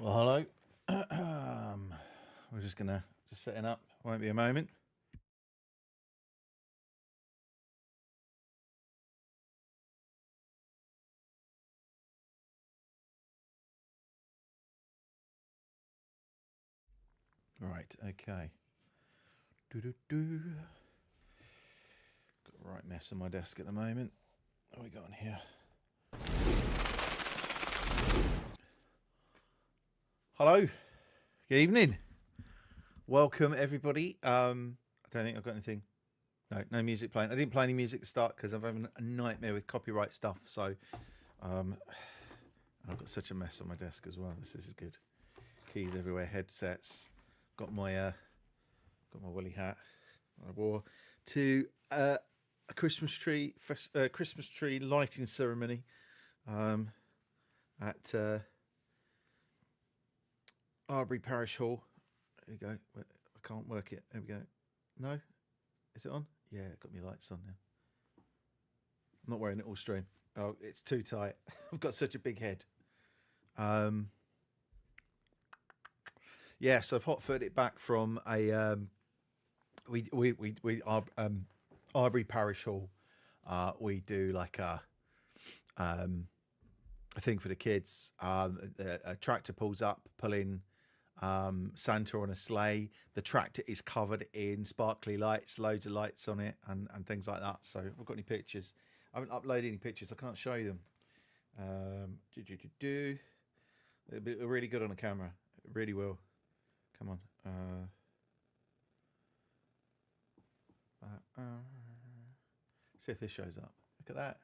Well, hello. We're just setting up. Won't be a moment. Right. Okay. Do. Got a right mess on my desk at the moment. What have we got on here? Hello. Good evening. Welcome everybody. I don't think I've got anything. No music playing. I didn't play any music at the start because I'm having a nightmare with copyright stuff. So, I've got such a mess on my desk as well. This is good. Keys everywhere. Headsets. Got my woolly hat. I wore to a Christmas tree lighting ceremony at Arbury Parish Hall. There you go. I can't work it. There we go. No, is it on? Yeah, got my lights on now. I'm not wearing it all stream. Oh, it's too tight. I've got such a big head. Yeah, so I've hot footed it back from a Arbury Parish Hall. We do like a thing for the kids. A tractor pulls up, pulling Santa on a sleigh. The tractor is covered in sparkly lights, loads of lights on it, and things like that. So I've got any pictures. I haven't uploaded any pictures. I can't show you them. It'll be really good on the camera. It really will. Come on. See if this shows up. Look at that.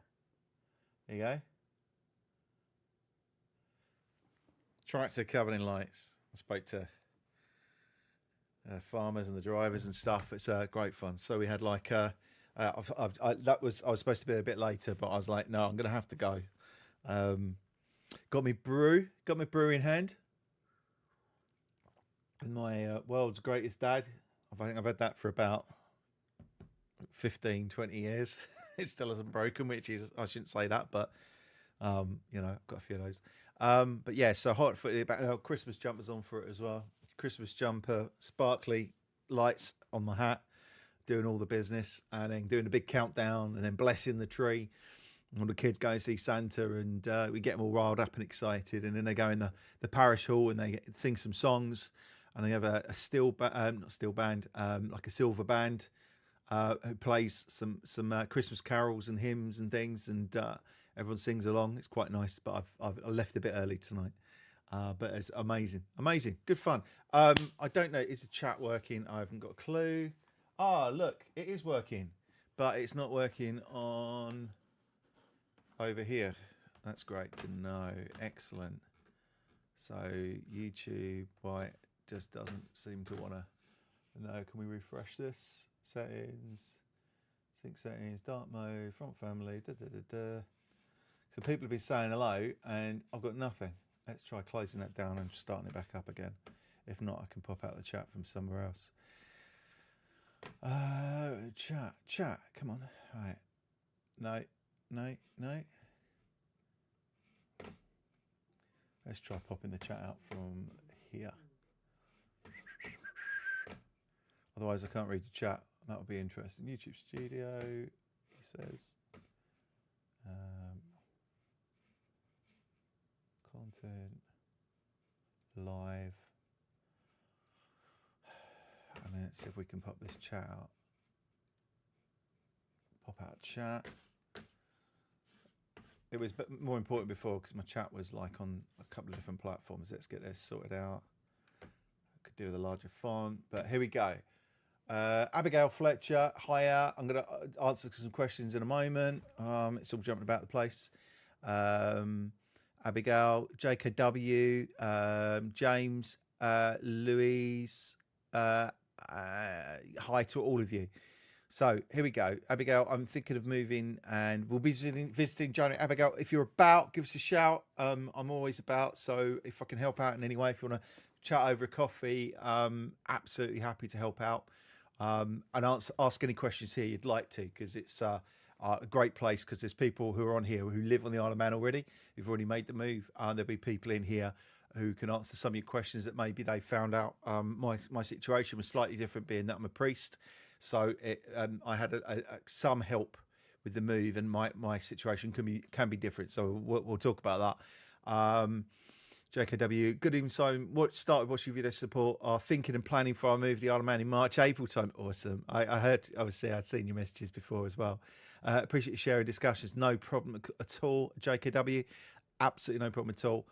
There you go. Tractor covered in lights. I spoke to farmers and the drivers and stuff. It's great fun. So we had like I was supposed to be a bit later, but I was like, no, I'm going to have to go. Got me brew in hand. And my world's greatest dad. I think I've had that for about 15, 20 years. It still hasn't broken, which is, I shouldn't say that, but I've got a few of those. But yeah, so hot footed back. Christmas jumpers on for it as well. Christmas jumper, sparkly lights on my hat, doing all the business, and then doing a big countdown, and then blessing the tree. All the kids go and see Santa, and we get them all riled up and excited, and then they go in the parish hall and they sing some songs, and they have a not steel band, like a silver band, who plays some Christmas carols and hymns and things, and everyone sings along. It's quite nice, but I left a bit early tonight. But it's amazing, good fun. I don't know, is the chat working? I haven't got a clue. Look, it is working, but it's not working on over here. That's great to know. Excellent. So YouTube, why just doesn't seem to want to know. Can we refresh this? Settings, sync settings, dark mode, front family, So people have been saying hello and I've got nothing. Let's try closing that down and starting it back up again. If not, I can pop out the chat from somewhere else. Chat, come on. All right. No. Let's try popping the chat out from here. Otherwise, I can't read the chat. That would be interesting. YouTube Studio, he says. Content, live. And then let's see if we can pop this chat out. Pop out chat. It was more important before because my chat was like on a couple of different platforms. Let's get this sorted out. I could do with a larger font, but here we go. Abigail Fletcher, hiya. I'm going to answer some questions in a moment. It's all jumping about the place. Abigail, JKW, James, Louise, hi to all of you. So here we go. Abigail, I'm thinking of moving and we'll be visiting January. Abigail, if you're about, give us a shout. I'm always about. So if I can help out in any way, if you want to chat over a coffee, absolutely happy to help out. And ask any questions here you'd like to, because it's a great place, because there's people who are on here who live on the Isle of Man already, who've already made the move. There'll be people in here who can answer some of your questions that maybe they found out. My situation was slightly different, being that I'm a priest, so I had some help with the move, and my situation can be different. So we'll talk about that. JKW, good evening, Simon. What started watching video support are thinking and planning for our move, the Isle of Man, in March, April time. Awesome. I heard, obviously, I'd seen your messages before as well. Appreciate you sharing discussions. No problem at all, JKW. Absolutely no problem at all.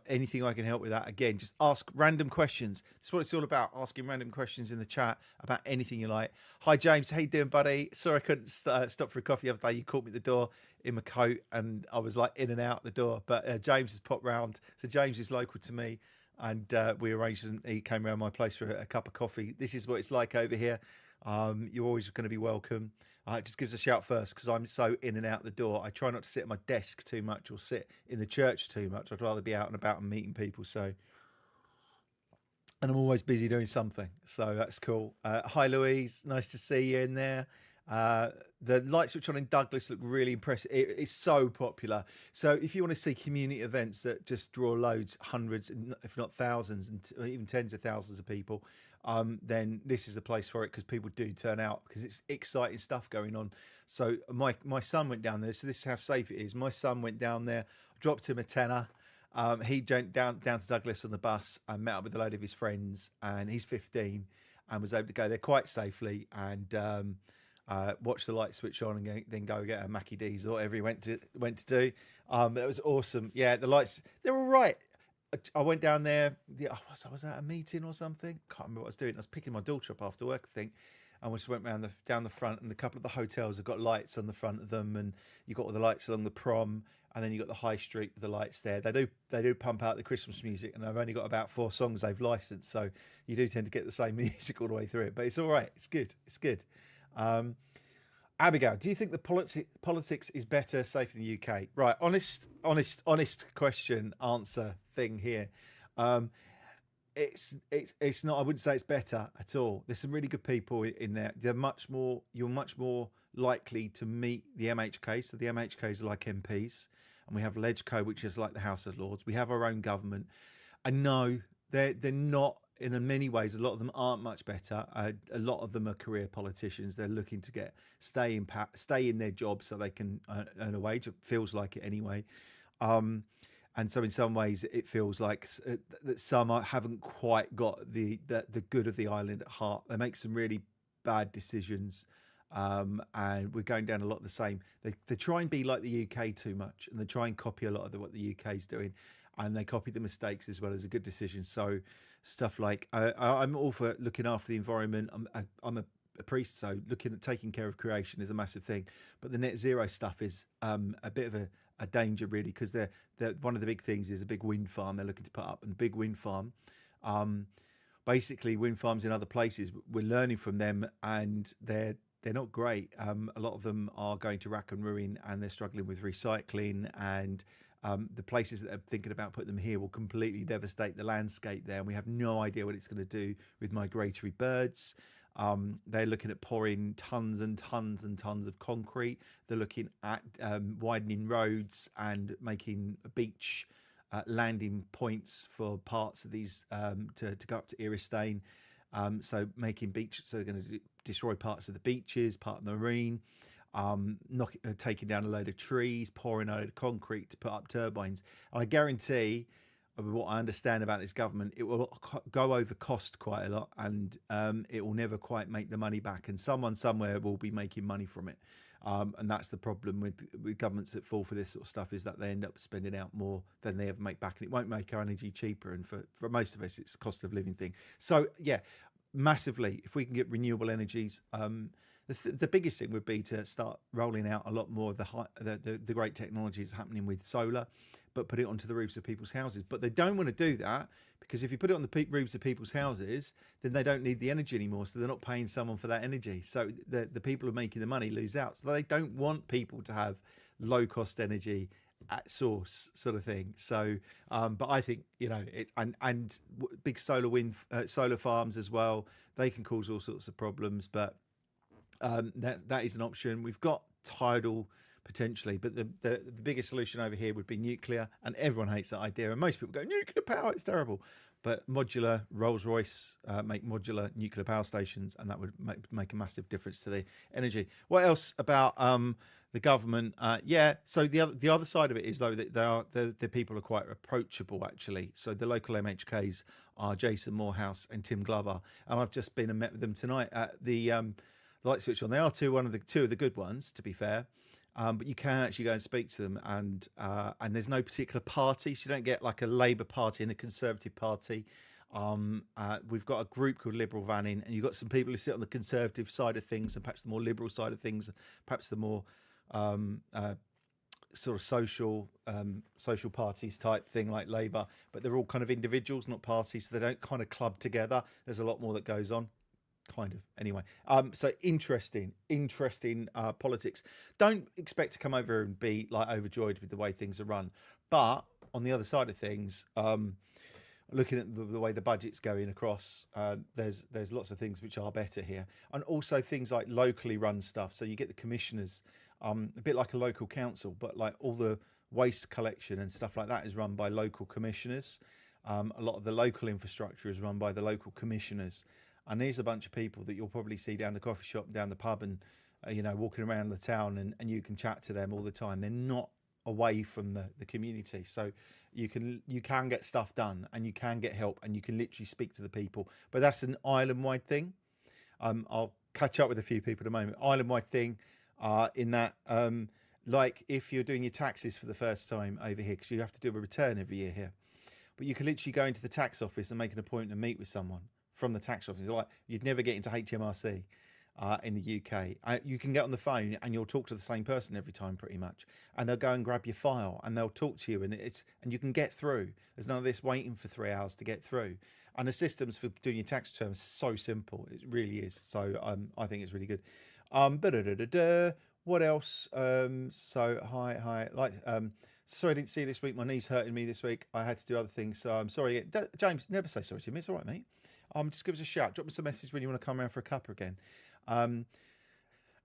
Anything I can help with that, again, just ask random questions. That's what it's all about, asking random questions in the chat about anything you like. Hi, James. How you doing, buddy? Sorry I couldn't stop for a coffee the other day. You caught me at the door in my coat, and I was like in and out the door. But James has popped round. So James is local to me, and we arranged, and he came around my place for a cup of coffee. This is what it's like over here. You're always going to be welcome. Just give us a shout first, because I'm so in and out the door. I try not to sit at my desk too much or sit in the church too much. I'd rather be out and about and meeting people. So, and I'm always busy doing something. So that's cool. Hi, Louise. Nice to see you in there. The light switch on in Douglas look really impressive. It's so popular. So if you want to see community events that just draw loads, hundreds, if not thousands, and even tens of thousands of people, then this is the place for it, because people do turn out, because it's exciting stuff going on. So my son went down there. So this is how safe it is. My son went down there, dropped him a tenner. He went down to Douglas on the bus and met up with a load of his friends, and he's 15 and was able to go there quite safely, and watch the light switch on, and then go get a Mackie D's or whatever he went to do. But it was awesome. Yeah, the lights, they're all right. I went down there. I was at a meeting or something. Can't remember what I was doing. I was picking my daughter up after work, I think. And we just went down the front, and a couple of the hotels have got lights on the front of them, and you got all the lights along the prom, and then you got the high street with the lights there. They do pump out the Christmas music, and I've only got about 4 songs they've licensed, so you do tend to get the same music all the way through it. But it's all right. It's good. It's good. Abigail, do you think the politics is better, safer in the UK? Right, honest question answer thing here. It's not. I wouldn't say it's better at all. There's some really good people in there. You're much more likely to meet the MHK. So the MHKs are like MPs, and we have LegCo, which is like the House of Lords. We have our own government. And no, they're not. In many ways, a lot of them aren't much better. A lot of them are career politicians. They're looking to stay in their job so they can earn a wage. It feels like it anyway. And so in some ways, it feels like that some haven't quite got the good of the island at heart. They make some really bad decisions, and we're going down a lot of the same. They try and be like the UK too much, and they try and copy a lot of what the UK is doing, and they copy the mistakes as well as a good decision. So stuff like I'm all for looking after the environment. I'm a priest, so taking care of creation is a massive thing. But the net zero stuff is a bit of a danger, really, because they're one of the big things is a big wind farm they're looking to put up, and big wind farm. Basically, wind farms in other places, we're learning from them, and they're not great. A lot of them are going to rack and ruin, and they're struggling with recycling, and the places that are thinking about putting them here will completely devastate the landscape there, and we have no idea what it's going to do with migratory birds. They're looking at pouring tons and tons and tons of concrete. They're looking at widening roads and making beach landing points for parts of these to go up to Eristane. So making beach, so they're going to destroy parts of the beaches, part of the marine. Taking down a load of trees, pouring a load of concrete to put up turbines. And I guarantee, with what I understand about this government, it will go over cost quite a lot, and it will never quite make the money back. And someone somewhere will be making money from it. And that's the problem with governments that fall for this sort of stuff, is that they end up spending out more than they ever make back. And it won't make our energy cheaper. And for most of us, it's a cost of living thing. So, yeah, massively, if we can get renewable energies, the biggest thing would be to start rolling out a lot more of the great technologies happening with solar, but put it onto the roofs of people's houses. But they don't want to do that, because if you put it on the roofs of people's houses, then they don't need the energy anymore. So they're not paying someone for that energy. So the people who are making the money lose out. So they don't want people to have low cost energy at source, sort of thing. So, but I think, and big solar farms as well, they can cause all sorts of problems. But that is an option. We've got tidal potentially. But the biggest solution over here would be nuclear, and everyone hates that idea. And most people go, nuclear power, it's terrible. But modular, Rolls-Royce make modular nuclear power stations, and that would make a massive difference to the energy. What else about the government? So the other side of it is, though, that the people are quite approachable, actually. So the local MHKs are Jason Morehouse and Tim Glover, and I've just been and met with them tonight at the light switch on. They are two of the good ones, to be fair. But you can actually go and speak to them, and there's no particular party, so you don't get like a Labour Party and a Conservative Party. We've got a group called Liberal Vanning, and you've got some people who sit on the Conservative side of things, and perhaps the more liberal side of things, and perhaps the more sort of social parties type thing like Labour. But they're all kind of individuals, not parties, so they don't kind of club together. There's a lot more that goes on. Kind of, anyway. So interesting politics. Don't expect to come over and be like overjoyed with the way things are run, but on the other side of things, looking at the way the budget's going across, there's lots of things which are better here, and also things like locally run stuff. So you get the commissioners, a bit like a local council, but like all the waste collection and stuff like that is run by local commissioners. A lot of the local infrastructure is run by the local commissioners. And there's a bunch of people that you'll probably see down the coffee shop, down the pub, and walking around the town, and you can chat to them all the time. They're not away from the community, so you can get stuff done, and you can get help, and you can literally speak to the people. But that's an island-wide thing. I'll catch up with a few people at the moment. Island-wide thing, in that, like if you're doing your taxes for the first time over here, because you have to do a return every year here, but you can literally go into the tax office and make an appointment and meet with someone from the tax office. Like, you'd never get into HMRC in the UK. You can get on the phone and you'll talk to the same person every time, pretty much, and they'll go and grab your file and they'll talk to you, and you can get through. There's none of this waiting for 3 hours to get through. And the systems for doing your tax returns so simple. It really is. So I think it's really good. What else? Hi. Sorry I didn't see you this week. My knee's hurting me this week. I had to do other things, so I'm sorry. James, never say sorry to me. It's all right, mate. Just give us a shout. Drop us a message when you want to come around for a cuppa again.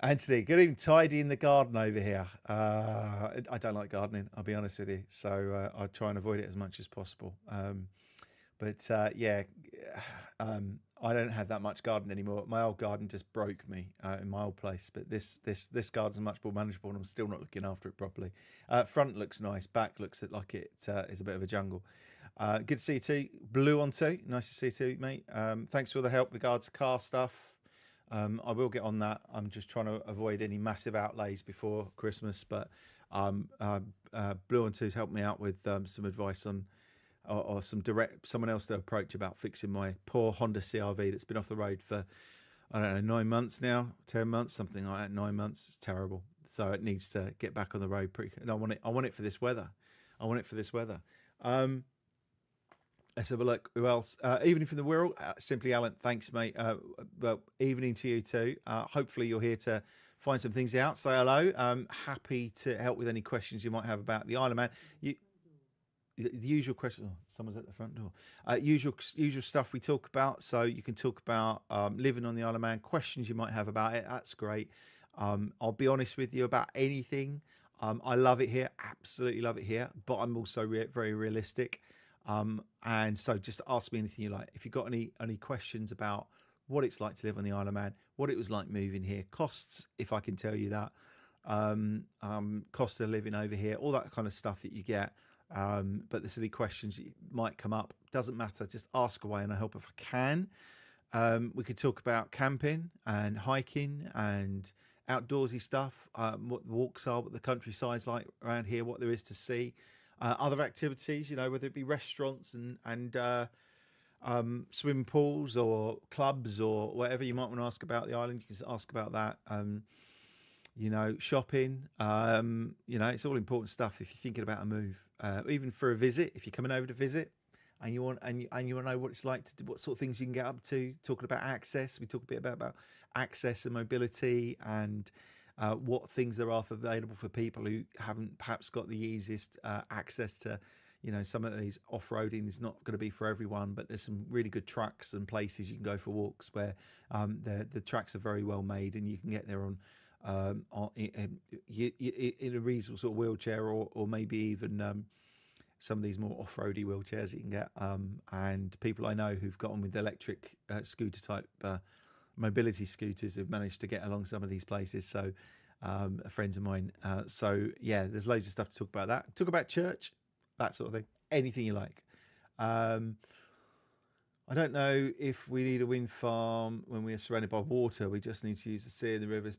Anthony, good evening. Tidying the garden over here. I don't like gardening, I'll be honest with you. So I try and avoid it as much as possible. I don't have that much garden anymore. My old garden just broke me in my old place. But this garden's much more manageable, and I'm still not looking after it properly. Front looks nice. Back looks like it is a bit of a jungle. Good to see you too. Blue on too. Nice to see you too, mate. Thanks for all the help regards to car stuff. I will get on that. I'm just trying to avoid any massive outlays before Christmas. But Blue on two's helped me out with some advice on, or someone else to approach about fixing my poor Honda CRV that's been off the road for, I don't know, 9 months now, 10 months, something like that. 9 months. It's terrible. So it needs to get back on the road pretty. And I want it for this weather. Let's have a look. Who else? Evening from the Wirral. Simply Alan. Thanks, mate. Well, evening to you too. Hopefully you're here to find some things out. Say hello. Happy to help with any questions you might have about the Isle of Man. The usual question. Oh, someone's at the front door. Usual stuff we talk about. So you can talk about living on the Isle of Man. Questions you might have about it. That's great. I'll be honest with you about anything. I love it here. Absolutely love it here. But I'm also very realistic. And so just ask me anything you like. If you've got any questions about what it's like to live on the Isle of Man, what it was like moving here, costs, if I can tell you that, cost of living over here, all that kind of stuff that you get. But there's any questions that might come up. Doesn't matter. Just ask away and I'll help if I can. We could talk about camping and hiking and outdoorsy stuff, what the walks are, what the countryside's like around here, what there is to see. Other activities, whether it be restaurants and swimming pools or clubs or whatever you might want to ask about the island, you can ask about that. Shopping, it's all important stuff if you're thinking about a move, even for a visit, if you're coming over to visit and you want to know what it's like to do, what sort of things you can get up to. Talking about access, we talk a bit about access and mobility and what things there are available for people who haven't perhaps got the easiest access to, some of these off-roading is not going to be for everyone, but there's some really good tracks and places you can go for walks where the tracks are very well made and you can get there on in a reasonable sort of wheelchair, or maybe even some of these more off-roady wheelchairs that you can get. And people I know who've got on with electric scooter type mobility scooters have managed to get along some of these places. So friends of mine. So yeah, there's loads of stuff to talk about. That talk about church, that sort of thing. Anything you like. I don't know if we need a wind farm when we are surrounded by water. We just need to use the sea and the rivers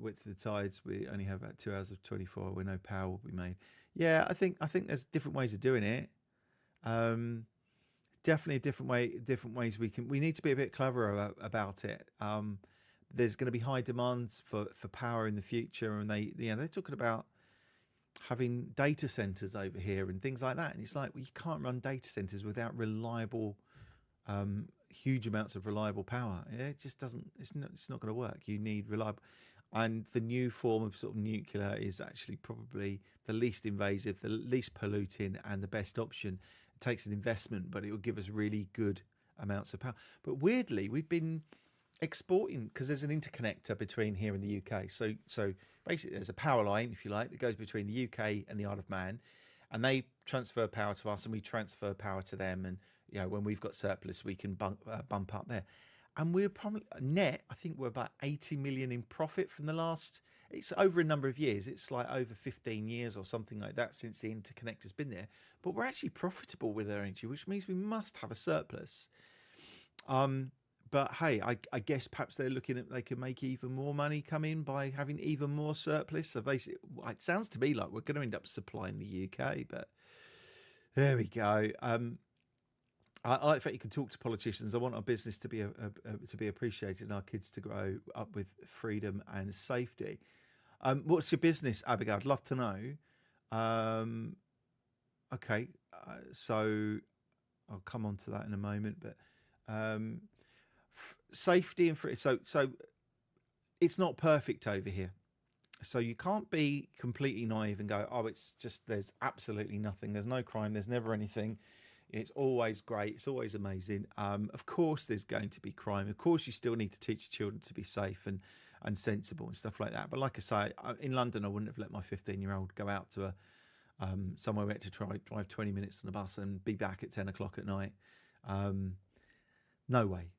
width of the tides. We only have about 2 hours of 24 where no power will be made. Yeah, I think there's different ways of doing it. Definitely different ways we need to be a bit clever about it. There's going to be high demands for power in the future, and they're talking about having data centers over here and things like that. And it's like, well, you can't run data centers without reliable, huge amounts of reliable power. It just doesn't. It's not going to work. You need reliable. And the new form of sort of nuclear is actually probably the least invasive, the least polluting, and the best option. It takes an investment, but it will give us really good amounts of power. But weirdly, we've been exporting, because there's an interconnector between here and the UK. So basically, there's a power line, if you like, that goes between the UK and the Isle of Man, and they transfer power to us, and we transfer power to them. And when we've got surplus, we can bump up there. And we're probably net, I think we're about 80 million in profit from the last, it's over a number of years. It's like over 15 years or something like that since the interconnector's been there. But we're actually profitable with our energy, which means we must have a surplus. But hey, I guess perhaps they're looking at, they can make even more money come in by having even more surplus. So basically, it sounds to me like we're going to end up supplying the UK, but there we go. I like the fact you can talk to politicians. I want our business to be appreciated, and our kids to grow up with freedom and safety. What's your business, Abigail? I'd love to know. Okay, so I'll come on to that in a moment. But safety and free. So it's not perfect over here. So you can't be completely naive and go, oh, it's just, there's absolutely nothing. There's no crime. There's never anything. It's always great. It's always amazing. Of course, there's going to be crime. Of course, you still need to teach your children to be safe and sensible and stuff like that. But like I say, in London, I wouldn't have let my 15-year-old go out to somewhere where to drive 20 minutes on a bus and be back at 10 o'clock at night. No way.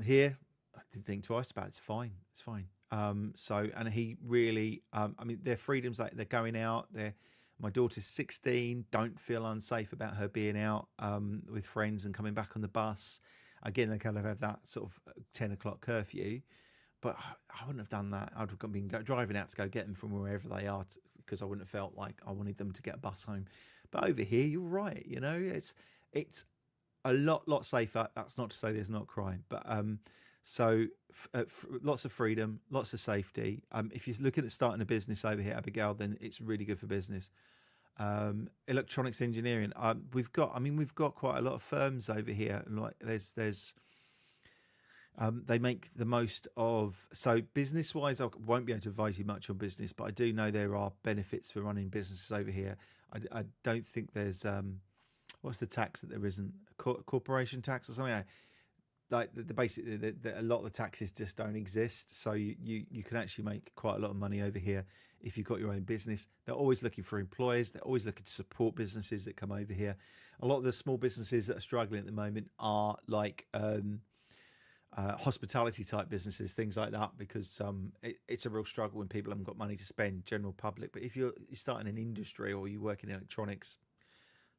Here, I didn't think twice about it. It's fine. It's fine. And he really, their freedoms, like they're going out. My daughter's 16, don't feel unsafe about her being out with friends and coming back on the bus. Again, they kind of have that sort of 10 o'clock curfew, but I wouldn't have done that. I'd have been driving out to go get them from wherever they are, because I wouldn't have felt like I wanted them to get a bus home. But over here, you're right. It's a lot safer. That's not to say there's not crime, but lots of freedom, lots of safety. If you're looking at starting a business over here, Abigail, then it's really good for business. Electronics engineering. We've got quite a lot of firms over here, and like there's they make the most of. So business wise, I won't be able to advise you much on business, but I do know there are benefits for running businesses over here. I don't think there's what's the tax that there isn't, corporation tax or something. Like basically a lot of the taxes just don't exist, so you can actually make quite a lot of money over here if you've got your own business. They're always looking for employers. They're always looking to support businesses that come over here. A lot of the small businesses that are struggling at the moment are like hospitality type businesses, things like that, because it's a real struggle when people haven't got money to spend, general public. But if you're starting an industry or you work in electronics,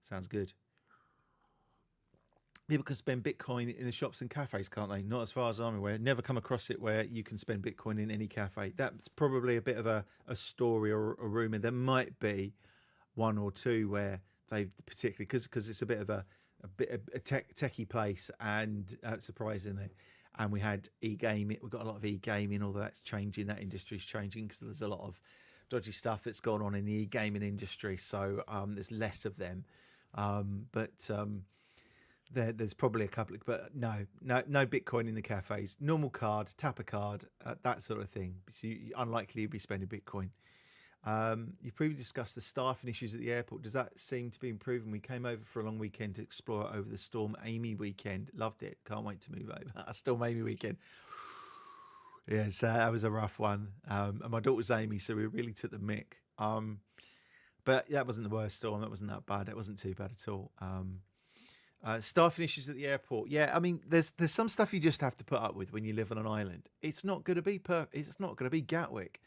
sounds good. People can spend Bitcoin in the shops and cafes, can't they? Not as far as I'm aware. Never come across it where you can spend Bitcoin in any cafe. That's probably a bit of a story or a rumour. There might be one or two where they've particularly, because it's a bit of a techie place, and surprisingly, and we had e-gaming. We've got a lot of e-gaming, although that's changing. That industry's changing because there's a lot of dodgy stuff that's gone on in the e-gaming industry. So there's less of them, but. There's probably a couple, but no Bitcoin in the cafes. Normal card, tap a card, that sort of thing. So you're unlikely to be spending Bitcoin. You've previously discussed the staffing issues at the airport. Does that seem to be improving? We came over for a long weekend to explore over the Storm Amy weekend. Loved it. Can't wait to move over. A Storm Amy weekend. Yeah, so that was a rough one. And my daughter's Amy, so we really took the mick. But that wasn't the worst storm. That wasn't that bad. It wasn't too bad at all. Staffing issues at the airport. Yeah, I mean, there's some stuff you just have to put up with when you live on an island. It's not going to be It's not going to be Gatwick.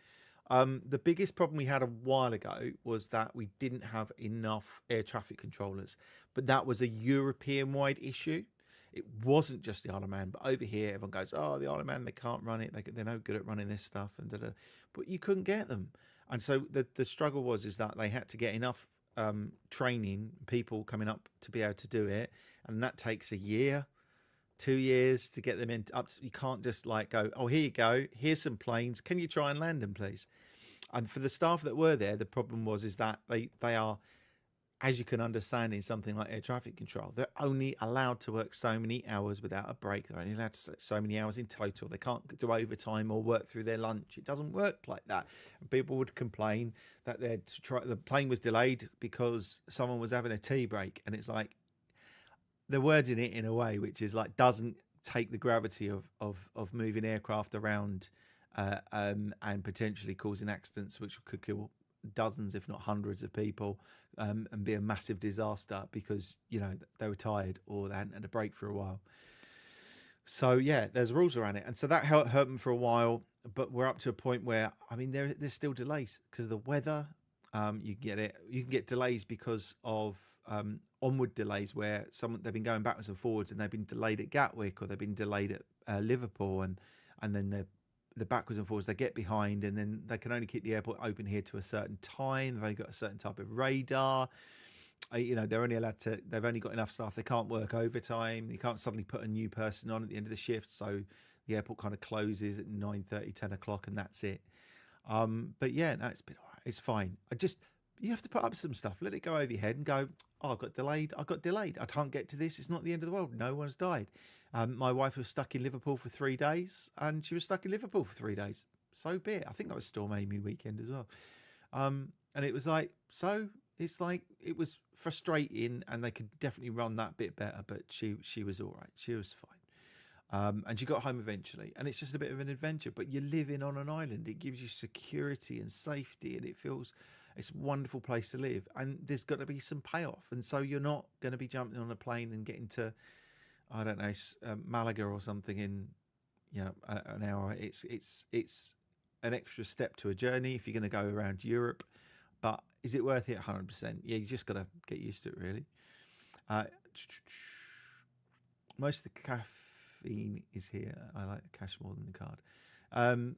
The biggest problem we had a while ago was that we didn't have enough air traffic controllers, but that was a European-wide issue. It wasn't just the Isle of Man, but over here, everyone goes, "Oh, the Isle of Man, they can't run it. They're no good at running this stuff." And da-da. But you couldn't get them, and so the struggle was is that they had to get enough training people coming up to be able to do it, and that takes a year, 2 years to get them in up. You can't just like go, "Oh, here you go. Here's some planes. Can you try and land them, please?" And for the staff that were there, the problem was is that they are, as you can understand, in something like air traffic control, they're only allowed to work so many hours without a break. They're only allowed to so many hours in total. They can't do overtime or work through their lunch. It doesn't work like that. And people would complain that the plane was delayed because someone was having a tea break, and it's like they're wording it in a way which is like doesn't take the gravity of moving aircraft around and potentially causing accidents which could kill dozens, if not hundreds, of people, and be a massive disaster because they were tired or they hadn't had a break for a while. So yeah, there's rules around it, and so that hurt them for a while. But we're up to a point where I mean there's still delays because of the weather. You can get delays because of onward delays where they've been going backwards and forwards and they've been delayed at Gatwick or they've been delayed at Liverpool, and then the backwards and forwards, they get behind, and then they can only keep the airport open here to a certain time. They've only got a certain type of radar. They're only allowed to. They've only got enough staff. They can't work overtime. You can't suddenly put a new person on at the end of the shift. So the airport kind of closes at 9:30, 10 o'clock, and that's it. But yeah, no, it's been all right. It's fine. You have to put up some stuff. Let it go over your head and go, "Oh, I got delayed. I got delayed. I can't get to this. It's not the end of the world. No one's died." My wife was stuck in Liverpool for 3 days, and she was stuck in Liverpool for 3 days. So be it. I think that was Storm Amy weekend as well. And it was like, so it's like, it was frustrating, and they could definitely run that bit better, but she was all right. She was fine. And she got home eventually, and it's just a bit of an adventure, but you're living on an island. It gives you security and safety, and it's a wonderful place to live, and there's got to be some payoff. And so you're not going to be jumping on a plane and getting to, I don't know, Malaga or something in an hour. It's an extra step to a journey if you're going to go around Europe, but is it worth it? 100%. Yeah, you just got to get used to it, really. Most of the caffeine is here. I like the cash more than the card.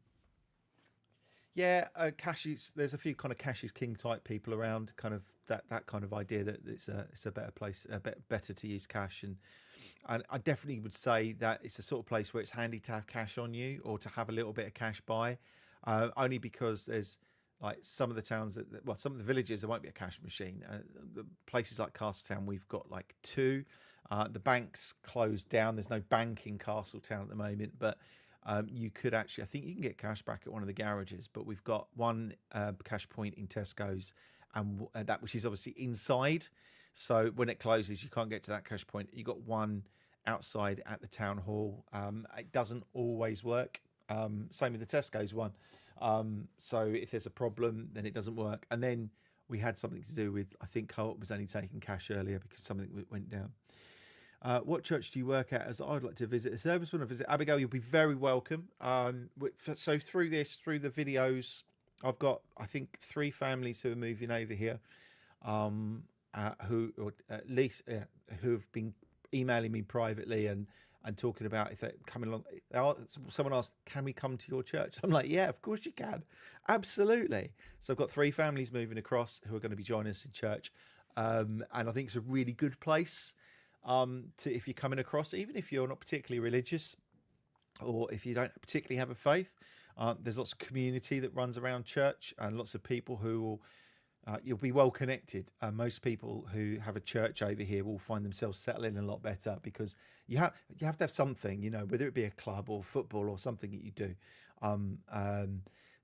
Yeah, cash is. There's a few kind of cash is king type people around. Kind of that kind of idea that it's a better place, better to use cash, and I definitely would say that it's the sort of place where it's handy to have cash on you or to have a little bit of cash by, only because there's like some of the towns some of the villages there won't be a cash machine. The places like Castletown, we've got like two. The bank's closed down. There's no bank in Castletown at the moment, but you could actually, I think you can get cash back at one of the garages, but we've got one cash point in Tesco's, and that which is obviously inside. So when it closes, you can't get to that cash point. You got one outside at the town hall. It doesn't always work. Same with the Tesco's one. So if there's a problem, then it doesn't work. And then we had something to do with, I think Co-op was only taking cash earlier because something went down. What church do you work at? As I'd like to visit the service when I visit Abigail, you'll be very welcome. So through the videos, I've got, I think, 3 families who are moving over here, who have been emailing me privately and talking about if they're coming along. Someone asked, "Can we come to your church?" I'm like, "Yeah, of course you can, absolutely." So I've got 3 families moving across who are going to be joining us in church, and I think it's a really good place. If you're coming across, even if you're not particularly religious or if you don't particularly have a faith, there's lots of community that runs around church and lots of people who will, you'll be well connected. Most people who have a church over here will find themselves settling a lot better because you have to have something, whether it be a club or football or something that you do.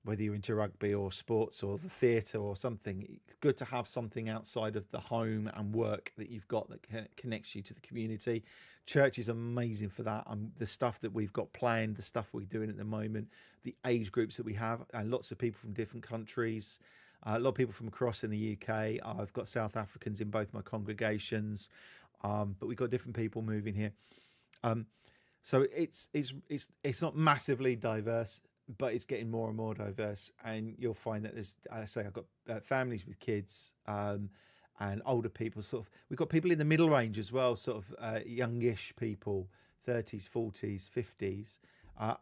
whether you're into rugby or sports or the theatre or something. It's good to have something outside of the home and work that you've got that connects you to the community. Church is amazing for that. The stuff that we've got planned, the stuff we're doing at the moment, the age groups that we have, and lots of people from different countries. A lot of people from across in the UK. I've got South Africans in both my congregations, but we've got different people moving here. So it's not massively diverse, but it's getting more and more diverse. And you'll find that there's, I say, I've got families with kids, and older people. Sort of, we've got people in the middle range as well, sort of youngish people, 30s, 40s, 50s,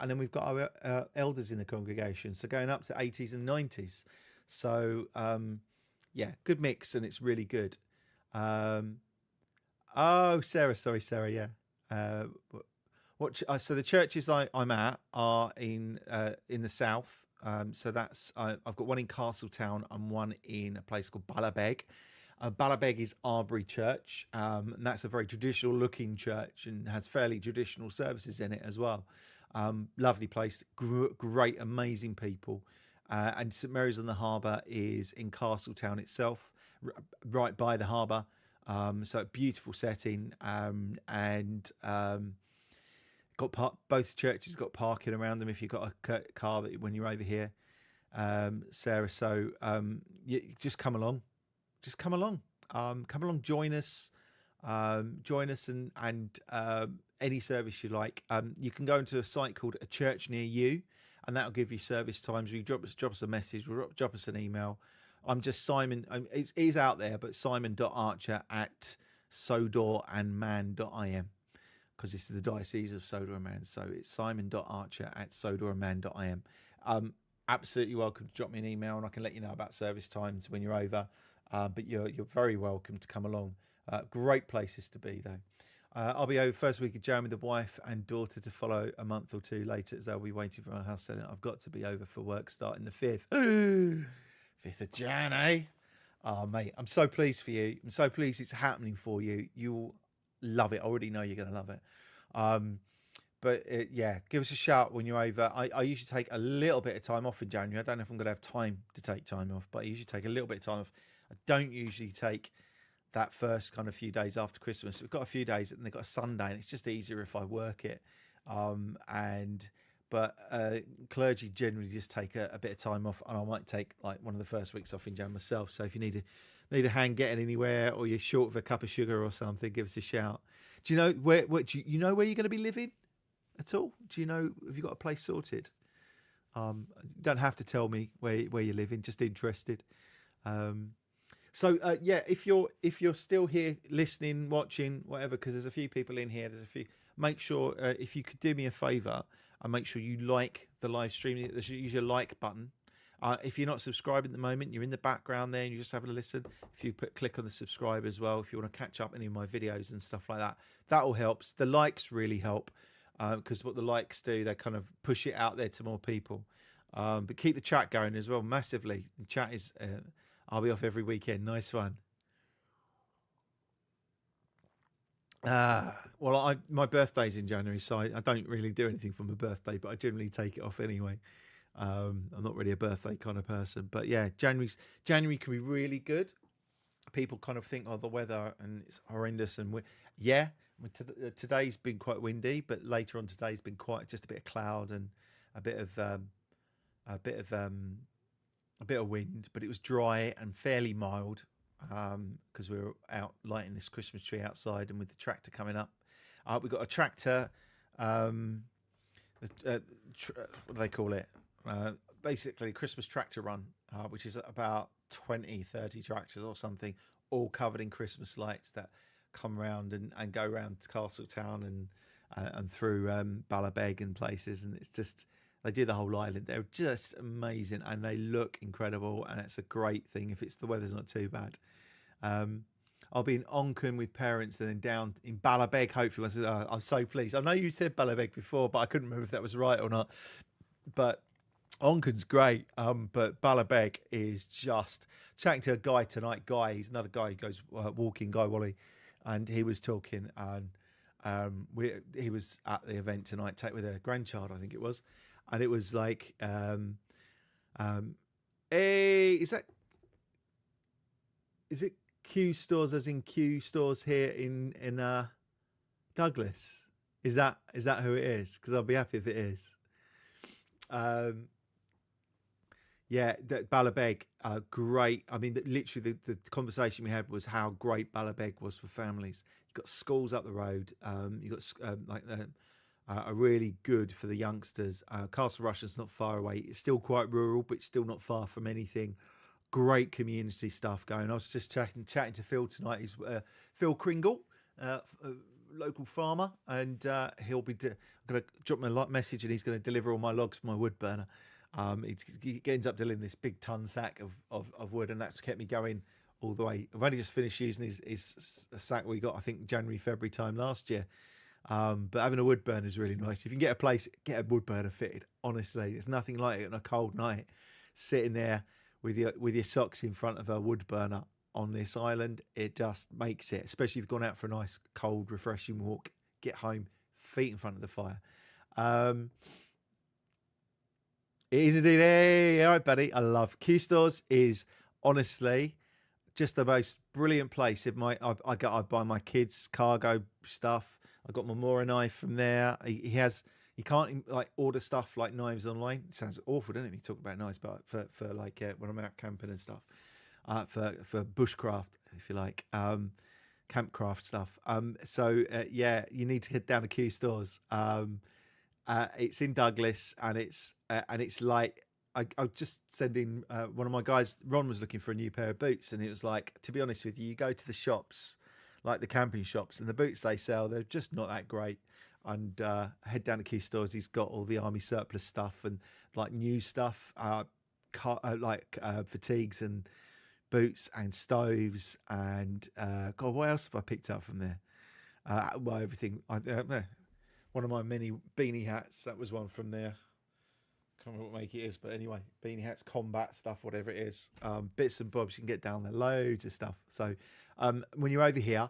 and then we've got our elders in the congregation, so going up to 80s and 90s. So yeah, good mix, and it's really good. Oh, Sarah, sorry, Sarah, yeah. So the churches I'm at are in the south. So that's I've got one in Castletown and one in a place called Ballabeg. Ballabeg is Arbury Church, and that's a very traditional looking church and has fairly traditional services in it as well. Lovely place, great, amazing people. And St Mary's on the Harbour is in Castletown itself, right by the harbour. So beautiful setting, and both churches got parking around them if you've got a car that when you're over here, Sarah. So just come along, come along, join us, and any service you like. You can go into a site called A Church Near You, and that'll give you service times. You drop us a message, drop us an email. I'm just Simon. It's out there, but simon.archer@sodorandman.im, because this is the Diocese of Sodor and Man. So it's simon.archer@sodorandman.im. Absolutely welcome to drop me an email, and I can let you know about service times when you're over. But you're very welcome to come along. Great places to be, though. I'll be over first week of Jan with the wife and daughter to follow a month or two later, as they'll be waiting for our house selling. I've got to be over for work starting the 5th. 5th of Jan, eh? Oh, mate, I'm so pleased for you. I'm so pleased it's happening for you. You'll love it. I already know you're going to love it. But yeah, give us a shout when you're over. I usually take a little bit of time off in January. I don't know if I'm going to have time to take time off, but I usually take a little bit of time off. I don't usually take that first kind of few days after Christmas. We've got a few days and they've got a Sunday, and it's just easier if I work it. But clergy generally just take a bit of time off, and I might take like one of the first weeks off in Jan myself. So if you need a hand getting anywhere, or you're short of a cup of sugar or something, give us a shout. Do you know where you know where you're going to be living at all? Do you know, have you got a place sorted? You don't have to tell me where you're living, just interested. So yeah, if you're still here listening, watching, whatever, because there's a few people in here, make sure if you could do me a favor and make sure you like the live stream. There's usually a like button. If you're not subscribed at the moment, you're in the background there and you're just having a listen. If you click on the subscribe as well, if you want to catch up any of my videos and stuff like that all helps. The likes really help, because what the likes do, they kind of push it out there to more people. But keep the chat going as well, massively. The chat is, I'll be off every weekend. Nice one. Well, my birthday's in January, so I don't really do anything for my birthday, but I generally take it off anyway. I'm not really a birthday kind of person, but yeah, January can be really good. People kind of think, oh, the weather and it's horrendous, and today's been quite windy, but later on today's been quite just a bit of cloud and a bit of wind, but it was dry and fairly mild, because we were out lighting this Christmas tree outside, and with the tractor coming up, we've got a tractor. What do they call it? Basically, Christmas tractor run, which is about 20-30 tractors or something, all covered in Christmas lights that come around and go around to Castletown and through Ballabeg and places, and it's just. They do the whole island. They're just amazing, and they look incredible, and it's a great thing if the weather's not too bad. I'll be in Onchan with parents, and then down in Ballabeg, hopefully. I'm so pleased. I know you said Ballabeg before, but I couldn't remember if that was right or not. But Onchan's great, but Ballabeg is just... Chatting to a guy tonight. Guy, he's another guy who goes walking, Guy Wally, and he was talking, and he was at the event tonight with a grandchild, I think it was. And it was like Um, is it Q stores as in Q stores here in Douglas? Is that who it is? Because I'll be happy if it is. Um, yeah, Ballabeg, great. I mean, literally, the conversation we had was how great Ballabeg was for families. You've got schools up the road. You've got are really good for the youngsters. Castle Russian's not far away. It's still quite rural, but it's still not far from anything. Great community stuff going. I was just chatting to Phil tonight. He's Phil Kringle, local farmer, and he'll be. I'm going to drop him a message, and he's going to deliver all my logs for my wood burner. He ends up delivering this big ton sack of wood, and that's kept me going all the way. I've only just finished using his sack we got, I think, January, February time last year. But having a wood burner is really nice. If you can get a place, get a wood burner fitted. Honestly, there's nothing like it on a cold night, sitting there with your socks in front of a wood burner on this island. It just makes it, especially if you've gone out for a nice, cold, refreshing walk. Get home, feet in front of the fire. It is indeed. Hey, all right, buddy. I love Q Stores. Is honestly just the most brilliant place. I buy my kids' cargo stuff. I got my Mora knife from there. He can't like order stuff like knives online. It sounds awful, doesn't it? You talk about knives, but for like when I'm out camping and stuff, for bushcraft, if you like, campcraft stuff. Yeah, you need to get down to Q Stores. It's in Douglas, and it's like I was just sending one of my guys. Ron was looking for a new pair of boots, and it was like, to be honest with you, you go to the shops, like the camping shops, and the boots they sell, they're just not that great. And head down to Q Stores. He's got all the army surplus stuff and like new stuff, fatigues and boots and stoves and God, what else have I picked up from there? Well, everything. One of my many beanie hats. That was one from there. Can't remember what make it is, but anyway, beanie hats, combat stuff, whatever it is. Bits and bobs. You can get down there. Loads of stuff. So when you're over here,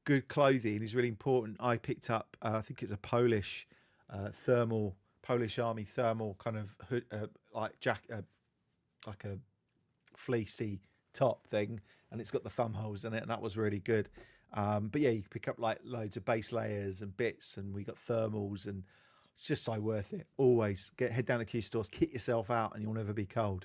good clothing is really important. I picked up, I think it's a Polish Polish army thermal kind of hood, like a fleecy top thing, and it's got the thumb holes in it, and that was really good. But yeah, you can pick up like loads of base layers and bits, and we got thermals, and it's just so worth it. Always head down to Q Stores, kit yourself out, and you'll never be cold.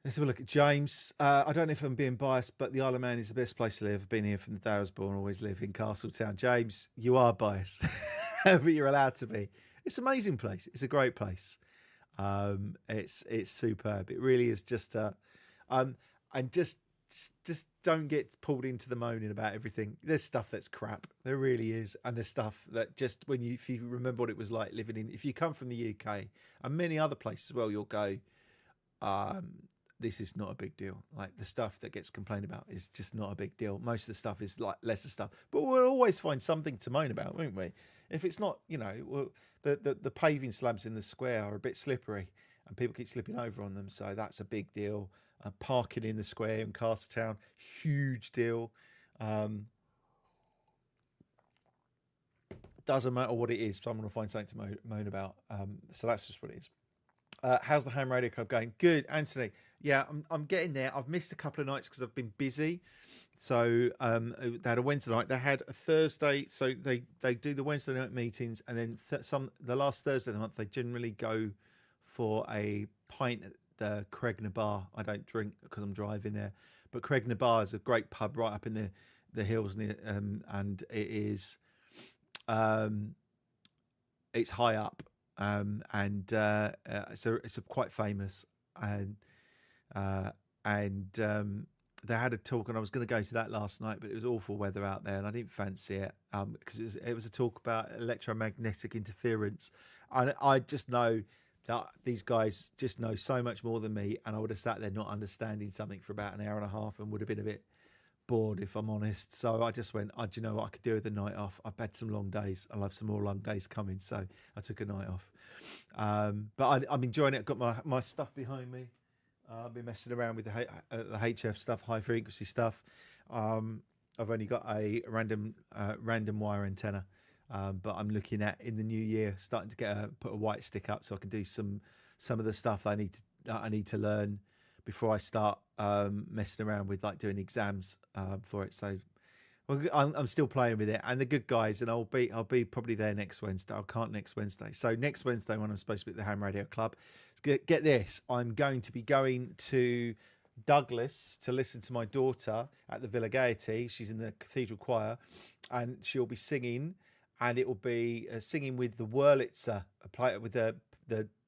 Let's have a look at James. I don't know if I'm being biased, but the Isle of Man is the best place to live. I've been here from the day I was born, always live in Castletown. James, you are biased, but you're allowed to be. It's an amazing place. It's a great place. It's superb. It really is just and just don't get pulled into the moaning about everything. There's stuff that's crap. There really is, and there's stuff that just if you remember what it was like living in. If you come from the UK and many other places as well, you'll go. This is not a big deal. Like the stuff that gets complained about is just not a big deal. Most of the stuff is like lesser stuff, but we'll always find something to moan about, won't we? If it's not, the paving slabs in the square are a bit slippery and people keep slipping over on them. So that's a big deal. Parking in the square in Castletown, huge deal. Doesn't matter what it is, someone will find something to moan about. So that's just what it is. How's the Ham Radio Club going? Good, Anthony. Yeah, I'm getting there. I've missed a couple of nights because I've been busy. So they had a Wednesday night. They had a Thursday. So they do the Wednesday night meetings, and then the last Thursday of the month they generally go for a pint at the Cregna Bar. I don't drink because I'm driving there, but Cregna Bar is a great pub right up in the hills near, and it is it's high up. It's quite famous, and they had a talk, and I was going to go to that last night, but it was awful weather out there, and I didn't fancy it because it was a talk about electromagnetic interference, and I just know that these guys just know so much more than me, and I would have sat there not understanding something for about an hour and a half, and would have been a bit bored if I'm honest. So I just went, do you know what I could do with the night off? I've had some long days. I'll have some more long days coming, so I took a night off. But I'm enjoying it. I've got my stuff behind me. I've been messing around with the HF stuff, high frequency stuff. I've only got a random wire antenna, But I'm looking at in the new year starting to put a white stick up so I can do some of the stuff that I need to learn before I start messing around with like doing exams for it. So well, I'm still playing with it, and the good guys, and I'll be probably there next Wednesday. I can't next Wednesday, so next Wednesday when I'm supposed to be at the Ham Radio Club, get this, I'm going to be going to Douglas to listen to my daughter at the Villa Gaiety. She's in the Cathedral Choir, and she'll be singing, and it will be singing with the Wurlitzer, with the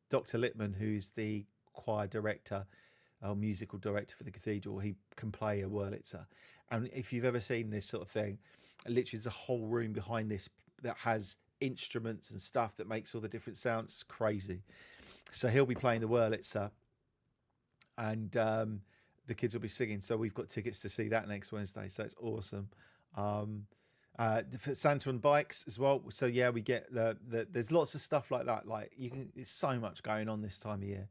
Dr. Littman, who is the choir director, musical director for the cathedral. He can play a Wurlitzer. And if you've ever seen this sort of thing, literally there's a whole room behind this that has instruments and stuff that makes all the different sounds. It's crazy. So he'll be playing the Wurlitzer, and the kids will be singing. So we've got tickets to see that next Wednesday. So it's awesome. For Santa on bikes as well. So yeah, we get there's lots of stuff like that. Like there's so much going on this time of year.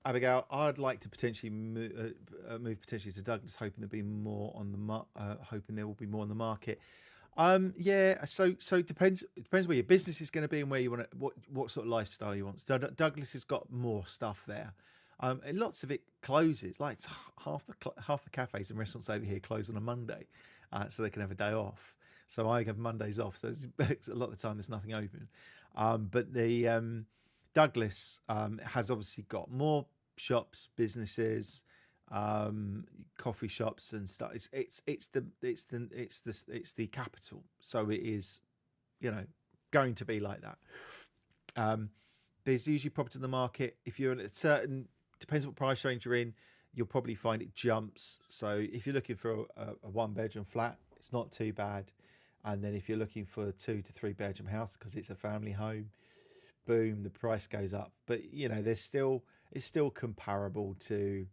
Abigail, I'd like to potentially move potentially to Douglas, hoping there'll be more on the hoping there will be more on the market. Yeah. So it depends. It depends where your business is going to be and where you want to, what sort of lifestyle you want. So Douglas has got more stuff there. And lots of it closes. Like half the cafes and restaurants over here close on a Monday, so they can have a day off. So I have Mondays off. So a lot of the time there's nothing open. But the Douglas has obviously got more shops, businesses, coffee shops and stuff. It's the capital. So it is, going to be like that. There's usually property in the market. If you're in a certain, depends what price range you're in, you'll probably find it jumps. So if you're looking for a 1-bedroom flat, it's not too bad. And then if you're looking for a 2 to 3 bedroom house because it's a family home, boom, the price goes up. But it's still comparable to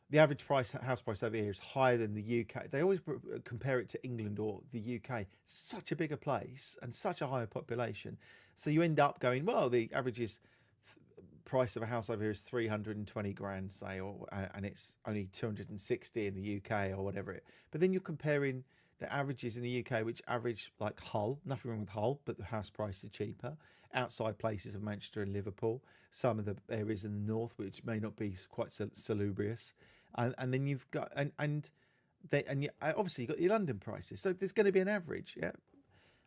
the average house price over here is higher than the UK. They always compare it to England or the UK. It's such a bigger place and such a higher population. So you end up going, well, the average price of a house over here is 320 grand, say, and it's only 260 in the UK or whatever But then you're comparing the averages in the UK, which average like Hull, nothing wrong with Hull, but the house price is cheaper. Outside places of Manchester and Liverpool, some of the areas in the north, which may not be quite salubrious. And then you've got obviously you've got your London prices, so there's going to be an average, yeah.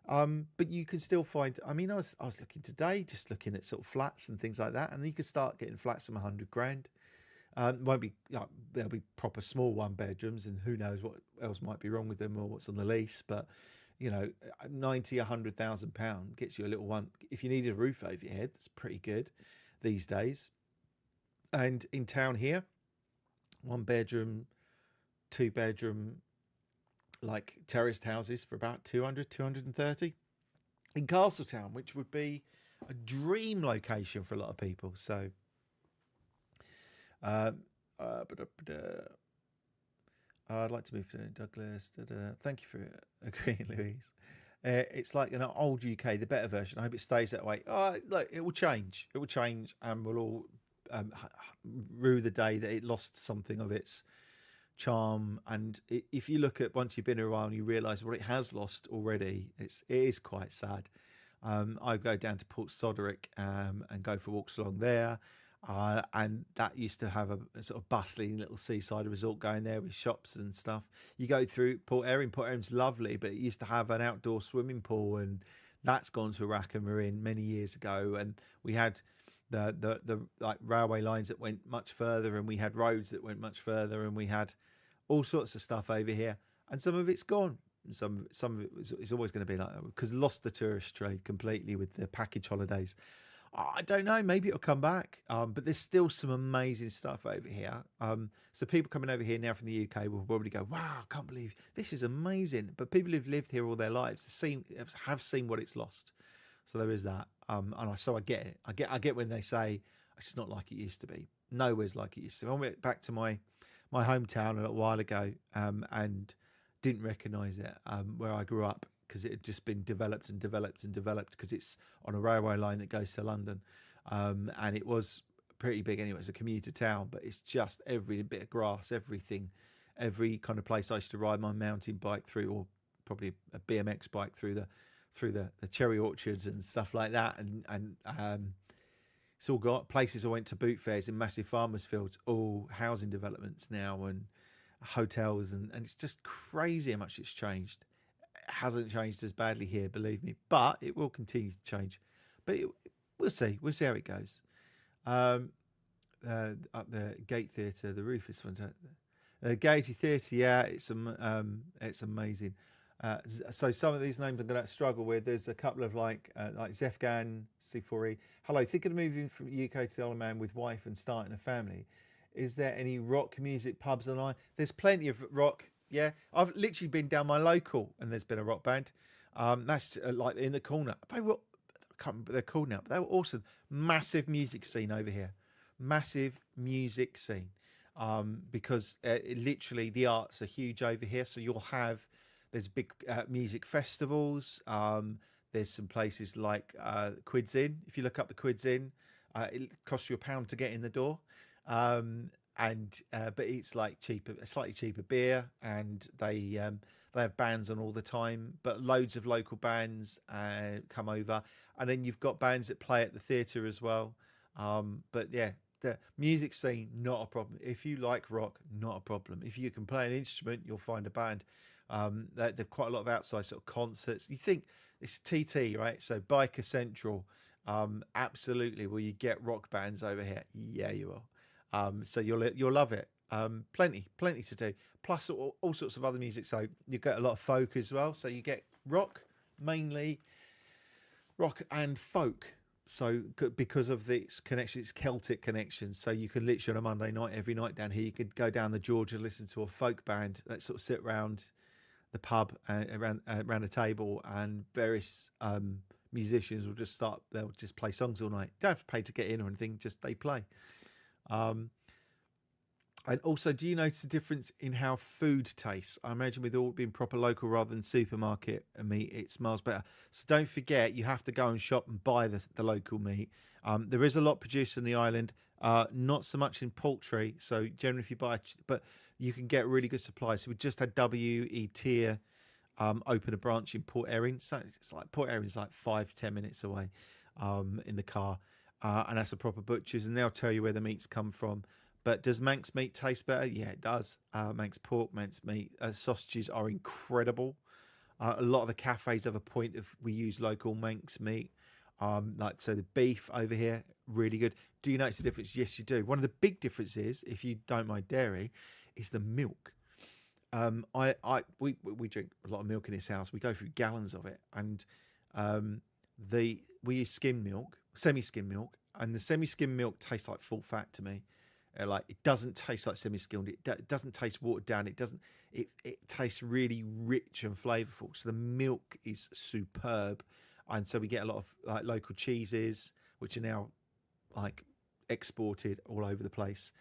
But you can still find. I mean, I was looking today, just looking at sort of flats and things like that, and you can start getting flats from 100 grand. Won't be there'll be proper small 1-bedrooms, and who knows what else might be wrong with them or what's on the lease. But 90-100,000 pound gets you a little one. If you needed a roof over your head, that's pretty good these days. And in town here, 1-bedroom, 2-bedroom, like terraced houses for about 200-230 in Castletown, which would be a dream location for a lot of people. So I'd like to move to Douglas. Thank you for agreeing, Louise. It's like an old UK, the better version. I hope it stays that way. Look, it will change. It will change, and we'll all rue the day that it lost something of its charm. And if you look at, once you've been around, you realise what it has lost already. It is quite sad. I go down to Port Soderick and go for walks along there. And that used to have a sort of bustling little seaside resort going there with shops and stuff. You go through Port Erin. Port Erin's lovely, but it used to have an outdoor swimming pool, and that's gone to rack and ruin many years ago. And we had the like railway lines that went much further, and we had roads that went much further, and we had all sorts of stuff over here, and some of it's gone. Some of it is always going to be like that because lost the tourist trade completely with the package holidays. I don't know, maybe it'll come back, but there's still some amazing stuff over here. So people coming over here now from the UK will probably go, wow, I can't believe this is amazing. But people who've lived here all their lives have seen what it's lost. So there is that. And so I get it. I get when they say it's not like it used to be. Nowhere's like it used to be. I went back to my hometown a little while ago and didn't recognise it where I grew up, because it had just been developed because it's on a railway line that goes to London. And it was pretty big anyway. It's a commuter town, but it's just every bit of grass, everything every kind of place I used to ride my mountain bike through, or probably a BMX bike through the cherry orchards and stuff like that, and it's all got places I went to boot fairs in massive farmers fields, all housing developments now and hotels, and it's just crazy how much it's changed. It hasn't changed as badly here, believe me, but it will continue to change. But we'll see how it goes. Up the Gate Theatre, the roof is fantastic. Gaiety Theatre, yeah, it's amazing. So some of these names I'm going to struggle with. There's a couple of like Zefgan, C4E. Hello, thinking of moving from UK to the Isle of Man with wife and starting a family. Is there any rock music pubs online? There's plenty of rock. Yeah, I've literally been down my local and there's been a rock band. That's like in the corner. I can't remember what they're called now, but they were awesome. Massive music scene over here. Massive music scene. Because literally the arts are huge over here. So there's big music festivals. There's some places like Quids Inn. If you look up the Quids Inn, it costs you £1 to get in the door. But it's like slightly cheaper beer, and they have bands on all the time. But loads of local bands come over, and then you've got bands that play at the theatre as well. But yeah, the music scene, not a problem. If you like rock, not a problem. If you can play an instrument, you'll find a band. They've quite a lot of outside sort of concerts. You think it's TT, right? So Biker Central, absolutely. Will you get rock bands over here? Yeah, you will. So you'll love it. Plenty to do. Plus all sorts of other music. So you get a lot of folk as well. So you get rock, mainly rock and folk. So because of its connection, its Celtic connection, so you can literally on a Monday night, every night down here, you could go down the George and listen to a folk band that sort of sit around the pub around a table, and various musicians will just they'll just play songs all night. Don't have to pay to get in or anything, just they play. And also, do you notice a difference in how food tastes? I imagine with all being proper local rather than supermarket meat, it smells better. So don't forget, you have to go and shop and buy the local meat. There is a lot produced in the island, not so much in poultry. So generally, if you buy, but you can get really good supplies. So we just had WE Tier open a branch in Port Erin. So it's like Port Erin's like 5-10 minutes away in the car, and that's a proper butcher's, and they'll tell you where the meats come from. But does Manx meat taste better? Yeah, it does. Manx pork, Manx meat, sausages are incredible. A lot of the cafes have a point of we use local Manx meat. So the beef over here, really good. Do you notice the difference? Yes, you do. One of the big differences, if you don't mind dairy, is the milk. We drink a lot of milk in this house. We go through gallons of it, and we use skim milk, semi-skim milk, and the semi-skim milk tastes like full fat to me. Like it doesn't taste like semi-skimmed. It doesn't taste watered down. It doesn't. It tastes really rich and flavourful. So the milk is superb, and so we get a lot of like local cheeses, which are now like exported all over the place.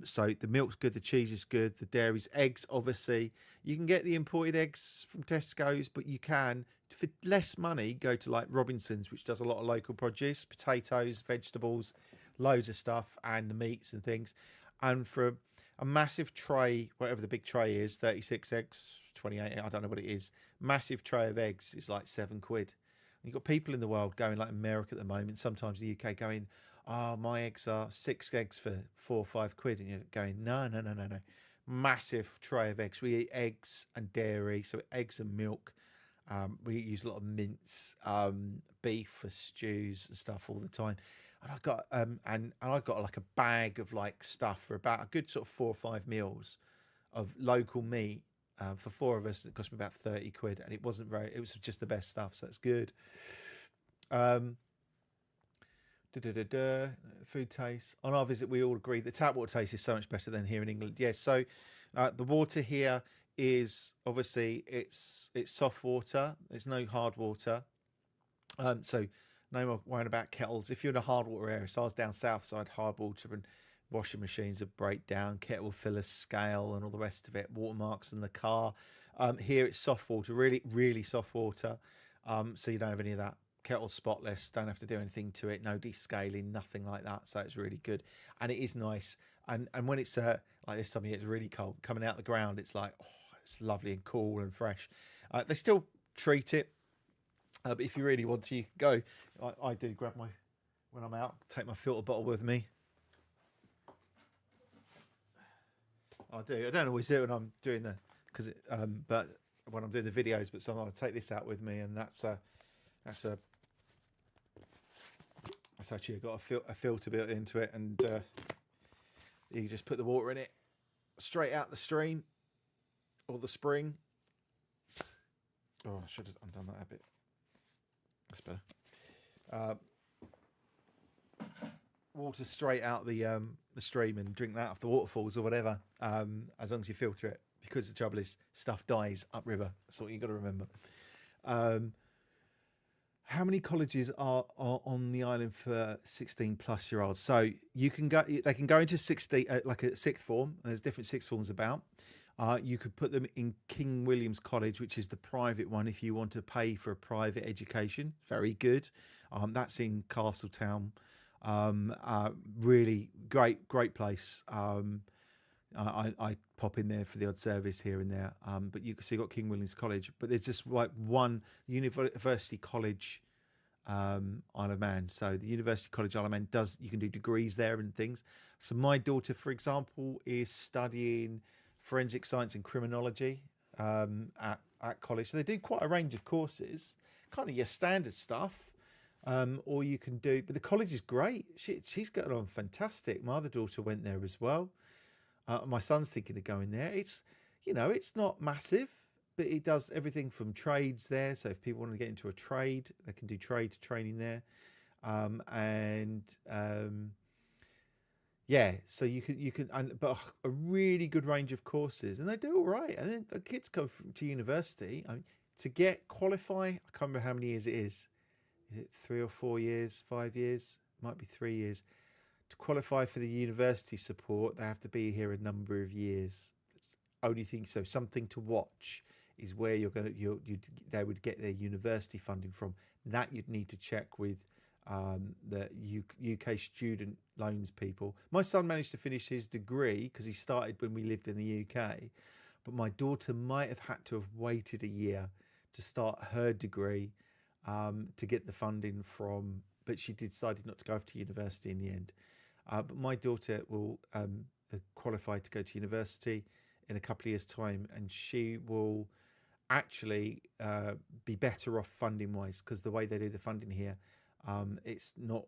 So the milk's good, the cheese is good, the dairy's, eggs obviously. You can get the imported eggs from Tesco's, but you can for less money go to like Robinson's, which does a lot of local produce, potatoes, vegetables, loads of stuff, and the meats and things. And for a massive tray, whatever the big tray is, 36 eggs, 28, I don't know what it is, massive tray of eggs is like £7. And you've got people in the world going, like America at the moment, sometimes the UK, going, oh, my eggs are 6 eggs for £4 or £5. And you're going, no. Massive tray of eggs. We eat eggs and dairy, so eggs and milk. We use a lot of mince, beef for stews and stuff all the time. And I got and I got like a bag of like stuff for about a good sort of 4 or 5 meals of local meat for 4 of us. And it cost me about £30, and it was just the best stuff. So it's good. Food taste. On our visit, we all agree that tap water taste is so much better than here in England. Yes, so the water here is obviously it's soft water. There's no hard water. So no more worrying about kettles. If you're in a hard water area, so I was down south side, hard water, and washing machines would break down, kettle will fill a scale and all the rest of it, watermarks in the car. Here it's soft water, really, really soft water. So you don't have any of that. Kettle spotless, don't have to do anything to it, no descaling, nothing like that. So it's really good, and it is nice. And when it's like this time of year, it's really cold. Coming out the ground, it's like, oh, it's lovely and cool and fresh. They still treat it, but if you really want to, you can go. I do grab my, when I'm out, take my filter bottle with me. I do. I don't always do it when I'm doing but when I'm doing the videos, but sometimes I take this out with me, and that's actually got a filter built into it, and you just put the water in it straight out the stream or the spring. Oh, I should have undone that a bit. That's better. Water straight out the stream and drink that off the waterfalls or whatever, as long as you filter it, because the trouble is stuff dies upriver. That's what you got to remember. How many colleges are on the island for 16 plus year olds? So you can go, they can go into 60, like a sixth form. There's different sixth forms about. You could put them in King William's College, which is the private one if you want to pay for a private education. Very good. That's in Castletown. Really great place. I pop in there for the odd service here and there. But so you've got King William's College, but there's just like one university college, Isle of Man. So the University College Isle of Man you can do degrees there and things. So my daughter, for example, is studying forensic science and criminology at college. So they do quite a range of courses, kind of your standard stuff. Or you can do, but the college is great. She's got on fantastic. My other daughter went there as well. My son's thinking of going there. It's not massive, but it does everything from trades there. So if people want to get into a trade, they can do trade training there. So you can, but a really good range of courses, and they do all right. And then the kids go to university. To get qualify, I can't remember how many years it is. Is it 3 or 4 years, 5 years? Might be 3 years. To qualify for the university support, they have to be here a number of years. That's the only thing. So something to watch is where they would get their university funding from. That you'd need to check with the UK student loans people. My son managed to finish his degree because he started when we lived in the UK, but my daughter might have had to have waited a year to start her degree to get the funding from, but she decided not to go off to university in the end. But my daughter will qualify to go to university in a couple of years' time, and she will actually be better off funding wise, because the way they do the funding here, it's not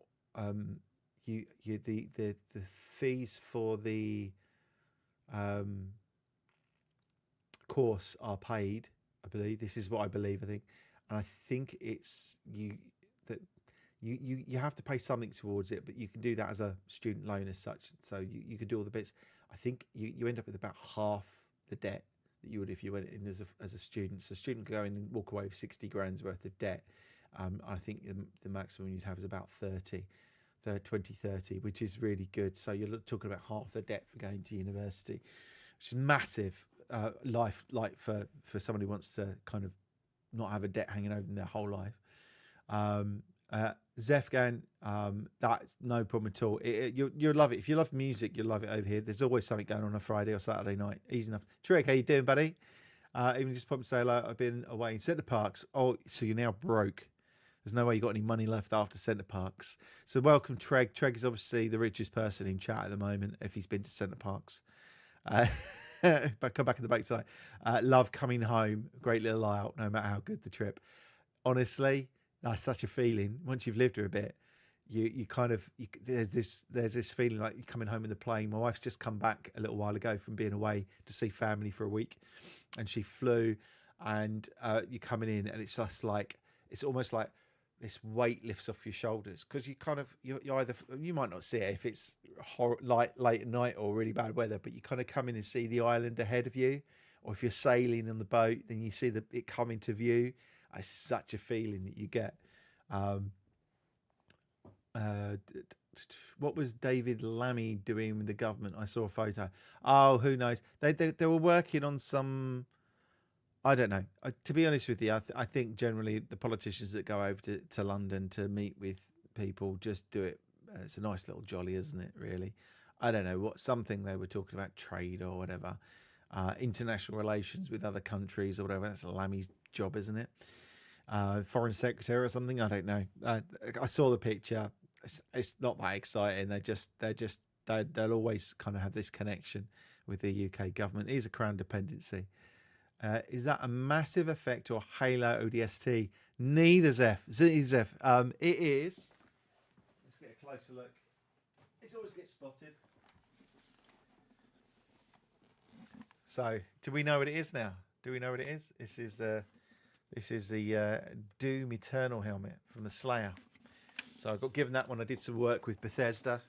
the fees for the course are paid. I believe this is what I believe. I think. And I think it's you have to pay something towards it, but you can do that as a student loan as such. So you can do all the bits. I think you end up with about half the debt that you would if you went in as a student. So a student could go in and walk away with 60 grand's worth of debt. I think the maximum you'd have is about 30, which is really good. So you're talking about half the debt for going to university, which is massive life, like for someone who wants to kind of not have a debt hanging over them their whole life. Zefgan, that's no problem at all. You'll love it. If you love music, you'll love it over here. There's always something going on Friday or Saturday night. Easy enough. Trek, how you doing, buddy? Even just pop and say hello. I've been away in Centre Parks. Oh, so you're now broke. There's no way you got any money left after Centre Parks. So welcome, Treg. Treg is obviously the richest person in chat at the moment if he's been to Centre Parks. But come back in the boat tonight. Love coming home. Great little lie out, no matter how good the trip. Honestly, that's such a feeling. Once you've lived here a bit, you kind of there's this feeling like you're coming home in the plane. My wife's just come back a little while ago from being away to see family for a week, and she flew. And you're coming in, and it's just like it's almost like this weight lifts off your shoulders, because you might not see it if it's late at night or really bad weather, but you kind of come in and see the island ahead of you, or if you're sailing on the boat, then you see it come into view. It's such a feeling that you get. What was David Lammy doing with the government? I saw a photo. Oh, who knows? They were working on some. I don't know. To be honest with you, I think generally the politicians that go over to London to meet with people just do it. It's a nice little jolly, isn't it, really? I don't know what, something they were talking about, trade or whatever, international relations with other countries or whatever. That's Lammy's job, isn't it? Foreign secretary or something. I don't know. I saw the picture. It's not that exciting. They'll always kind of have this connection with the UK government. It is a crown dependency. Is that a massive effect or Halo ODST? Neither, Zeph. Zeph. It is. Let's get a closer look. It always gets spotted. So, do we know what it is now? Do we know what it is? This is the Doom Eternal helmet from the Slayer. So I got given that one. I did some work with Bethesda.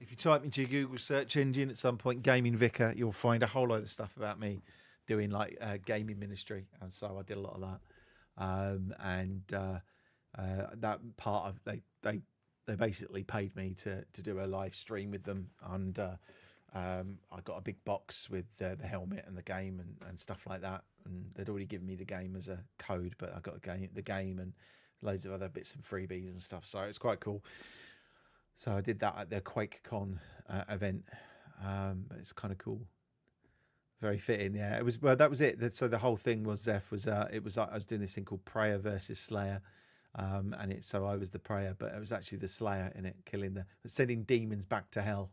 If you type into your Google search engine at some point, Gaming Vicar, you'll find a whole load of stuff about me doing like gaming ministry, and so I did a lot of that. That part of they basically paid me to do a live stream with them, and I got a big box with the helmet and the game and stuff like that. And they'd already given me the game as a code, but I got the game and loads of other bits and freebies and stuff. So it's quite cool. So I did that at the QuakeCon event. It's kind of cool. Very fitting, yeah. It was, well, that was it. So the whole thing was Zeph was I was doing this thing called Prayer versus Slayer, so I was the Prayer, but it was actually the Slayer in it, sending demons back to hell,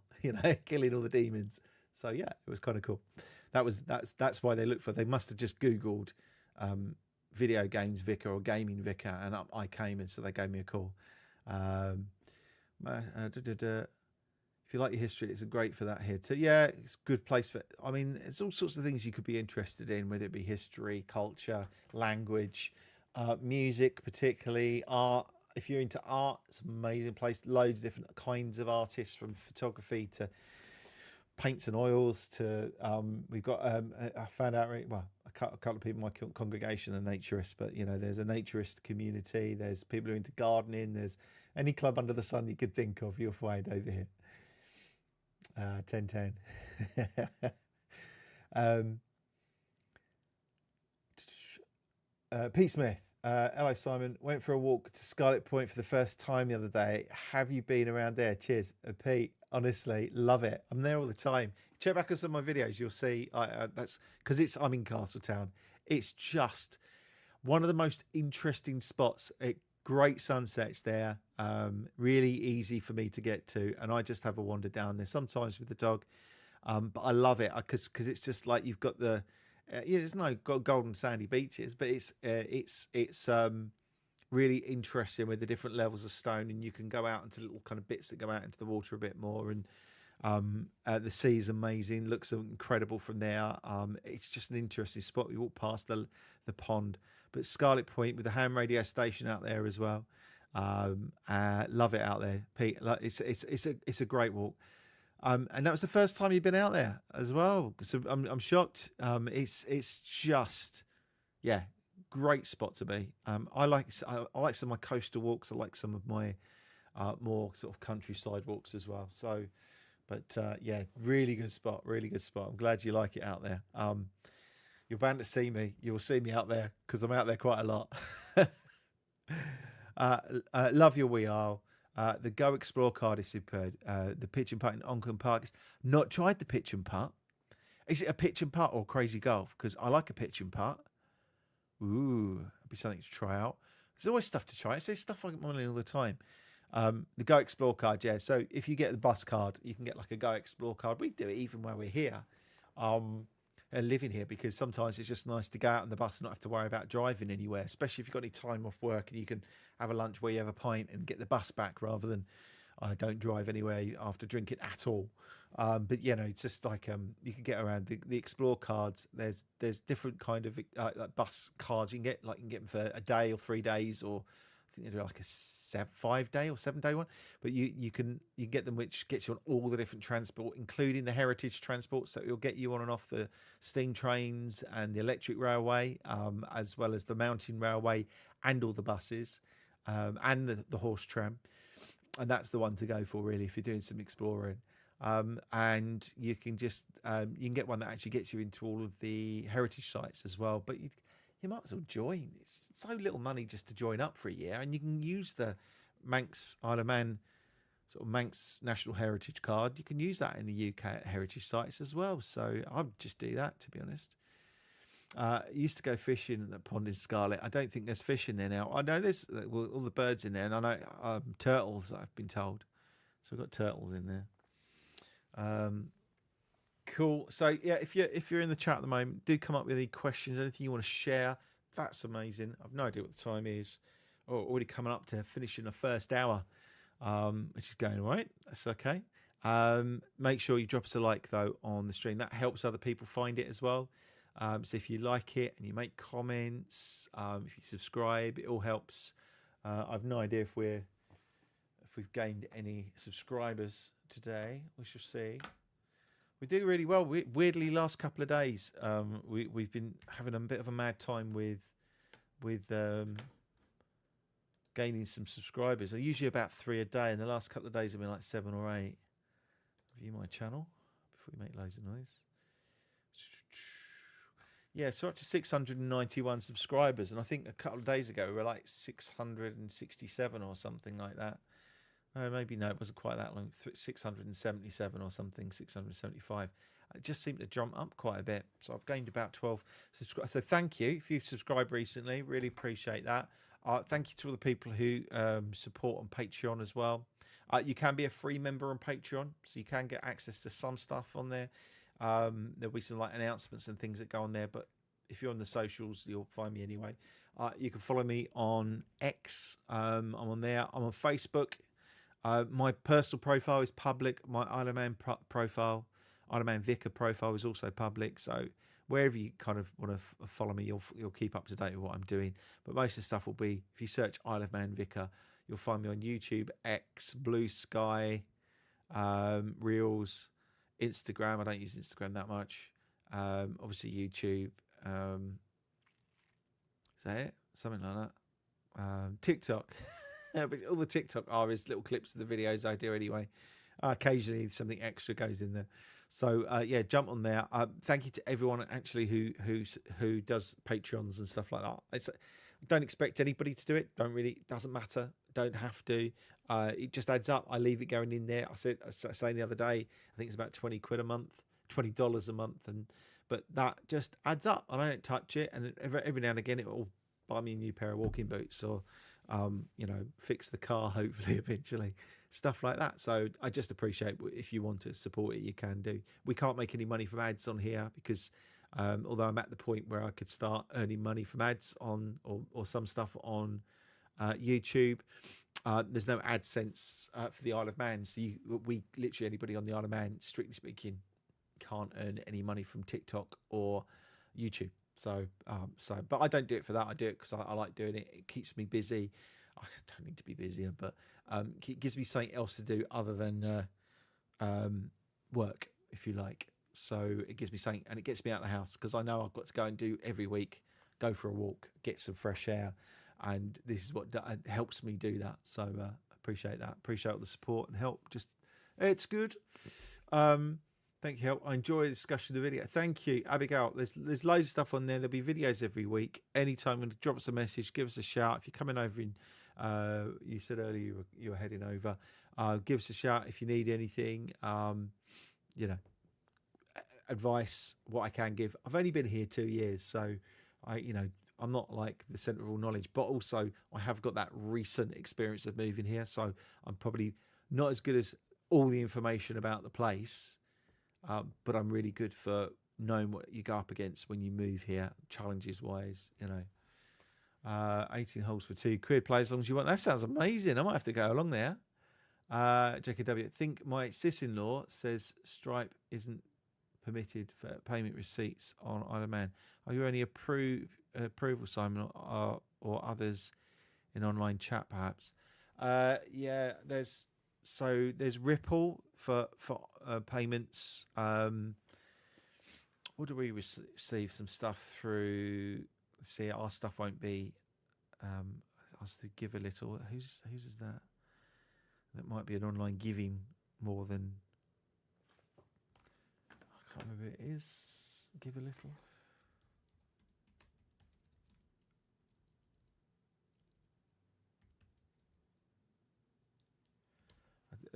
killing all the demons. So yeah, it was kind of cool. That's why they looked for. They must have just Googled video games vicar or gaming vicar, and up I came, and so they gave me a call. If you like your history, it's great for that here too. Yeah, it's a good place for. I mean, it's all sorts of things you could be interested in, whether it be history, culture, language, music, particularly art. If you're into art, it's an amazing place. Loads of different kinds of artists, from photography to paints and oils to. We've got. I found out. Well, a couple of people in my congregation are naturists, but there's a naturist community. There's people who are into gardening. There's any club under the sun you could think of, you'll find over here. 1010. Pete Smith. Hello, Simon. Went for a walk to Scarlet Point for the first time the other day. Have you been around there? Cheers. Pete, honestly, love it. I'm there all the time. Check back on some of my videos. You'll see that's because I'm in Castletown. It's just one of the most interesting spots. Great sunsets there, really easy for me to get to, and I just have a wander down there sometimes with the dog, but I love it because it's just like you've got the there's no golden sandy beaches, but it's really interesting with the different levels of stone, and you can go out into little kind of bits that go out into the water a bit more, and the sea is amazing, looks incredible from there. It's just an interesting spot. We walk past the pond. But Scarlet Point with the ham radio station out there as well. Love it out there, Pete. It's a great walk. And that was the first time you've been out there as well. So I'm shocked. It's just great spot to be. I like some of my coastal walks. I like some of my more sort of countryside walks as well. So, but really good spot. Really good spot. I'm glad you like it out there. You're bound to see me. You'll see me out there because I'm out there quite a lot. Love your wee owl. The Go Explore card is superb. The pitch and putt in Oncombe Park. Not tried the pitch and putt. Is it a pitch and putt or crazy golf? Because I like a pitch and putt. Ooh, that'd be something to try out. There's always stuff to try. There's stuff I'm on all the time. The Go Explore card, yeah. So if you get the bus card, you can get like a Go Explore card. We do it even while we're here. Living here, because sometimes it's just nice to go out on the bus and not have to worry about driving anywhere, especially if you've got any time off work and you can have a lunch where you have a pint and get the bus back rather than I don't drive anywhere after drinking at all. But it's just like you can get around the Explore cards. There's different kind of like bus cards you can get. Like you can get them for a day or 3 days, or I think they do like a 5 day or 7 day one. But you can get them, which gets you on all the different transport, including the heritage transport. So it'll get you on and off the steam trains and the electric railway, as well as the mountain railway and all the buses, and the horse tram. And that's the one to go for, really, if you're doing some exploring. And you can just you can get one that actually gets you into all of the heritage sites as well. But you might as well join. It's so little money just to join up for a year, and you can use the Manx Isle of Man, sort of Manx National Heritage card, you can use that in the UK at heritage sites as well. So I'd just do that, to be honest. I used to go fishing at the pond in Scarlet. I don't think there's fish in there now. I know there's all the birds in there, and I know turtles, I've been told. So we've got turtles in there. Cool. So yeah, if you're in the chat at the moment, do come up with any questions, anything you want to share. That's amazing. I've no idea what the time is. Oh, already coming up to finishing the first hour, which is going all right. That's okay. Make sure you drop us a like though on the stream. That helps other people find it as well. So if you like it and you make comments, if you subscribe, it all helps. I've no idea if we've gained any subscribers today. We shall see. We do really well. Weirdly, last couple of days, we've been having a bit of a mad time with gaining some subscribers. They're usually about 3 a day, and the last couple of days have been like 7 or 8. View my channel before we make loads of noise. Yeah, so up to 691 subscribers, and I think a couple of days ago we were like 667 or something like that. No, maybe no, it wasn't quite that long. 677 or something, 675. It just seemed to jump up quite a bit. So I've gained about 12 subscribers. So thank you if you've subscribed recently. Really appreciate that. Thank you to all the people who support on Patreon as well. You can be a free member on Patreon, so you can get access to some stuff on there. There'll be some like announcements and things that go on there, but if you're on the socials, you'll find me anyway. You can follow me on X. I'm on there. I'm on Facebook. My personal profile is public. My Isle of Man profile, Isle of Man Vicar profile is also public. So wherever you kind of want to follow me, you'll keep up to date with what I'm doing. But most of the stuff will be, if you search Isle of Man Vicar, you'll find me on YouTube, X, Blue Sky, Reels, Instagram. I don't use Instagram that much. Obviously YouTube. Is that it? Something like that. TikTok. But all the TikTok are is little clips of the videos I do anyway. Occasionally something extra goes in there. So yeah, jump on there. Thank you to everyone actually who does Patreons and stuff like that. Don't expect anybody to do it. Doesn't matter. Don't have to. It just adds up. I leave it going in there. I was saying the other day, I think it's about £20 a month, $20 a month, but that just adds up, and I don't touch it. And every now and again, it will buy me a new pair of walking boots, or fix the car, hopefully eventually, stuff like that. So I just appreciate if you want to support it, you can do. We can't make any money from ads on here because although I'm at the point where I could start earning money from ads on or some stuff on YouTube, there's no AdSense for the Isle of Man. So we literally, anybody on the Isle of Man, strictly speaking, can't earn any money from TikTok or YouTube. But I don't do it for that. I do it because I like doing it. It keeps me busy. I don't need to be busier, but it gives me something else to do other than work, if you like. So it gives me something, and it gets me out of the house, because I know I've got to go and do every week, go for a walk, get some fresh air, and this is what helps me do that. So appreciate that. Appreciate all the support and help. It's good. Thank you. I enjoy the discussion of the video. Thank you, Abigail. There's loads of stuff on there. There'll be videos every week. Anytime, when drop us a message, give us a shout. If you're coming over you said earlier you were heading over. Give us a shout if you need anything. Advice, what I can give. I've only been here 2 years, so I'm not like the centre of all knowledge, but also I have got that recent experience of moving here, so I'm probably not as good as all the information about the place. But I'm really good for knowing what you go up against when you move here, challenges wise, 18 holes for £2. Play as long as you want. That sounds amazing. I might have to go along there. JKW, I think my sis-in-law says Stripe isn't permitted for payment receipts on Isle of Man. Are you only approval, Simon, or others in online chat perhaps? Yeah, there's Ripple for payments. What do we receive? Some stuff through. See, our stuff won't be. Us to give a little. Whose is that? That might be an online giving more than. I can't remember who it is. Give a little.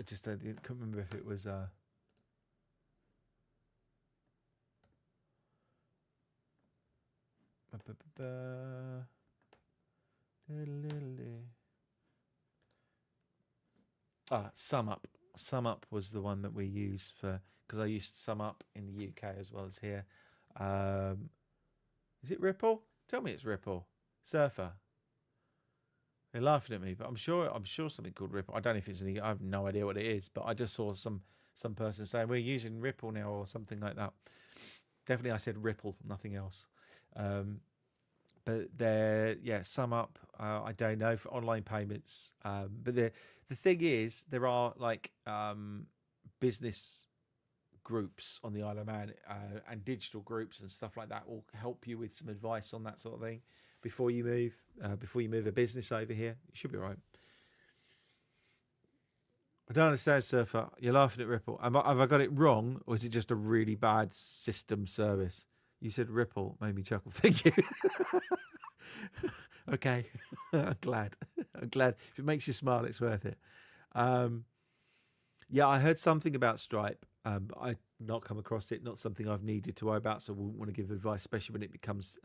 I just couldn't remember if it was. Sum Up. Sum Up was the one that we used for, because I used Sum Up in the UK as well as here. Is it Ripple? Tell me it's Ripple. Surfer. They're laughing at me, but I'm sure something called Ripple. I don't know if it's any. I have no idea what it is, but I just saw some person saying we're using Ripple now or something like that. Definitely, I said Ripple, nothing else. But they're Sum Up. I don't know for online payments. But the thing is, there are like business groups on the Isle of Man and digital groups and stuff like that will help you with some advice on that sort of thing before you move a business over here. You should be right. I don't understand, Surfer. You're laughing at Ripple. Have I got it wrong, or is it just a really bad system service? You said Ripple, made me chuckle. Thank you. Okay, I'm glad. If it makes you smile, it's worth it. Yeah, I heard something about Stripe. But I've not come across it. Not something I've needed to worry about. So I wouldn't want to give advice, especially when it becomes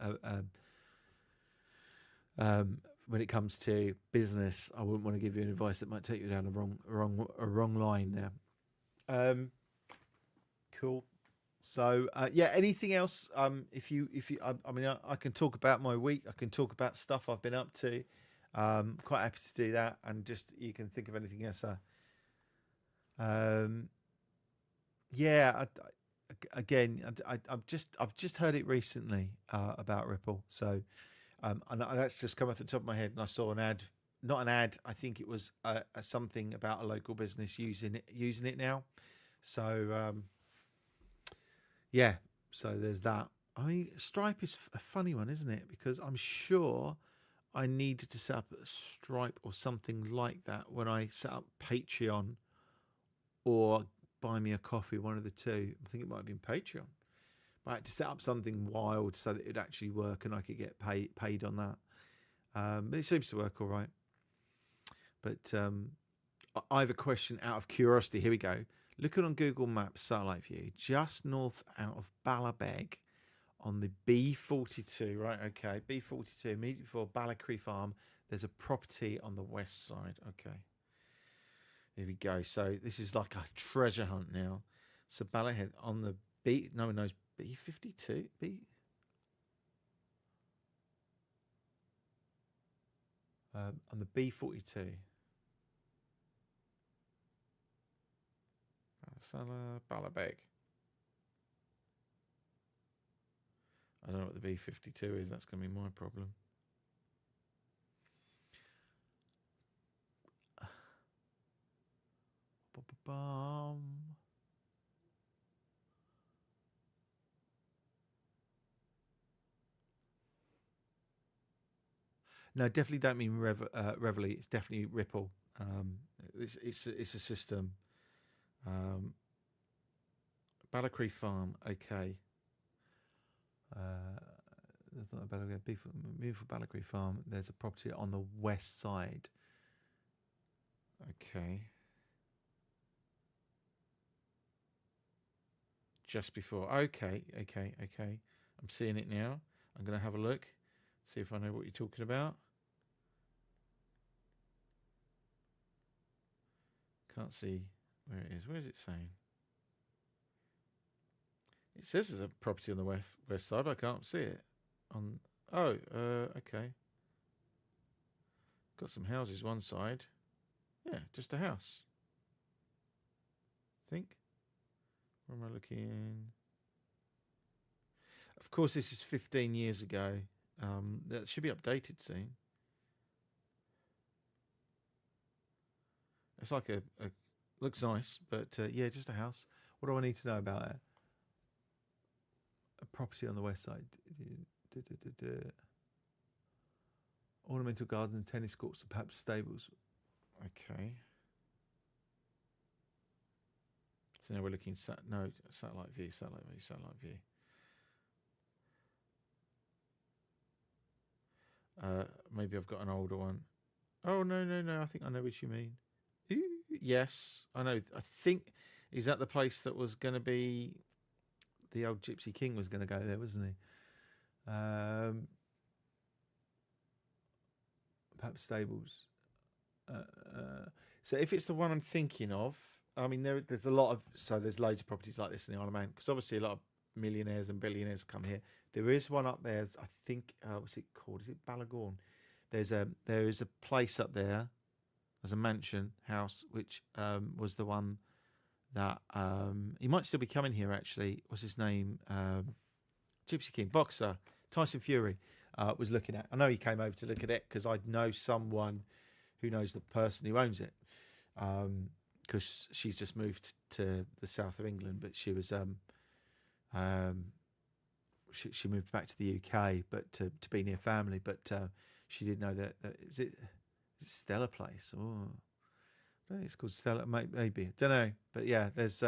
when it comes to business. I wouldn't want to give you an advice that might take you down a wrong line there. Cool. So anything else? If you, I mean, I can talk about my week. I can talk about stuff I've been up to. Quite happy to do that, and just you can think of anything else. I've just heard it recently about Ripple. So, and that's just come off the top of my head, and I saw an ad. Not an ad. I think it was something about a local business using it now. So. So there's that. I mean, Stripe is a funny one, isn't it? Because I'm sure I needed to set up a Stripe or something like that when I set up Patreon or Buy Me a Coffee, one of the two. I think it might have been Patreon. But I had to set up something wild so that it'd actually work and I could get paid on that. But it seems to work all right. But I have a question out of curiosity. Here we go. Looking on Google Maps satellite view, just north out of Ballabeg on the B42, right? Okay, B42, immediately before Ballacree Farm, there's a property on the west side. Okay, here we go. So this is like a treasure hunt now. So Ballaghead on the B, no one knows B52, on the B42. Ballabeg. I don't know what the B52 is. That's going to be my problem. No, definitely don't mean Reveille. It's definitely Ripple. It's a system. Ballacree Farm. Okay. Beautiful Ballacree Farm. There's a property on the west side. Okay. Just before. Okay. I'm seeing it now. I'm going to have a look. See if I know what you're talking about. Can't see where it is. Where is it saying? It says there's a property on the west side, but I can't see it. Okay. Got some houses one side. Yeah, just a house. I think. Where am I looking? Of course, this is 15 years ago. That should be updated soon. It's like a looks nice, but just a house. What do I need to know about it? A property on the west side. Ornamental garden, tennis courts, and perhaps stables. Okay. So now we're looking satellite view. Maybe I've got an older one. Oh no! I think I know what you mean. Yes, I know. I think is that the place that was going to be the old Gypsy King was going to go there, wasn't he? Perhaps stables. So if it's the one I'm thinking of, I mean, there's a lot of there's loads of properties like this in the Isle of Man because obviously a lot of millionaires and billionaires come here. There is one up there. I think what's it called? Is it Ballagorn? There is a place up there. There's a mansion house which was the one that he might still be coming here actually. What's his name? Gypsy King boxer Tyson Fury was looking at. I know he came over to look at it because I know someone who knows the person who owns it. Because she's just moved to the south of England, but she was she moved back to the UK, but to be near family. But she did know that is it Stella Place? Oh, I don't think it's called Stella. Maybe, don't know. But yeah, there's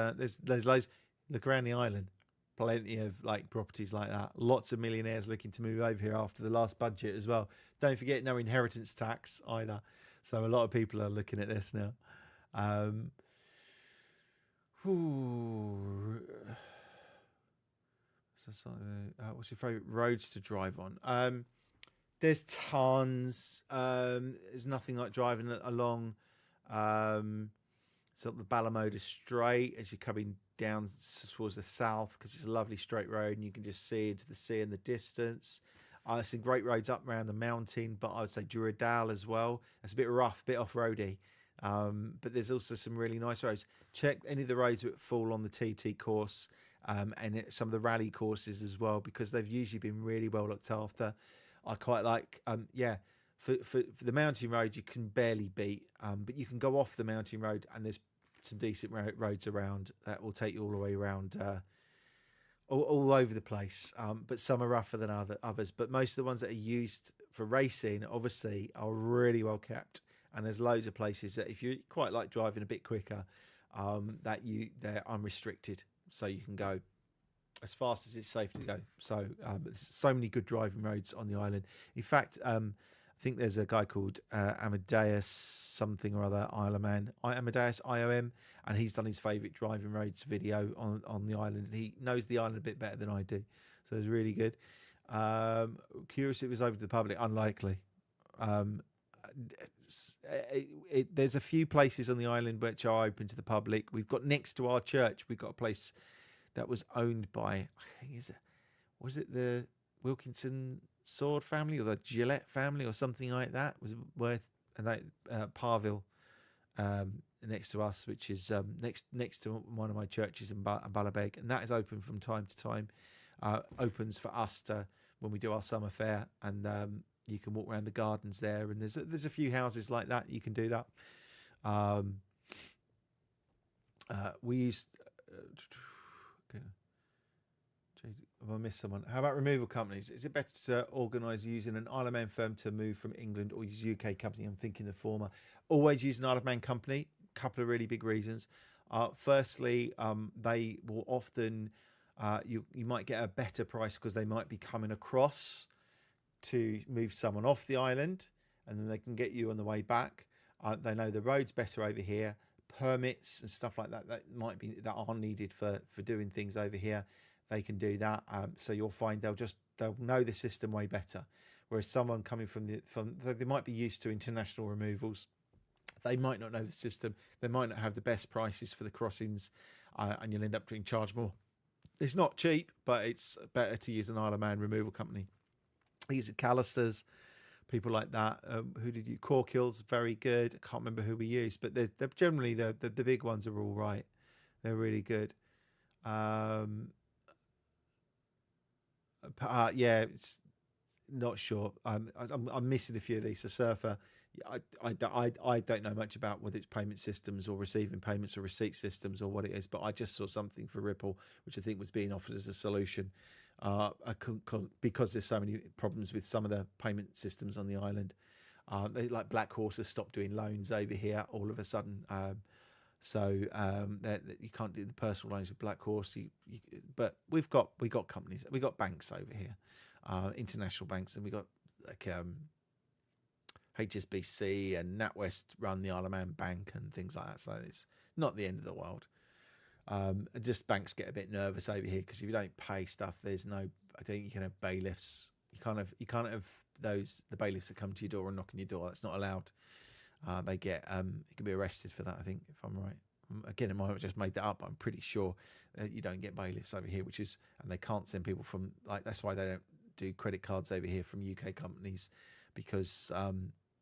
loads. Look around the island, plenty of like properties like that. Lots of millionaires looking to move over here after the last budget as well. Don't forget, no inheritance tax either. So a lot of people are looking at this now. What's your favourite roads to drive on? There's tons. There's nothing like driving along sort of the Ballymode Strait as you're coming down towards the south because it's a lovely straight road and you can just see into the sea in the distance. Some great roads up around the mountain, but I would say Duradal as well. It's a bit rough, a bit off-roady. But there's also some really nice roads. Check any of the roads that fall on the TT course and some of the rally courses as well because they've usually been really well looked after. I quite like, for the mountain road you can barely beat, but you can go off the mountain road and there's some decent roads around that will take you all the way around all over the place, but some are rougher than others. But most of the ones that are used for racing, obviously, are really well kept. And there's loads of places that if you quite like driving a bit quicker, they're unrestricted, so you can go as fast as it's safe to go. So there's so many good driving roads on the island. In fact, I think there's a guy called Amadeus something or other, Isle of Man, Amadeus IOM, and he's done his favourite driving roads video on the island. He knows the island a bit better than I do, so it's really good. Curious if it was open to the public, unlikely. There's a few places on the island which are open to the public. We've got next to our church, we've got a place that was owned by, I think, was it the Wilkinson Sword family or the Gillette family or something like that? It was worth Parville next to us, which is next to one of my churches in Ballabeg, and that is open from time to time. Opens for us when we do our summer fair, and you can walk around the gardens there, and there's a few houses like that you can do that. We used. Have I missed someone? How about removal companies? Is it better to organise using an Isle of Man firm to move from England or use a UK company? I'm thinking the former. Always use an Isle of Man company. Couple of really big reasons. Firstly, they will often you might get a better price because they might be coming across to move someone off the island, and then they can get you on the way back. They know the road's better over here. Permits and stuff like that that are needed for doing things over here. They can do that. So you'll find they'll know the system way better. Whereas someone coming from they might be used to international removals. They might not know the system. They might not have the best prices for the crossings, and you'll end up being charged more. It's not cheap, but it's better to use an Isle of Man removal company. These are Callister's, people like that. Who did you? Corkill's very good. I can't remember who we used, but they're generally the big ones are all right. They're really good. Yeah, it's not sure. I'm missing a few of these. A surfer. I don't know much about whether it's payment systems or receiving payments or receipt systems or what it is, but I just saw something for Ripple, which I think was being offered as a solution. Because there's so many problems with some of the payment systems on the island. They, like Black Horse has stopped doing loans over here all of a sudden. So you can't do the personal loans with Black Horse. But we got companies, we got banks over here, international banks, and we got like HSBC and NatWest run the Isle of Man Bank and things like that. So it's not the end of the world. Just banks get a bit nervous over here because if you don't pay stuff, there's no. I think you can have bailiffs. You can't have the bailiffs that come to your door and knock on your door. That's not allowed. They get you can be arrested for that. I think if I'm right. Again, I might have just made that up. I'm pretty sure you don't get bailiffs over here, and they can't send people from that's why they don't do credit cards over here from UK companies because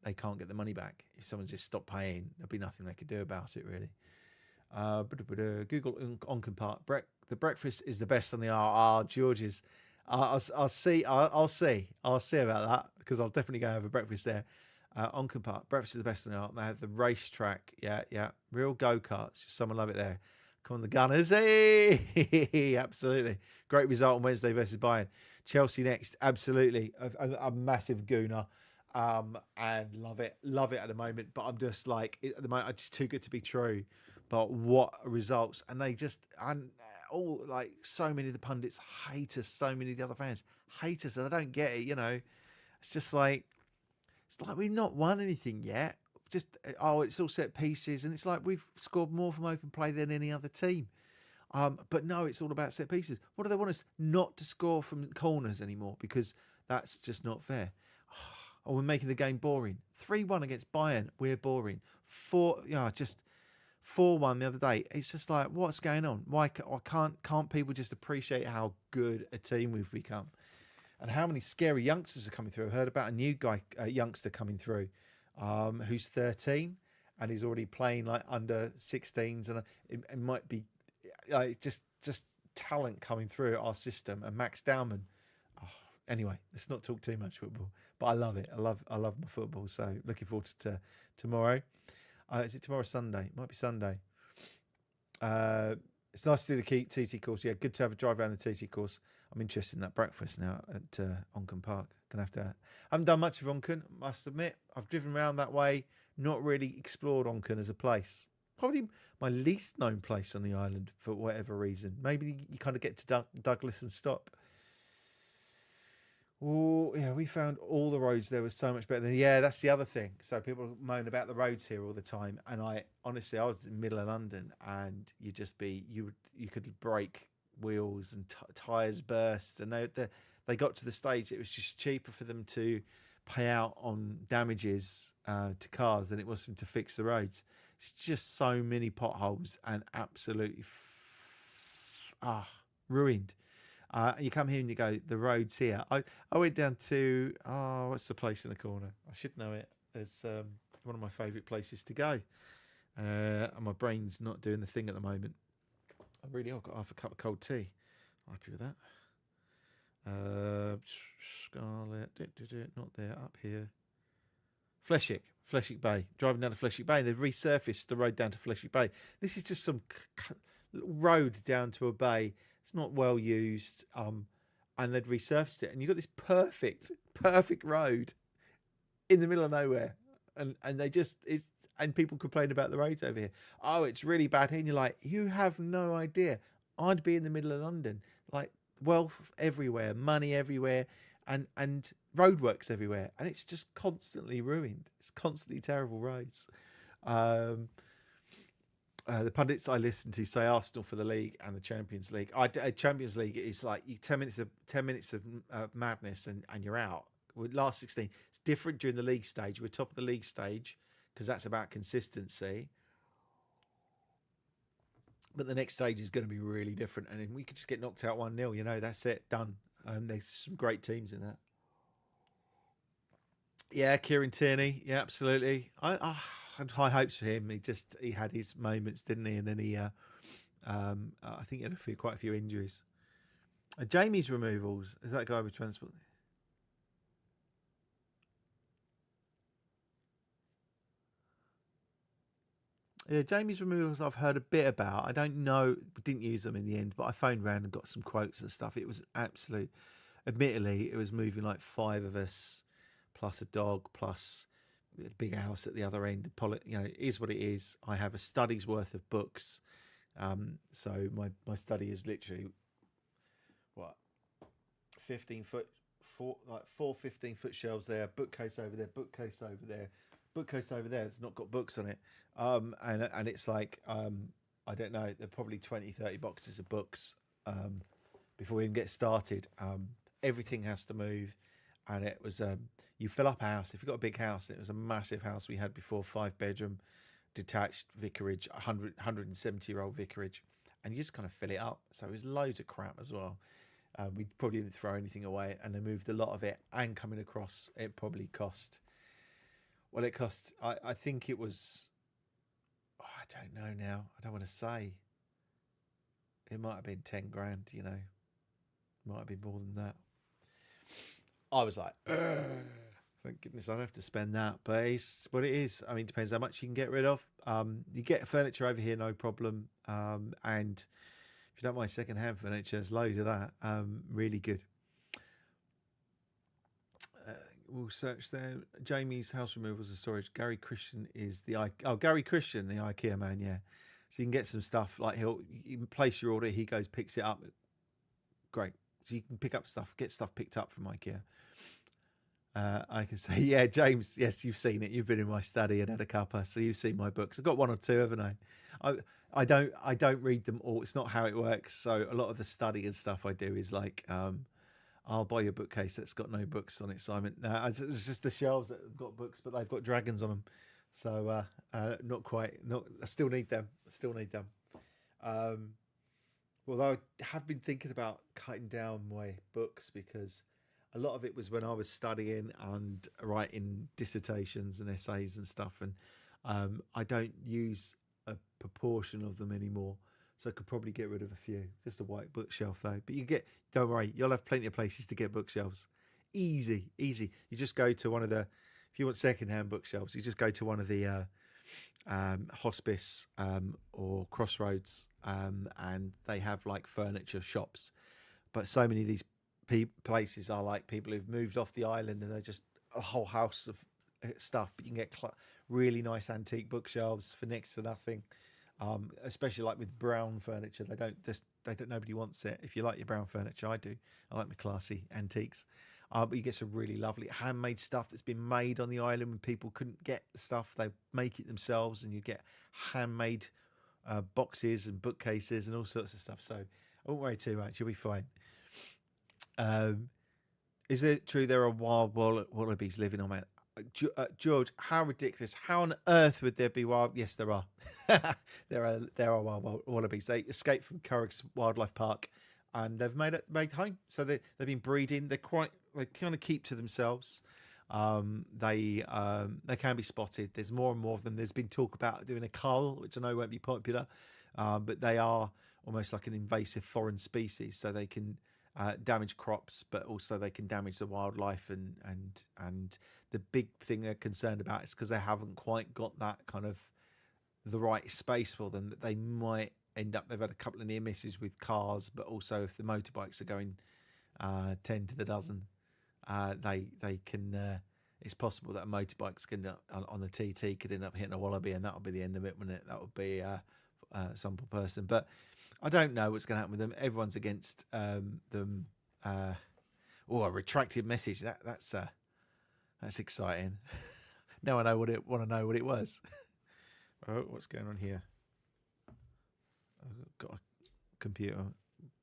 they can't get the money back. If someone just stopped paying, there'll be nothing they could do about it really. Google Onken Park. The breakfast is the best on the George's. I'll see about that because I'll definitely go have a breakfast there. Onken Park, breakfast is the best on the art. They have the racetrack, yeah, real go-karts. Someone love it there. Come on, the Gunners, hey, absolutely. Great result on Wednesday versus Bayern. Chelsea next, absolutely. A massive gooner, and love it at the moment. But I'm just like at the moment, it's just too good to be true. But what results? And they just all like so many of the pundits hate us. So many of the other fans hate us, and I don't get it. It's just like. It's like we've not won anything yet. It's all set pieces. And it's like we've scored more from open play than any other team. But no, it's all about set pieces. What do they want us not to score from corners anymore? Because that's just not fair. Oh, we're making the game boring. 3-1 against Bayern, we're boring. 4-1 the other day. It's just like, what's going on? Why can't people just appreciate how good a team we've become? And how many scary youngsters are coming through. I've heard about a new youngster coming through who's 13 and he's already playing like under 16s. And it might be just talent coming through our system. And Max Dowman. Oh, anyway, let's not talk too much football. But I love it. I love my football. So looking forward to tomorrow. Is it tomorrow or Sunday? It might be Sunday. It's nice to do the TT course. Yeah, good to have a drive around the TT course. I'm interested in that breakfast now at Onken Park. I haven't done much of Onken, must admit. I've driven around that way, not really explored Onken as a place. Probably my least known place on the island for whatever reason. Maybe you kind of get to Douglas and stop. Oh, yeah, we found all the roads there were so much better. Yeah, that's the other thing. So people moan about the roads here all the time. And I was in the middle of London and you could break wheels and tyres burst. And they got to the stage, it was just cheaper for them to pay out on damages to cars than it was for them to fix the roads. It's just so many potholes and absolutely ruined. You come here and you go, the road's here. I went down to, what's the place in the corner? I should know it. It's one of my favourite places to go. And my brain's not doing the thing at the moment. I've got half a cup of cold tea. I'm happy with that. Scarlet, not there, up here. Fleshick Bay. Driving down to Fleshick Bay. They've resurfaced the road down to Fleshick Bay. This is just some road down to a bay. It's not well used, and they'd resurfaced it, and you've got this perfect road in the middle of nowhere, and people complain about the roads over here. Oh, it's really bad here, and you're like, you have no idea. I'd be in the middle of London, like wealth everywhere, money everywhere, and roadworks everywhere, and it's just constantly ruined. It's constantly terrible roads. The pundits I listen to say Arsenal for the league and the Champions League. Champions League is like 10 minutes of madness and you're out. With last 16, it's different during the league stage. We're top of the league stage because that's about consistency. But the next stage is going to be really different, and we could just get knocked out 1-0. That's it, done. There's some great teams in that. Yeah, Kieran Tierney. Yeah, absolutely. I had high hopes for him. He had his moments, didn't he? And then he, I think he had quite a few injuries. Jamie's removals. Is that guy with transport? Yeah, Jamie's removals I've heard a bit about. I don't know. We didn't use them in the end, but I phoned around and got some quotes and stuff. It was absolute. Admittedly, it was moving like 5 of us, plus a dog, plus a big house at the other end. It is what it is. I have a study's worth of books. So my study is literally, 15 foot four 15-foot shelves there, bookcase over there, bookcase over there, bookcase over there. It's not got books on it, and it's like I don't know. There are probably 20, 30 boxes of books before we even get started. Everything has to move, and it was you fill up a house. If you've got a big house, it was a massive house we had before, 5-bedroom, detached vicarage, 170-year-old vicarage, and you just kind of fill it up. So it was loads of crap as well. We probably didn't throw anything away, and they moved a lot of it. And coming across, it probably cost. Well, it cost. I think it was. Oh, I don't know now. I don't want to say. It might have been 10 grand. You know, might have been more than that. I was like, thank goodness I don't have to spend that. But it's what it is. I mean, it depends how much you can get rid of. You get furniture over here, no problem. And if you don't mind second-hand furniture, there's loads of that. Really good. We'll search there. Jamie's house removals and storage. Gary Christian is the Gary Christian, the IKEA man. Yeah, so you can get some stuff like you can place your order. He goes, picks it up. Great. So you can pick up stuff, get stuff picked up from IKEA. I can say, yeah, James. Yes, you've seen it. You've been in my study and had a cuppa, so you've seen my books. I've got one or two, haven't I? I don't read them all. It's not how it works. So a lot of the study and stuff I do is like, I'll buy you a bookcase that's got no books on it, Simon. It's just the shelves that have got books, but they've got dragons on them. So not quite. I still need them. Although I have been thinking about cutting down my books because a lot of it was when I was studying and writing dissertations and essays and stuff, and I don't use a proportion of them anymore. So I could probably get rid of a few. Just a white bookshelf though. But don't worry, you'll have plenty of places to get bookshelves. Easy. You just go to one of the, if you want second-hand bookshelves, you just go to one of the hospice or crossroads, and they have like furniture shops. But so many of these places are like people who've moved off the island and they're just a whole house of stuff. But you can get really nice antique bookshelves for next to nothing. Especially like with brown furniture, nobody wants it. If you like your brown furniture, I do. I like my classy antiques. But you get some really lovely handmade stuff that's been made on the island when people couldn't get the stuff. They make it themselves, and you get handmade boxes and bookcases and all sorts of stuff. So I won't worry too much. You'll be fine. Is it true there are wild wallabies living on man? George, how ridiculous! How on earth would there be wild? Yes, there are. there are wild wallabies. They escaped from Currag's Wildlife Park, and they've made home. So they've been breeding. They kind of keep to themselves. They can be spotted. There's more and more of them. There's been talk about doing a cull, which I know won't be popular, but they are almost like an invasive foreign species. So they can damage crops, but also they can damage the wildlife, and the big thing they're concerned about is because they haven't quite got that kind of the right space for them, that they might end up. They've had a couple of near misses with cars, but also if the motorbikes are going 10 to the dozen, they can. It's possible that a motorbike's going on the TT could end up hitting a wallaby, and that would be the end of it, wouldn't it? That would be some poor person, but. I don't know what's going to happen with them. Everyone's against them. A retracted message. That's exciting. Now I want to know what it was. Oh, what's going on here? I've got a computer.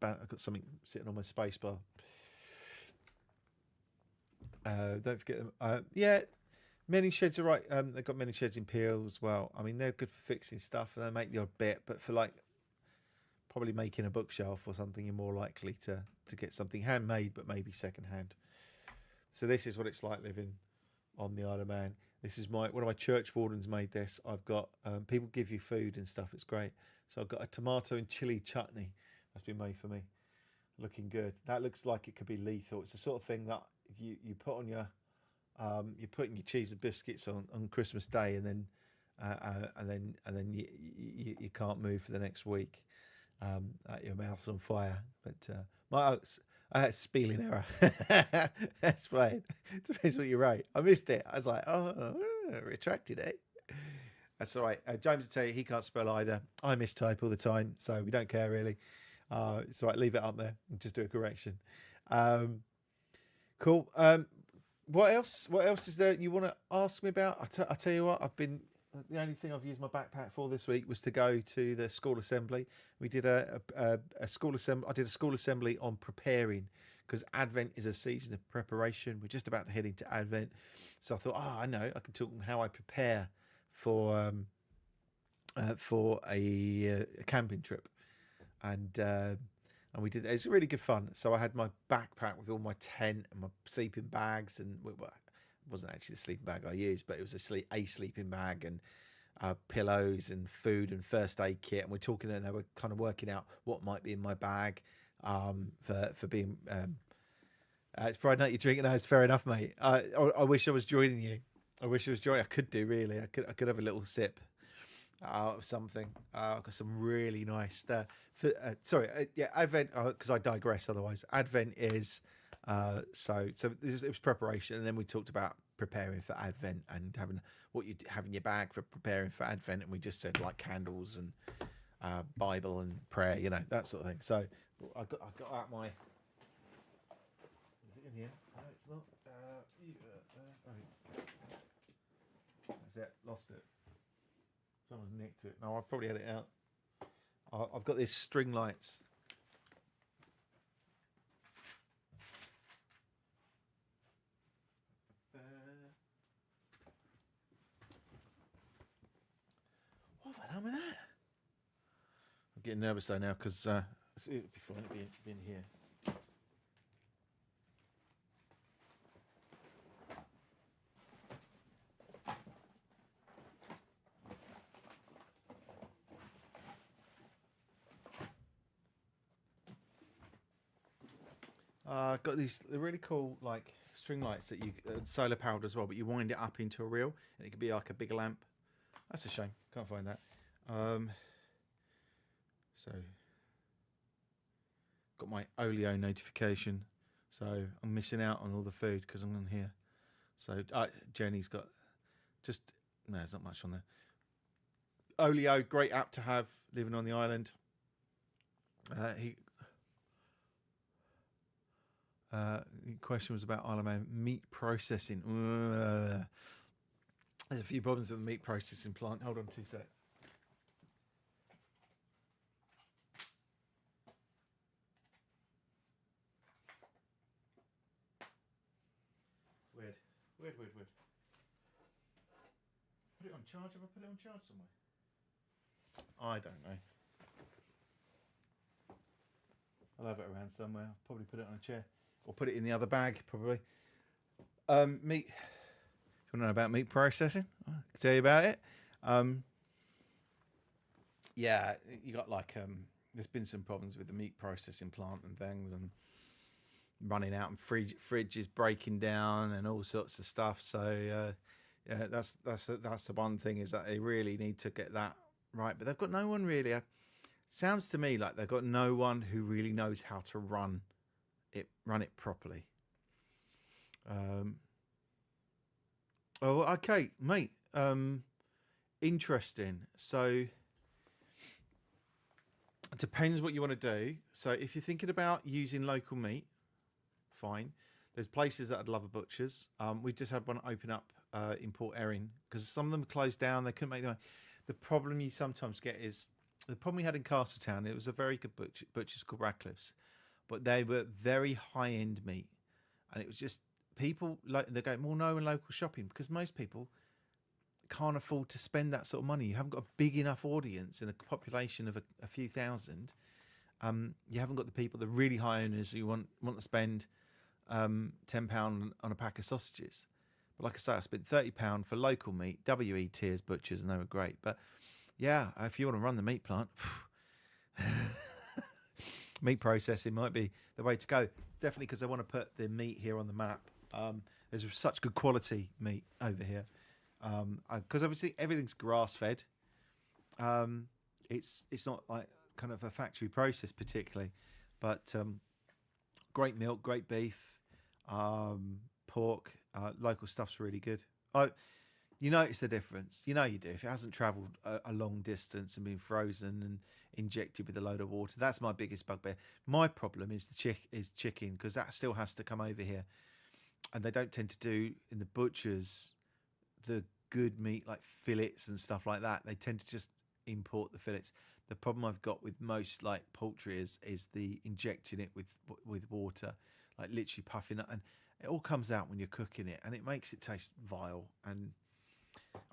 I've got something sitting on my space bar. Don't forget them. Yeah, many sheds are right. They've got many sheds in Peel as well. I mean, they're good for fixing stuff, and they make the odd bit, but for like. Probably making a bookshelf or something, you're more likely to get something handmade, but maybe secondhand. So this is what it's like living on the Isle of Man. This is one of my church wardens made this. I've got people give you food and stuff. It's great. So I've got a tomato and chili chutney that's been made for me. Looking good. That looks like it could be lethal. It's the sort of thing that you put on your you put in your cheese and biscuits on Christmas Day, and then you can't move for the next week. Your mouth's on fire, but spelling error. That's fine. It depends what you write. I missed it. I was like, retracted it. That's all right. James will tell you he can't spell either. I mistype all the time, so we don't care really. It's all right. Leave it up there and just do a correction. Cool. What else? What else is there you want to ask me about? I tell you what, I've been. The only thing I've used my backpack for this week was to go to the school assembly. We did a school assembly. I did a school assembly on preparing because Advent is a season of preparation. We're just about to head into Advent, so I thought, I know, I can talk how I prepare for a camping trip, and we did. It's really good fun. So I had my backpack with all my tent and my sleeping bags, and well, it wasn't actually the sleeping bag I used, but it was a sleeping bag and pillows and food and first aid kit. And we're talking, and they were kind of working out what might be in my bag for being. It's Friday night. You're drinking. No, it's fair enough, mate. I wish I was joining you. I wish I was joining. I could do really. I could have a little sip of something. I've got some really nice. Advent. Because I digress. Otherwise, Advent is. So it was preparation, and then we talked about preparing for Advent and having what you have in your bag for preparing for Advent, and we just said like candles and Bible and prayer, that sort of thing. So I got out my. Is it in here? No, it's not. That's it. Lost it. Someone's nicked it. No, I probably had it out. I've got these string lights. What have I done with that? I'm getting nervous though now because it'd be fine. It'd be in here. Got these really cool like string lights that you solar powered as well, but you wind it up into a reel, and it could be like a big lamp. That's a shame. Can't find that. So got my Olio notification, so I'm missing out on all the food because I'm on here. So Jenny's got there's not much on there. Olio, great app to have living on the island. The question was about Isle of Man meat processing. There's a few problems with the meat processing plant. Hold on 2 seconds. Weird. Put it on charge. Have I put it on charge somewhere? I don't know. I'll have it around somewhere. I'll probably put it on a chair. Or put it in the other bag, probably. Meat. If you want to know about meat processing, I can tell you about it. Yeah, you got like there's been some problems with the meat processing plant and things, and running out, and fridge is breaking down, and all sorts of stuff. So yeah, that's the one thing, is that they really need to get that right. But they've got no one really. Sounds to me like they've got no one who really knows how to run it properly. Okay, mate. Interesting. So it depends what you want to do. So if you're thinking about using local meat, fine. There's places that I'd love a butcher's. We just had one open up in Port Erin because some of them closed down. They couldn't make their own. The problem you sometimes get is the problem we had in Castletown. It was a very good butcher's called Radcliffe's, but they were very high-end meat, and it was just people they're going more no in local shopping because most people can't afford to spend that sort of money. You haven't got a big enough audience in a population of a few thousand. You haven't got the people, the really high owners who want to spend £10 on a pack of sausages. But like I say, I spent £30 for local meat, WE Tiers Butchers, and they were great. But yeah, if you want to run the meat plant, meat processing might be the way to go. Definitely, because I want to put the meat here on the map. There's such good quality meat over here. Because obviously everything's grass fed. It's not like kind of a factory process particularly, but great milk, great beef, pork, local stuff's really good. You notice the difference. You know you do. If it hasn't travelled a long distance and been frozen and injected with a load of water, that's my biggest bugbear. My problem is chicken, because that still has to come over here. and they don't tend to do in the butchers the good meat like fillets and stuff like that. They tend to just import the fillets. The problem I've got with most like poultry is the injecting it with water, like literally puffing it, and it all comes out when you're cooking it, and it makes it taste vile. And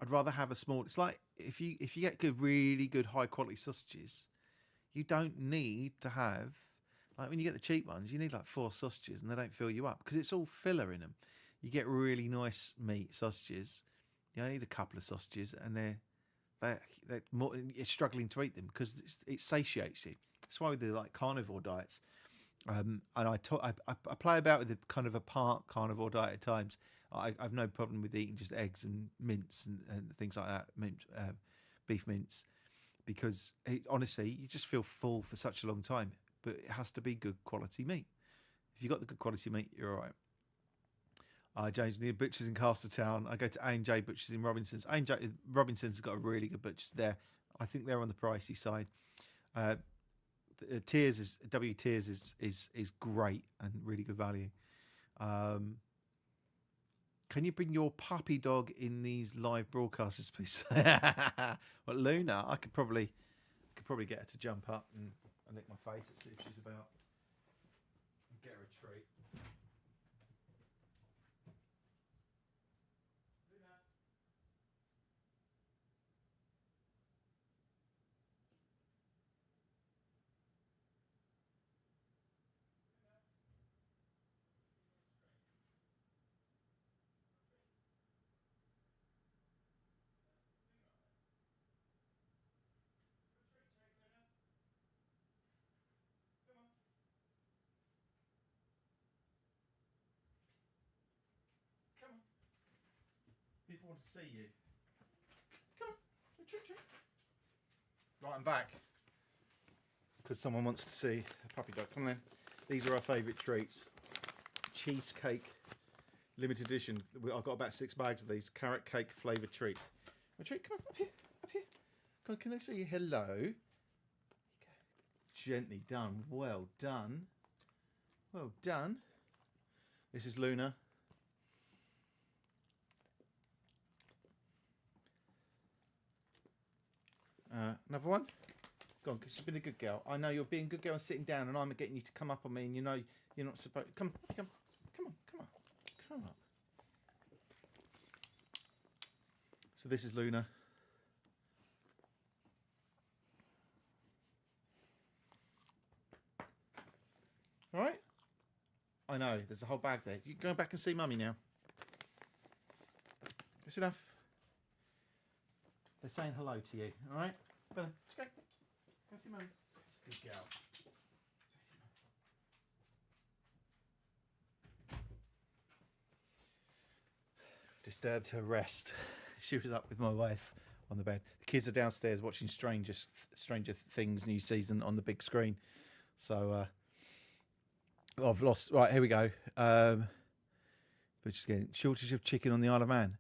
I'd rather have a small. It's like if you get good, really good, high quality sausages, you don't need to have like when you get the cheap ones, you need like 4 sausages, and they don't fill you up because it's all filler in them. You get really nice meat sausages. You only need a couple of sausages, and they're more. You're struggling to eat them because it satiates you. That's why we do like carnivore diets. And I play about with the kind of a part carnivore diet at times. I've no problem with eating just eggs and mince and things like that, beef mince, because honestly, you just feel full for such a long time. But it has to be good quality meat. If you've got the good quality meat, you're all right. James, near butchers in Castertown. I go to A&J Butchers in Robinson's. A&J Robinson's has got a really good butchers there. I think they're on the pricey side. Tears is great and really good value. Can you bring your puppy dog in these live broadcasts, please? Well, Luna, I could probably get her to jump up and lick my face. Let's see if she's about. Get her a treat. Come on. People want to see you. Come on. Treat. Right, I'm back. Because someone wants to see a puppy dog. Come on then. These are our favourite treats. Cheesecake limited edition. I've got about 6 bags of these carrot cake flavoured treats. A treat, come on, up here. Come on, can they see you? Hello. There you go. Gently done. Well done. This is Luna. Another one. Go on, because you've been a good girl. I know you're being a good girl and sitting down, and I'm getting you to come up on me, and you know you're not supposed. Come on. So this is Luna. All right. I know. There's a whole bag there. You go back and see Mummy now. It's enough. They're saying hello to you. All right. Bella, let's go. Go see Mummy. That's a good girl. Disturbed her rest. She was up with my wife on the bed. The kids are downstairs watching Stranger Things new season on the big screen. So I've lost. Right, here we go. But just getting shortage of chicken on the Isle of Man.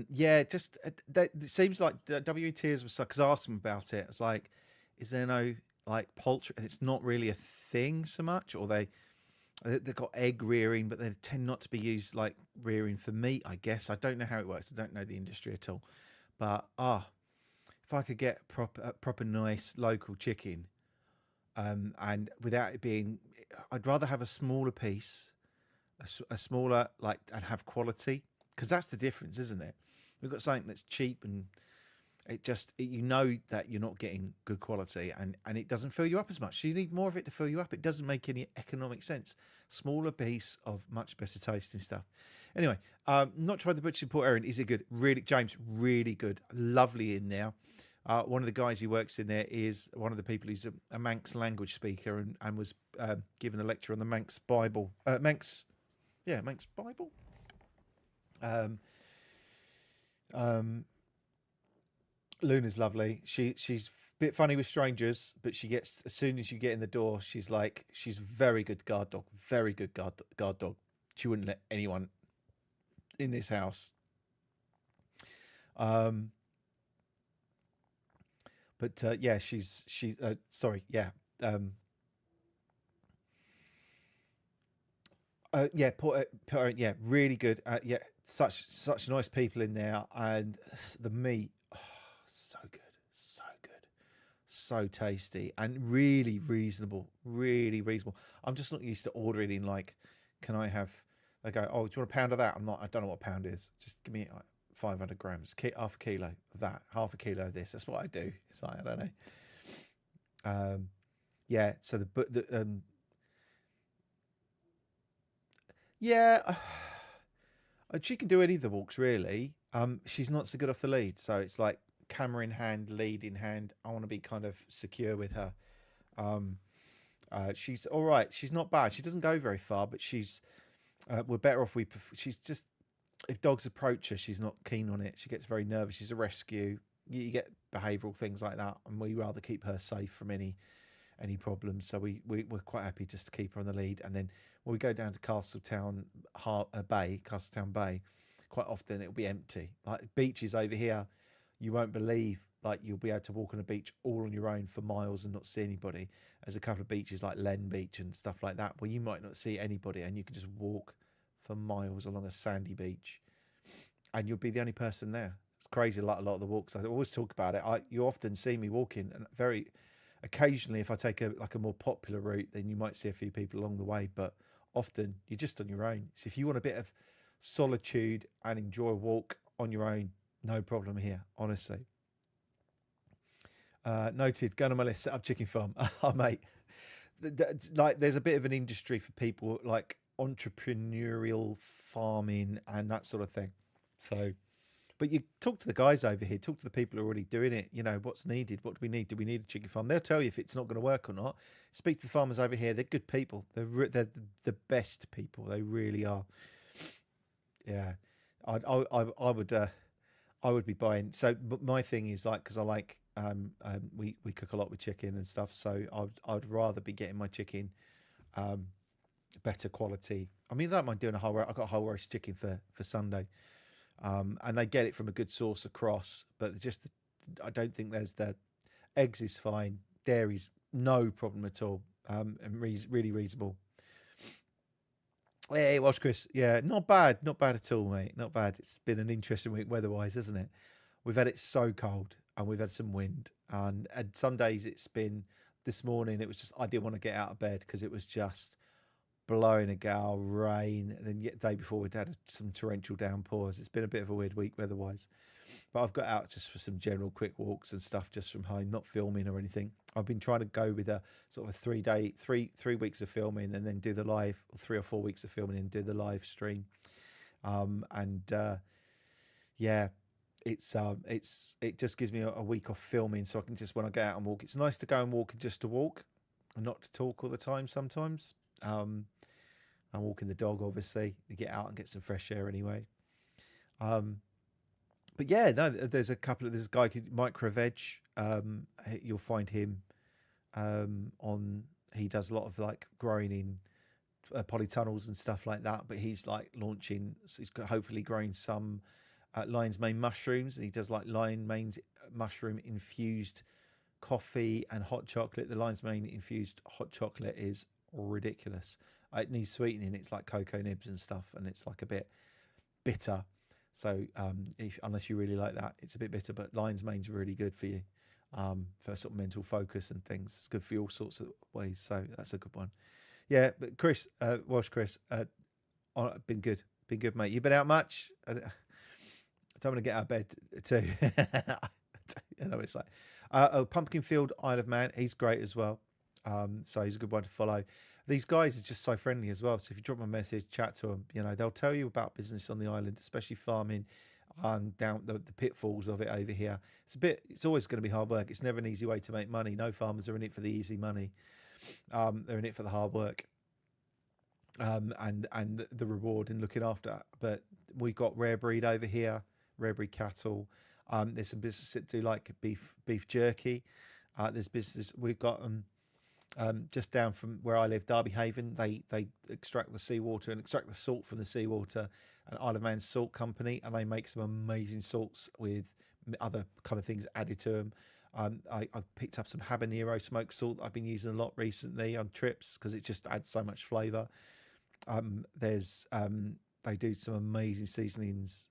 Yeah, just it seems like WETers was because I asked them about it. It's like, is there no like poultry? It's not really a thing so much, or they've got egg rearing, but they tend not to be used like rearing for meat. I guess I don't know how it works. I don't know the industry at all. But if I could get proper nice local chicken, and without it being, I'd rather have a smaller piece, a smaller like, and have quality. Because that's the difference, isn't it? We've got something that's cheap and you know that you're not getting good quality and it doesn't fill you up as much. So you need more of it to fill you up. It doesn't make any economic sense. Smaller piece of much better tasting stuff. Anyway, not tried the butcher's in Port Erin. Is it good? Really, James, really good. Lovely in there. One of the guys who works in there is one of the people who's a Manx language speaker and was given a lecture on the Manx Bible. Manx Bible. Luna's lovely. She's a bit funny with strangers, but she gets, as soon as you get in the door, she's very good guard dog, very good guard dog. She wouldn't let anyone in this house. Yeah, sorry, yeah. Yeah, yeah, really good. Yeah, such nice people in there, and the meat, oh, so good, so good, so tasty, and really reasonable, really reasonable. I'm just not used to ordering in like, can I have? They go, oh, do you want a pound of that? I'm not. I don't know what a pound is. Just give me like 500 grams, half a kilo of that, half a kilo of this. That's what I do. It's like I don't know. Yeah. So yeah. She can do any of the walks really. She's not so good off the lead, so it's like camera in hand, lead in hand. I want to be kind of secure with her. Um, she's all right. She's not bad. She doesn't go very far, but she's we're better off. She's just if dogs approach her, she's not keen on it. She gets very nervous. She's a rescue. You get behavioural things like that, and we rather keep her safe from any problems. So we're quite happy just to keep her on the lead. And then when we go down to Castletown Bay, quite often it'll be empty. Like beaches over here, you won't believe like you'll be able to walk on a beach all on your own for miles and not see anybody. There's a couple of beaches like Len Beach and stuff like that where you might not see anybody and you can just walk for miles along a sandy beach and you'll be the only person there. It's crazy. Like a lot of the walks, I always talk about it. You often see me walking, and very occasionally, if I take a more popular route, then you might see a few people along the way. But often, you're just on your own. So if you want a bit of solitude and enjoy a walk on your own, no problem here. Honestly, noted. Going on my list. Set up chicken farm. Oh, mate. Like, there's a bit of an industry for people like entrepreneurial farming and that sort of thing. So but you talk to the guys over here, talk to the people who are already doing it. You know, what's needed? What do we need? Do we need a chicken farm? They'll tell you if it's not going to work or not. Speak to the farmers over here. They're good people. They're the best people. They really are. Yeah, I would be buying. So, but my thing is like because I like we cook a lot with chicken and stuff. So I'd rather be getting my chicken um, better quality. I mean, I don't mind doing a whole. I got a whole roast chicken for Sunday. And they get it from a good source across. But just, I don't think there's the eggs is fine, dairy's no problem at all, and really reasonable. Hey, Welsh Chris, yeah, not bad at all, mate, not bad. It's been an interesting week weather-wise, hasn't it? We've had it so cold, and we've had some wind, and some days it's been. This morning it was just I didn't want to get out of bed because it was just blowing a gale, rain, and then yet the day before we'd had some torrential downpours. It's been a bit of a weird week weather-wise, but I've got out just for some general quick walks and stuff, just from home, not filming or anything. I've been trying to go with a sort of a 3 day, three weeks of filming, and then do the live, or 3 or 4 weeks of filming and do the live stream. And yeah, it just gives me a week off filming, so I can just when I get out and walk. It's nice to go and walk just to walk, and not to talk all the time sometimes. I'm walking the dog, obviously, to get out and get some fresh air anyway. Um, but yeah, no, there's a guy called Micro Veg. You'll find him on. He does a lot of like growing in polytunnels and stuff like that. But he's like launching. So he's got hopefully growing some lion's mane mushrooms, and he does like lion mane's mushroom infused coffee and hot chocolate. The lion's mane infused hot chocolate is ridiculous. It needs sweetening. It's like cocoa nibs and stuff, and it's like a bit bitter. So if unless you really like that, it's a bit bitter. But lion's mane's really good for you, for sort of mental focus and things. It's good for you all sorts of ways. So that's a good one. Yeah, but Chris, Welsh Chris, been good, mate. You been out much? I don't want to get out of bed too. You know what it's like. Pumpkinfield, Isle of Man, he's great as well. So he's a good one to follow. These guys are just so friendly as well. So if you drop them a message, chat to them, you know, they'll tell you about business on the island, especially farming and down the pitfalls of it over here. It's always going to be hard work. It's never an easy way to make money. No farmers are in it for the easy money. They're in it for the hard work. And the reward in looking after. But we've got rare breed over here, rare breed cattle. There's some business that do like beef jerky. There's business we've got just down from where I live, Derby Haven. They extract the seawater and extract the salt from the seawater. An Isle of Man salt company, and they make some amazing salts with other kind of things added to them. I picked up some habanero smoked salt that I've been using a lot recently on trips because it just adds so much flavour. There's they do some amazing seasonings,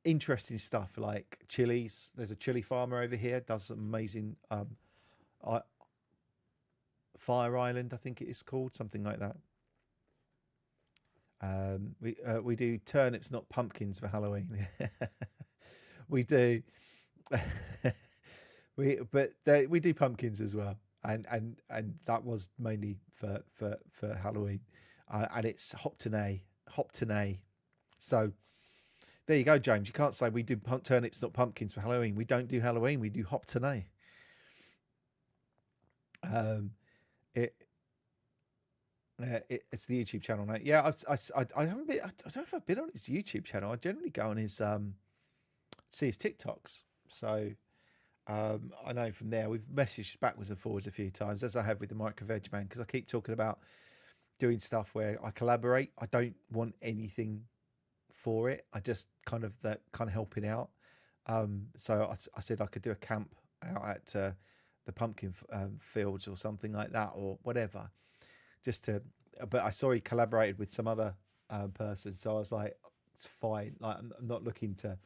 interesting stuff like chilies. There's a chili farmer over here does some amazing I- Fire Island, I think it is called, something like that. We do turnips, not pumpkins, for Halloween. We do. We do pumpkins as well, and that was mainly for Halloween, and it's hoptonay. So there you go, James. You can't say we do turnips, not pumpkins, for Halloween. We don't do Halloween. We do hoptonay. Um, it, it's the YouTube channel now. Yeah, I haven't been. I don't know if I've been on his YouTube channel. I generally go on his see his TikToks. So I know from there we've messaged backwards and forwards a few times, as I have with the Micro Veg Man, because I keep talking about doing stuff where I collaborate. I don't want anything for it. I just kind of helping out. So I said I could do a camp out at the pumpkin fields or something like that, or whatever, just to. But I saw he collaborated with some other person, so I was like, it's fine. Like I'm not looking to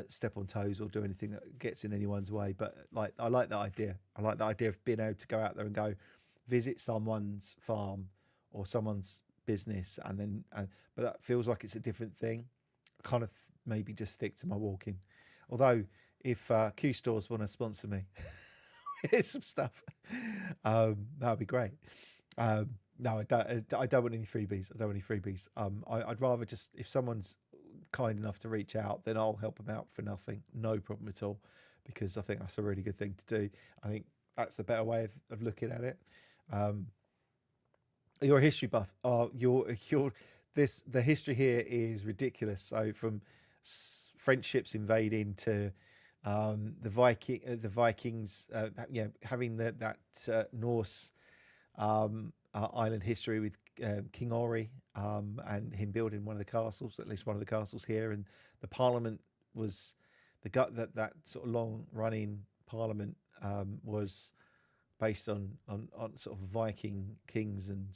step on toes or do anything that gets in anyone's way. But like, I like that idea. I like the idea of being able to go out there and go visit someone's farm or someone's business, and then. But that feels like it's a different thing. I kind of maybe just stick to my walking. Although, if Q stores want to sponsor me, here's some stuff. That would be great. No, I don't. I don't want any freebies. I don't want any freebies. I'd rather just, if someone's kind enough to reach out, then I'll help them out for nothing. No problem at all, because I think that's a really good thing to do. I think that's the better way of looking at it. You're a history buff. You're this. The history here is ridiculous. So from French ships invading to the Vikings, having that Norse island history with King Ori, and him building one of the castles, at least one of the castles here, and the Parliament was that sort of long running Parliament was based on sort of Viking kings and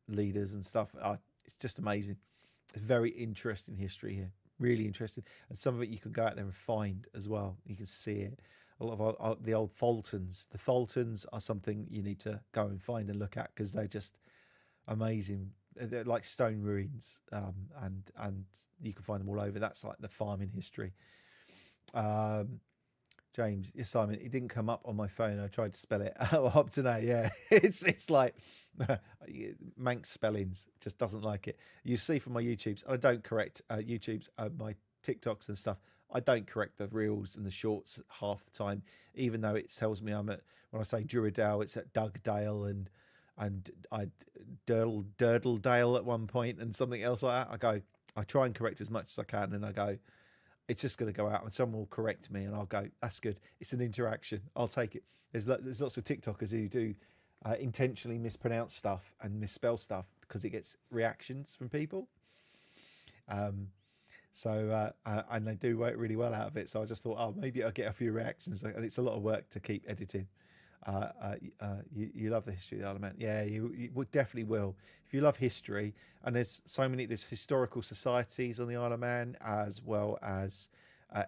leaders and stuff. It's just amazing. It's very interesting history here, really interesting, and some of it you can go out there and find as well. You can see it. A lot of the old Tholtons. The Tholtons are something you need to go and find and look at, because they're just amazing. They're like stone ruins, and you can find them all over. That's like the farming history. James, yes, Simon, it didn't come up on my phone. I tried to spell it up today. Yeah, it's like Manx spellings. Just doesn't like it. You see from my YouTubes, I don't correct YouTubes, my TikToks and stuff. I don't correct the reels and the shorts half the time, even though it tells me I'm at, when I say Druidale, it's at Dugdale and I Durdledale at one point and something else like that. I try and correct as much as I can, and I go, it's just going to go out and someone will correct me and I'll go, that's good. It's an interaction. I'll take it. There's lots of TikTokers who do intentionally mispronounce stuff and misspell stuff because it gets reactions from people. And they do work really well out of it. So I just thought, oh, maybe I'll get a few reactions. And it's a lot of work to keep editing. You love the history of the Isle of Man. Yeah, you would definitely will. If you love history, and there's historical societies on the Isle of Man, as well as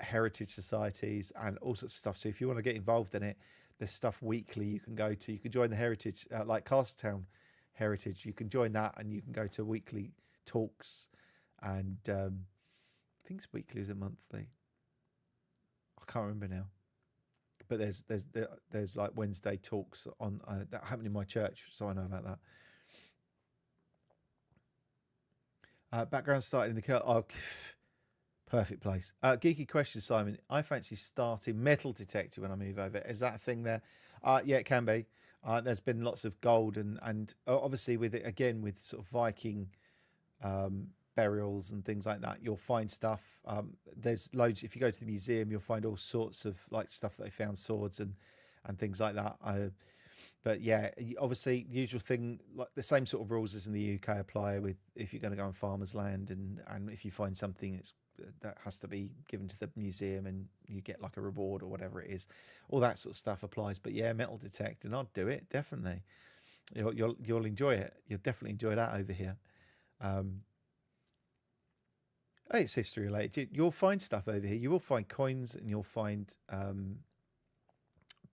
heritage societies and all sorts of stuff. So if you want to get involved in it, there's stuff weekly you can go to. You can join the heritage, like Castletown Heritage. You can join that, and you can go to weekly talks. And I think it's weekly, is it monthly? I can't remember now. But there's like Wednesday talks on that happen in my church, so I know about that. Background started in the car. Oh, perfect place. Geeky question, Simon. I fancy starting metal detector when I move over. Is that a thing there? Yeah, it can be. There's been lots of gold and obviously with it again with sort of Viking burials and things like that, you'll find stuff. There's loads. If you go to the museum, you'll find all sorts of like stuff that they found, swords and things like that. But yeah, obviously, usual thing, like the same sort of rules as in the UK apply with if you're going to go on farmers' land, and if you find something that has to be given to the museum and you get like a reward or whatever it is, all that sort of stuff applies. But yeah, metal detect, and I'd do it definitely. You'll enjoy it. You'll definitely enjoy that over here. Um, it's history related. You'll find stuff over here. You will find coins, and you'll find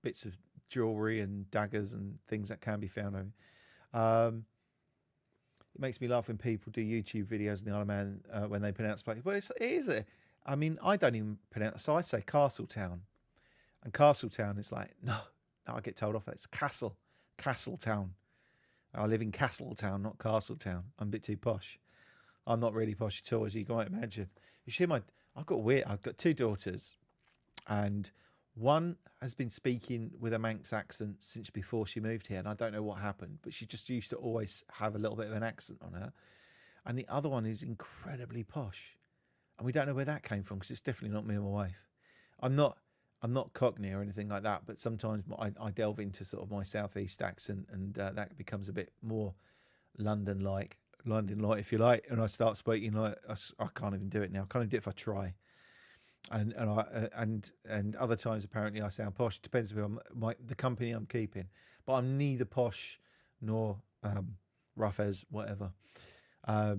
bits of jewelry and daggers and things that can be found over here. It makes me laugh when people do YouTube videos in the Isle of Man when they pronounce places. Well, it is a. I mean, I don't even pronounce. So I say Castletown, and Castletown is like no. I get told off that it's Castletown. I live in Castletown, not Castletown. I'm a bit too posh. I'm not really posh at all, as you might imagine. You see, I've got two daughters, and one has been speaking with a Manx accent since before she moved here, and I don't know what happened, but she just used to always have a little bit of an accent on her. And the other one is incredibly posh, and we don't know where that came from because it's definitely not me and my wife. I'm not Cockney or anything like that, but sometimes I delve into sort of my southeast accent, and that becomes a bit more London-like, if you like, and I start speaking like I can't even do it now. I can't even do it if I try. And other times apparently I sound posh. It depends on the company I'm keeping, but I'm neither posh nor rough as whatever. I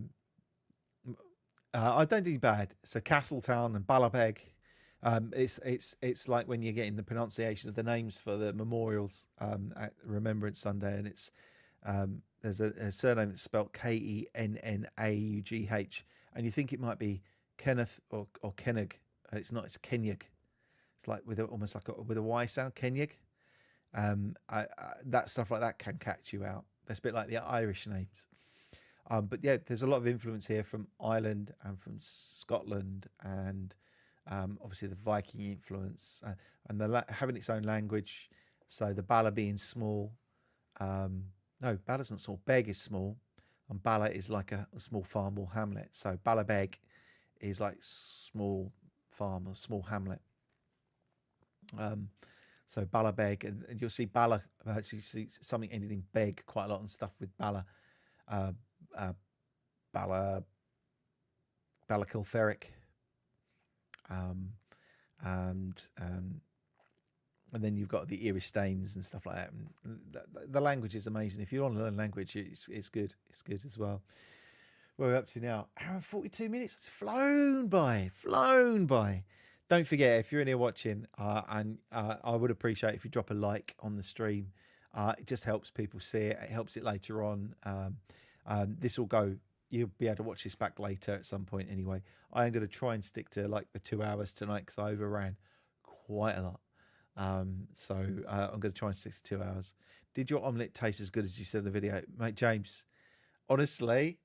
don't do bad. So Castletown and Ballabeg. It's like when you're getting the pronunciation of the names for the memorials at Remembrance Sunday, and it's there's a surname that's spelled Kennaugh, and you think it might be Kenneth or Kennig. It's not. It's Kenyag. It's like almost like with a Y sound, Kenyag. That stuff like that can catch you out. That's a bit like the Irish names. But yeah, there's a lot of influence here from Ireland and from Scotland, and obviously the Viking influence, and having its own language. So the Bala being small. No, Bala's not small. Beg is small, and Bala is like a small farm or hamlet. So Ballabeg is like small farm or small hamlet. So Ballabeg, and you'll see Bala. So you see something ending in beg quite a lot and stuff with Bala, Bala, Balakiltheric, and then you've got the Iristains and stuff like that. And the language is amazing. If you want to learn language, it's good. It's good as well. Where we're up to now, hour and 42 minutes. It's flown by. Don't forget, if you're in here watching, and I would appreciate if you drop a like on the stream. It just helps people see it. It helps it later on. This will go. You'll be able to watch this back later at some point anyway. I am going to try and stick to like the 2 hours tonight because I overran quite a lot. So I'm going to try and stick to 2 hours. Did your omelette taste as good as you said in the video? Mate, James, honestly,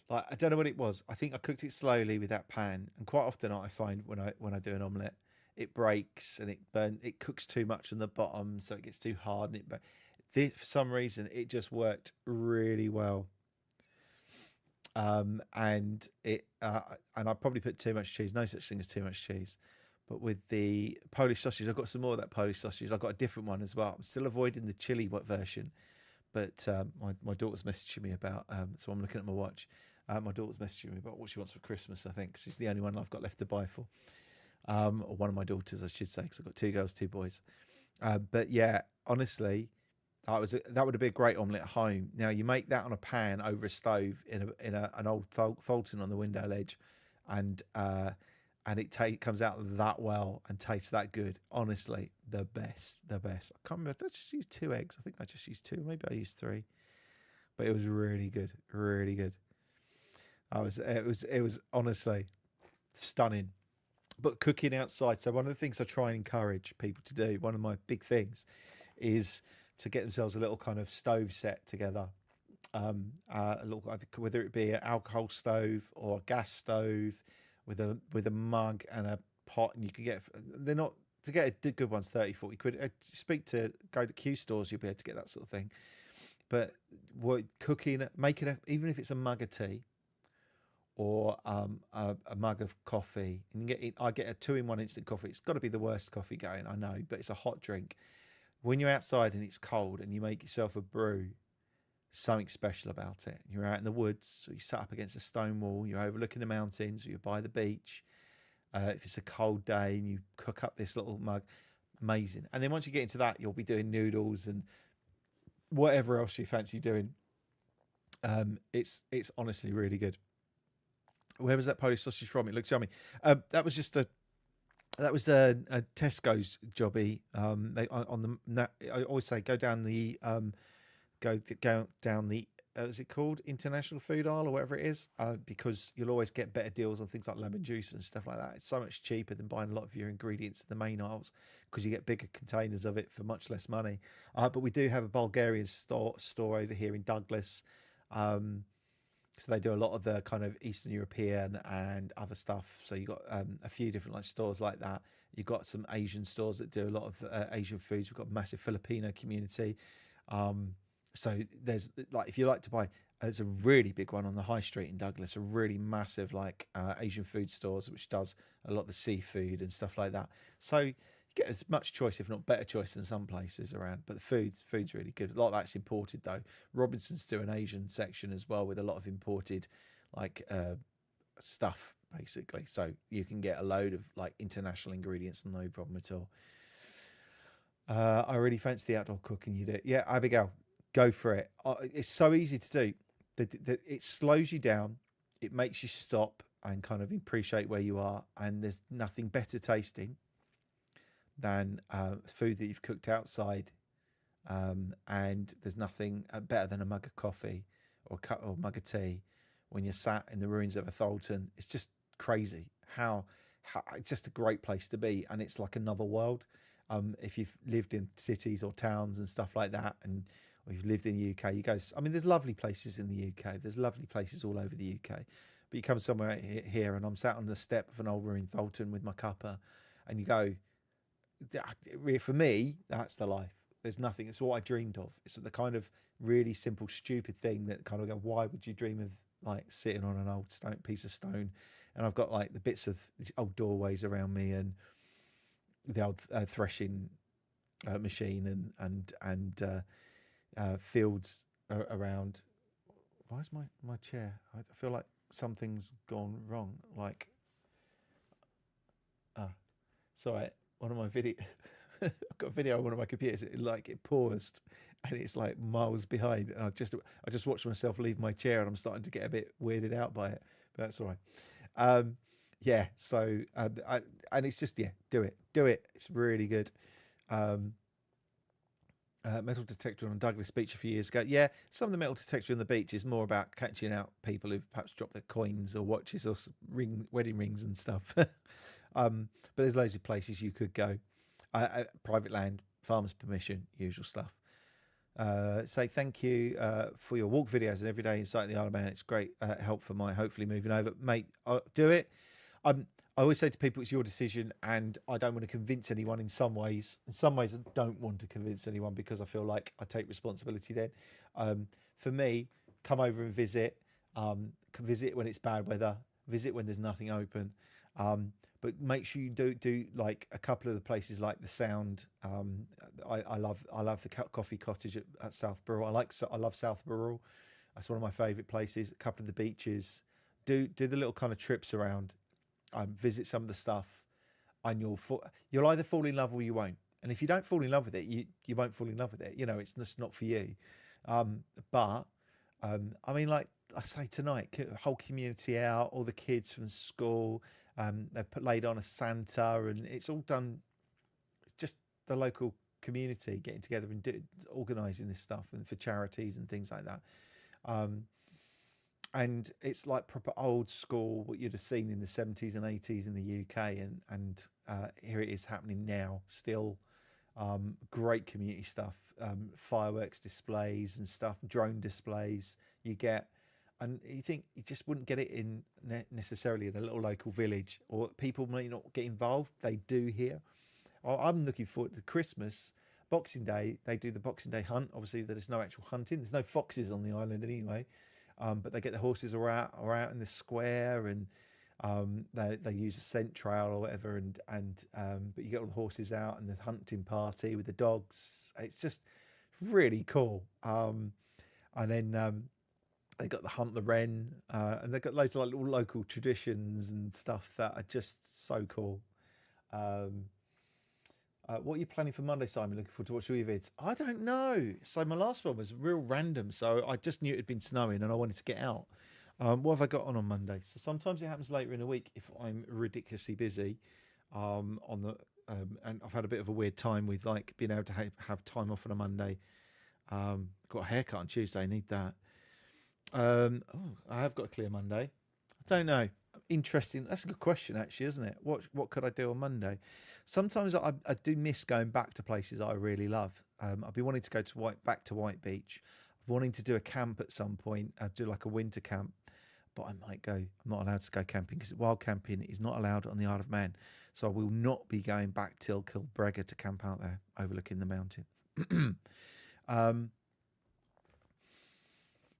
like I don't know what it was. I think I cooked it slowly with that pan, and quite often I find when I do an omelette, it breaks and it cooks too much on the bottom, so it gets too hard, and for some reason it just worked really well. And I probably put too much cheese. No such thing as too much cheese. But with the Polish sausage, I've got some more of that Polish sausage. I've got a different one as well. I'm still avoiding the chili version, but my daughter's messaging me about. So I'm looking at my watch. My daughter's messaging me about what she wants for Christmas. I think she's the only one I've got left to buy for, or one of my daughters, I should say, because I've got 2 girls, 2 boys. But yeah, honestly, that would have been a great omelette at home. Now you make that on a pan over a stove in an old Tholton on the window ledge, and it comes out that well and tastes that good. Honestly, the best. I can't remember. Did I just use 2 eggs? I think I just used 2. Maybe I used 3. But it was really good. Really good. It was honestly stunning. But cooking outside. So one of the things I try and encourage people to do, one of my big things, is to get themselves a little kind of stove set together. Whether it be an alcohol stove or a gas stove, with a mug and a pot, and you can get, they're not, to get a good one's 30-40 quid. Go to Q stores, you'll be able to get that sort of thing. But making even if it's a mug of tea or a mug of coffee, and I get a 2-in-1 instant coffee. It's got to be the worst coffee going, I know, but it's a hot drink. When you're outside and it's cold and you make yourself a brew, something special about it. You're out in the woods, or you sat up against a stone wall, you're overlooking the mountains, or you're by the beach. If it's a cold day and you cook up this little mug, amazing. And then once you get into that, you'll be doing noodles and whatever else you fancy doing. It's honestly really good. Where was that Polish sausage from? It looks yummy. That was just a that was a Tesco's jobby. They I always say go down the go down the is it called international food aisle or whatever it is, because you'll always get better deals on things like lemon juice and stuff like that. It's so much cheaper than buying a lot of your ingredients in the main aisles because you get bigger containers of it for much less money. But we do have a Bulgarian store over here in Douglas. So they do a lot of the kind of Eastern European and other stuff. So you've got a few different like stores like that. You've got some Asian stores that do a lot of Asian foods. We've got a massive Filipino community. So there's like, if you like to buy, there's a really big one on the high street in Douglas, a really massive like Asian food stores, which does a lot of the seafood and stuff like that. So you get as much choice, if not better choice, than some places around. But the food's really good. A lot of that's imported though. Robinsons do an Asian section as well with a lot of imported like stuff basically. So you can get a load of like international ingredients, no problem at all. I really fancy the outdoor cooking you do. Yeah, Abigail, go for it. It's so easy to do. It slows you down. It makes you stop and kind of appreciate where you are. And there's nothing better tasting than food that you've cooked outside. And there's nothing better than a mug of coffee or mug of tea when you're sat in the ruins of a Tholton. It's just crazy how it's just a great place to be. And it's like another world. If you've lived in cities or towns and stuff like that, and or you've lived in the UK, you go, I mean, there's lovely places in the UK. There's lovely places all over the UK. But you come somewhere here and I'm sat on the step of an old ruined Tholton with my cuppa and you go, for me, that's the life. There's nothing. It's what I dreamed of. It's the kind of really simple, stupid thing that kind of go, why would you dream of like sitting on an old piece of stone? And I've got like the bits of old doorways around me and the old threshing machine and fields around. Why is my chair? I feel like something's gone wrong. Like, sorry, one of my video. I've got a video on one of my computers. It paused, and it's like miles behind. And I just watched myself leave my chair, and I'm starting to get a bit weirded out by it. But that's all right. Yeah. So and it's just do it. It's really good. Metal detector on Douglas Beach a few years ago. Yeah, some of the metal detector on the beach is more about catching out people who've perhaps dropped their coins or watches or wedding rings and stuff. But there's loads of places you could go. Private land, farmer's permission, usual stuff. Say thank you for your walk videos and everyday insight in the Isle of Man. It's great help for my hopefully moving over. Mate, I'll do it. I always say to people, it's your decision, and I don't want to convince anyone in some ways. In some ways, I don't want to convince anyone because I feel like I take responsibility then. For me, come over and visit. Visit when it's bad weather. Visit when there's nothing open. But make sure you do like a couple of the places like the Sound. I love the Coffee Cottage at South Brew. I love South Brew. That's one of my favourite places. A couple of the beaches. Do the little kind of trips around. Visit some of the stuff, and you'll either fall in love or you won't. And if you don't fall in love with it, you won't fall in love with it. You know, it's just not for you. But I mean, like I say tonight, whole community out, all the kids from school. They laid on a Santa, and it's all done. Just the local community getting together and organising this stuff, and for charities and things like that. And it's like proper old school, what you'd have seen in the 70s and 80s in the UK, and here it is happening now still. Great community stuff, fireworks displays and stuff, drone displays you get. And you think you just wouldn't get it in necessarily in a little local village, or people may not get involved. They do here. I'm looking forward to Christmas, Boxing Day. They do the Boxing Day hunt. Obviously, there's no actual hunting. There's no foxes on the island anyway, but they get the horses are out in the square, and they use a scent trail or whatever, and but you get all the horses out and the hunting party with the dogs. It's just really cool. And then. They got the hunt the wren, and they've got loads of like little local traditions and stuff that are just so cool. What are you planning for Monday, Simon? Looking forward to watching your vids. I don't know. So my last one was real random. So I just knew it had been snowing and I wanted to get out. What have I got on Monday? So sometimes it happens later in the week if I'm ridiculously busy. On the And I've had a bit of a weird time with like being able to have time off on a Monday. Got a haircut on Tuesday. Need that. I have got a clear Monday. I don't know. Interesting. That's a good question, actually, isn't it? What could I do on Monday? Sometimes I do miss going back to places I really love. I've been wanting to go to back to White Beach. I'm wanting to do a camp at some point. Do like a winter camp, but I might go. I'm not allowed to go camping because wild camping is not allowed on the Isle of Man. So I will not be going back till Kilbrega to camp out there, overlooking the mountain.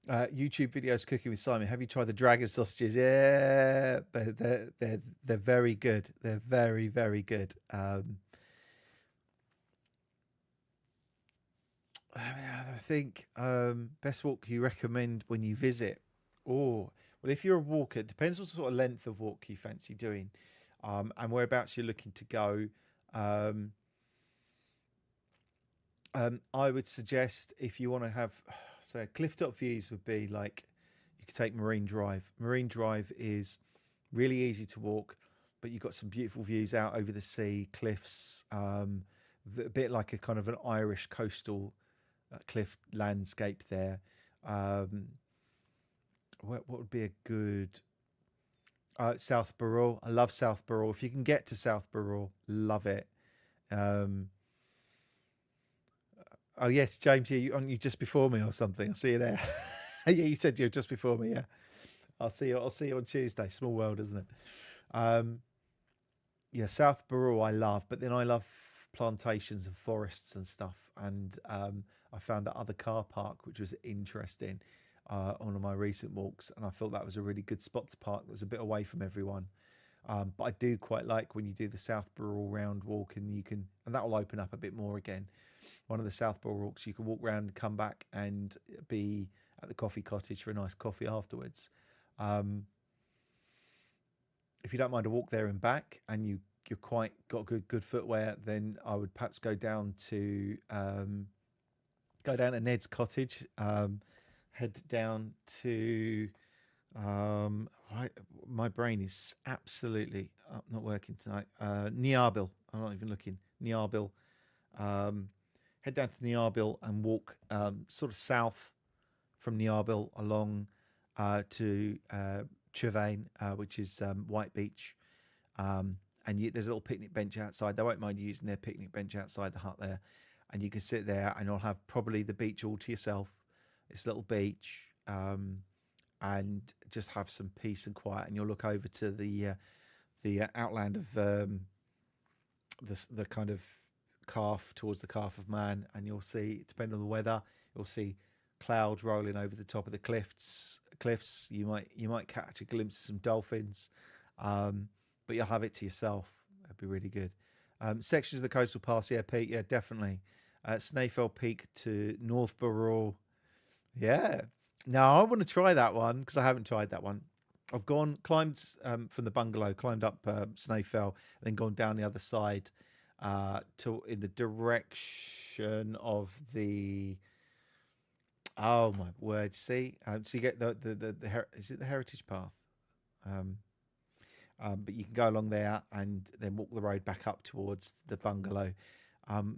YouTube videos cooking with Simon. Have you tried the dragon sausages? Yeah, they're very good. They're very, very good. I think best walk you recommend when you visit. Oh, well, if you're a walker, it depends what sort of length of walk you fancy doing, and whereabouts you're looking to go. I would suggest if you want to have, so cliff top views would be like, you could take Marine Drive. Marine Drive is really easy to walk, but you've got some beautiful views out over the sea, cliffs, a bit like a kind of an Irish coastal cliff landscape there. What would be a good... South Burrell. I love South Burrell. If you can get to South Burrell, love it. Oh yes, James, you just before me or something. I'll see you there. Yeah, you said you're just before me. Yeah, I'll see you on Tuesday. Small world, isn't it? Yeah, South Burrell I love, but then I love plantations and forests and stuff. And I found that other car park, which was interesting, on one of my recent walks, and I thought that was a really good spot to park. That was a bit away from everyone. But I do quite like when you do the South Burrell round walk, and that will open up a bit more again. One of the South Burrell walks, you can walk around and come back and be at the coffee cottage for a nice coffee afterwards. If you don't mind a walk there and back, and you're quite got good footwear, then I would perhaps go down to Ned's cottage. Head down to my brain is absolutely not working tonight. Niarbil. I'm not even looking. Niarbil. Head down to Niarbil and walk sort of south from Niarbil along to Trevane, which is White Beach. And there's a little picnic bench outside. They won't mind you using their picnic bench outside the hut there. And you can sit there and you'll have probably the beach all to yourself. This little beach, and just have some peace and quiet. And you'll look over to the outland of the kind of calf towards the Calf of Man, and you'll see, depending on the weather, you'll see clouds rolling over the top of the cliffs. You might catch a glimpse of some dolphins, but you'll have it to yourself. It'd be really good. Sections of the coastal pass, yeah, Pete, yeah, definitely. Snæfell Peak to North Burrell. Yeah. No, I want to try that one because I haven't tried that one. I've climbed from the bungalow, climbed up Snæfell, then gone down the other side in the direction of the... Oh my word! See, so you get is it the Heritage Path? But you can go along there and then walk the road back up towards the bungalow.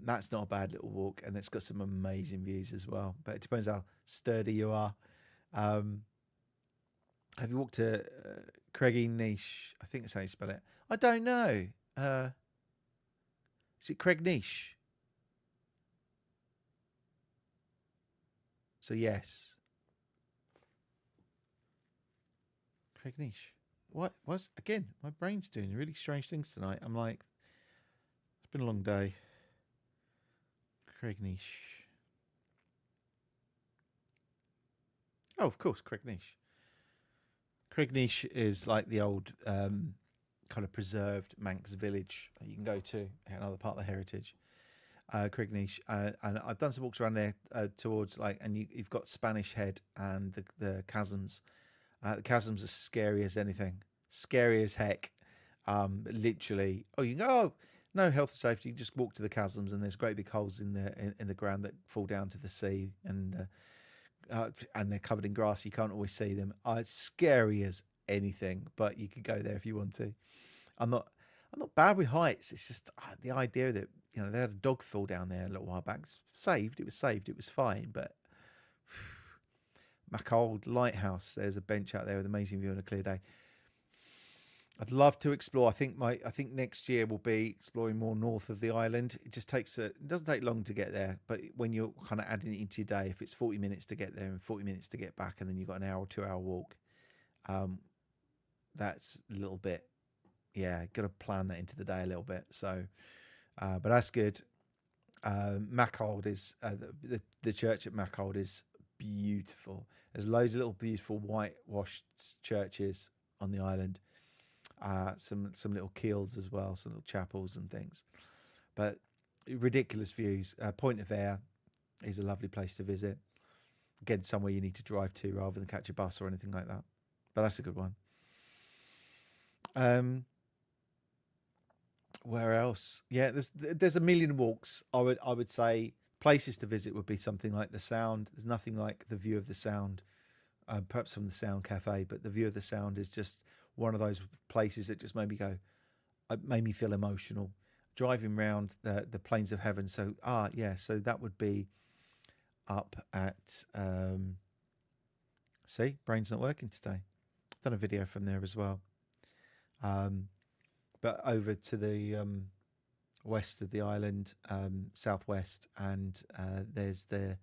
That's not a bad little walk, and it's got some amazing views as well. But it depends how sturdy you are. Have you walked to Craigie Niche? I think that's how you spell it. I don't know. Is it Craig Niche? So yes. Craig Niche. What was again? My brain's doing really strange things tonight. I'm like, it's been a long day. Craig Niche. Oh, of course, Craig Niche. Craig Niche is like the old kind of preserved Manx village that you can go to, another part of the heritage. Craig Niche, and I've done some walks around there towards and you've got Spanish Head and the chasms. The chasms are scary as anything, scary as heck. Literally, you can go. Oh, no health and safety. You just walk to the chasms, and there's great big holes in the ground that fall down to the sea, and they're covered in grass. You can't always see them. It's scary as anything, but you could go there if you want to. I'm not I'm not bad with heights. It's just the idea that they had a dog fall down there a little while back. Saved. It was saved. It was fine, but. Machold Lighthouse. There's a bench out there with amazing view on a clear day. I'd love to explore. I think next year will be exploring more north of the island. It just it doesn't take long to get there, but when you're kind of adding it into your day, if it's 40 minutes to get there and 40 minutes to get back, and then you've got an hour or 2 hour walk, that's a little bit. Yeah, got to plan that into the day a little bit. So, but that's good. Machold is the church at Machold is beautiful. There's loads of little beautiful whitewashed churches on the island. Some little keels as well, some little chapels and things. But ridiculous views. Point of Ayre is a lovely place to visit. Again, somewhere you need to drive to rather than catch a bus or anything like that. But that's a good one. Where else? Yeah, there's a million walks. I would say places to visit would be something like the Sound. There's nothing like the view of the Sound, perhaps from the Sound Cafe, but the view of the Sound is just one of those places that just made me feel emotional. Driving around the plains of heaven. So so that would be up at. See, brain's not working today. I've done a video from there as well. But over to the west of the island, southwest, and there's they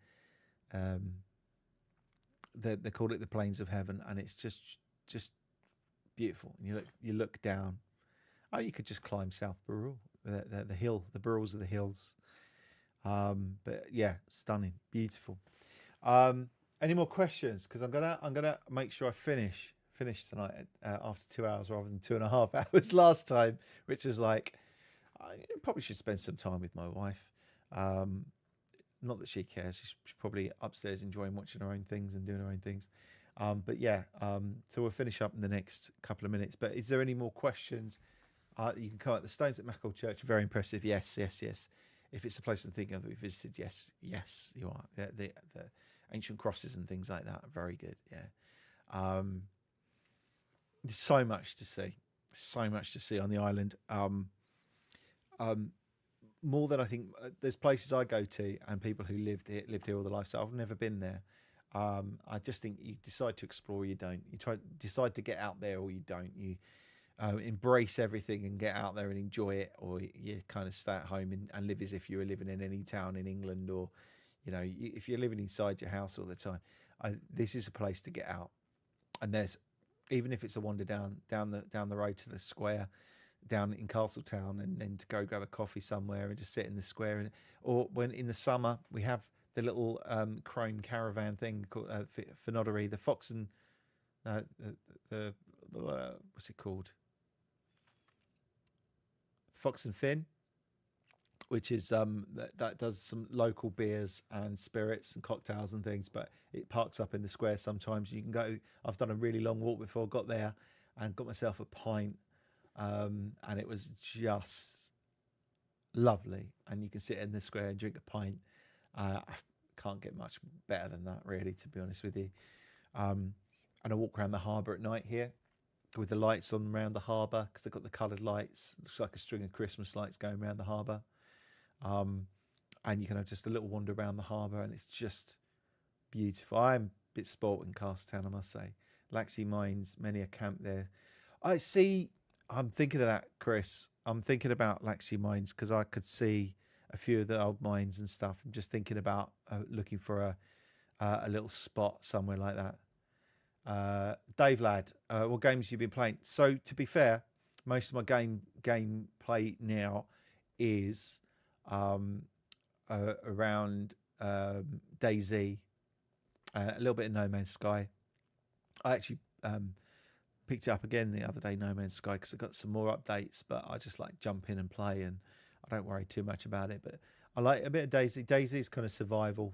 call it the Plains of Heaven, and it's just beautiful. And you look down. Oh, you could just climb South Brew, the hill, the Burrows of the hills. But yeah, stunning, beautiful. Any more questions? Because I'm gonna make sure I finish tonight after 2 hours rather than 2.5 hours last time, which is like I probably should spend some time with my wife. Not that she cares; she's probably upstairs enjoying watching her own things and doing her own things. But yeah, so we'll finish up in the next couple of minutes. But is there any more questions? You can come at the Stones at Machold Church. Very impressive. Yes. If it's a place I'm thinking of that we visited, yes, you are. The ancient crosses and things like that are very good. Yeah. There's so much to see on the island. More than I think. There's places I go to and people who lived here all their life. So I've never been there. I just think you decide to explore, or you don't. You decide to get out there, or you don't. You embrace everything and get out there and enjoy it, or you kind of stay at home and live as if you were living in any town in England, or if you're living inside your house all the time. This is a place to get out, and there's even if it's a wander down the road to the square down in Castletown, and then to go grab a coffee somewhere and just sit in the square, or when in the summer we have the little chrome caravan thing called Fenoddery, the Fox and the what's it called? Fox and Finn, which is that does some local beers and spirits and cocktails and things, but it parks up in the square sometimes. You can go. I've done a really long walk before, got there and got myself a pint, and it was just lovely. And you can sit in the square and drink a pint. I can't get much better than that, really, to be honest with you. And I walk around the harbour at night here with the lights on around the harbour, because they've got the coloured lights. It looks like a string of Christmas lights going around the harbour. And you can have just a little wander around the harbour, and it's just beautiful. I'm a bit spoilt in Castletown, I must say. Laxey Mines, many a camp there. I see. I'm thinking of that, Chris. I'm thinking about Laxey Mines because I could see a few of the old mines and stuff. I'm just thinking about looking for a little spot somewhere like that. Dave Ladd, what games have you been playing? So to be fair, most of my game play now is around DayZ, a little bit of No Man's Sky. I actually picked it up again the other day, No Man's Sky, because I got some more updates, but I just like jump in and play, and I don't worry too much about it. But I like a bit of DayZ. DayZ is kind of survival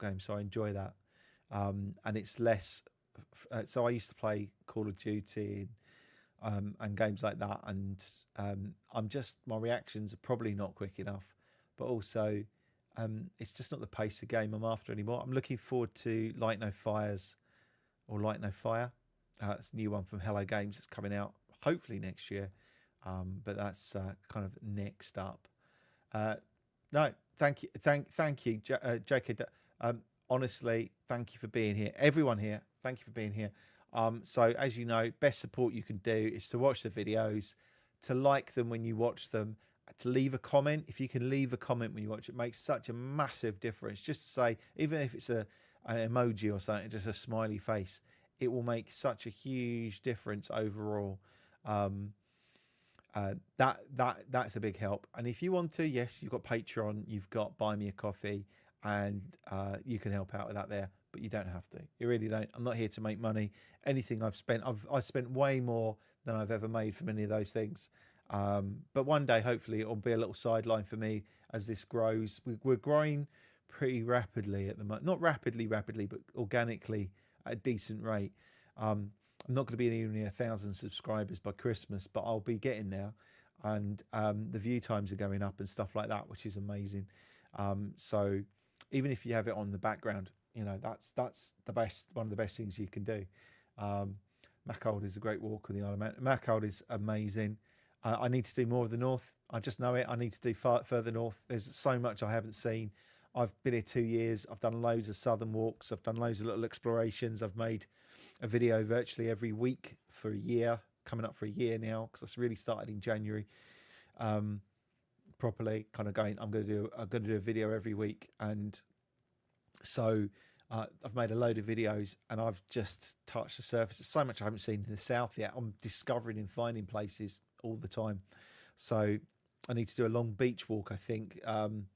game, so I enjoy that. And it's less. So I used to play Call of Duty and games like that. And my reactions are probably not quick enough, but also it's just not the pace of game I'm after anymore. I'm looking forward to Light No Fires or Light No Fire. It's a new one from Hello Games. It's coming out hopefully next year, but that's kind of next up. No, thank you, thank you, JK. Honestly, thank you for being here. Everyone here, thank you for being here. So as you know, best support you can do is to watch the videos, to like them when you watch them, to leave a comment. If you can leave a comment when you watch it, makes such a massive difference. Just to say, even if it's an emoji or something, just a smiley face, it will make such a huge difference overall. That's a big help. And if you want to, yes, you've got Patreon, you've got Buy Me a Coffee, and you can help out with that there, but you don't have to. You really don't. I'm not here to make money. Anything I've spent way more than I've ever made from any of those things. But one day, hopefully, it'll be a little sideline for me as this grows. We're growing pretty rapidly at the moment. Not rapidly, but organically at a decent rate. I'm not going to be anywhere near 1,000 subscribers by Christmas, but I'll be getting there. And the view times are going up and stuff like that, which is amazing. So even if you have it on the background, you know, that's the best, one of the best things you can do. Machold is a great walk on the Isle of Man. Machold is amazing. I need to do more of the north. I just know it. I need to do further north. There's so much I haven't seen. I've been here 2 years. I've done loads of southern walks. I've done loads of little explorations. I've made a video virtually every week for a year, coming up for a year now, because I really started in January. Properly kind of going, I'm going to do a video every week. And so I've made a load of videos, and I've just touched the surface. There's so much I haven't seen in the south yet. I'm discovering and finding places all the time. So I need to do a long beach walk, I think, on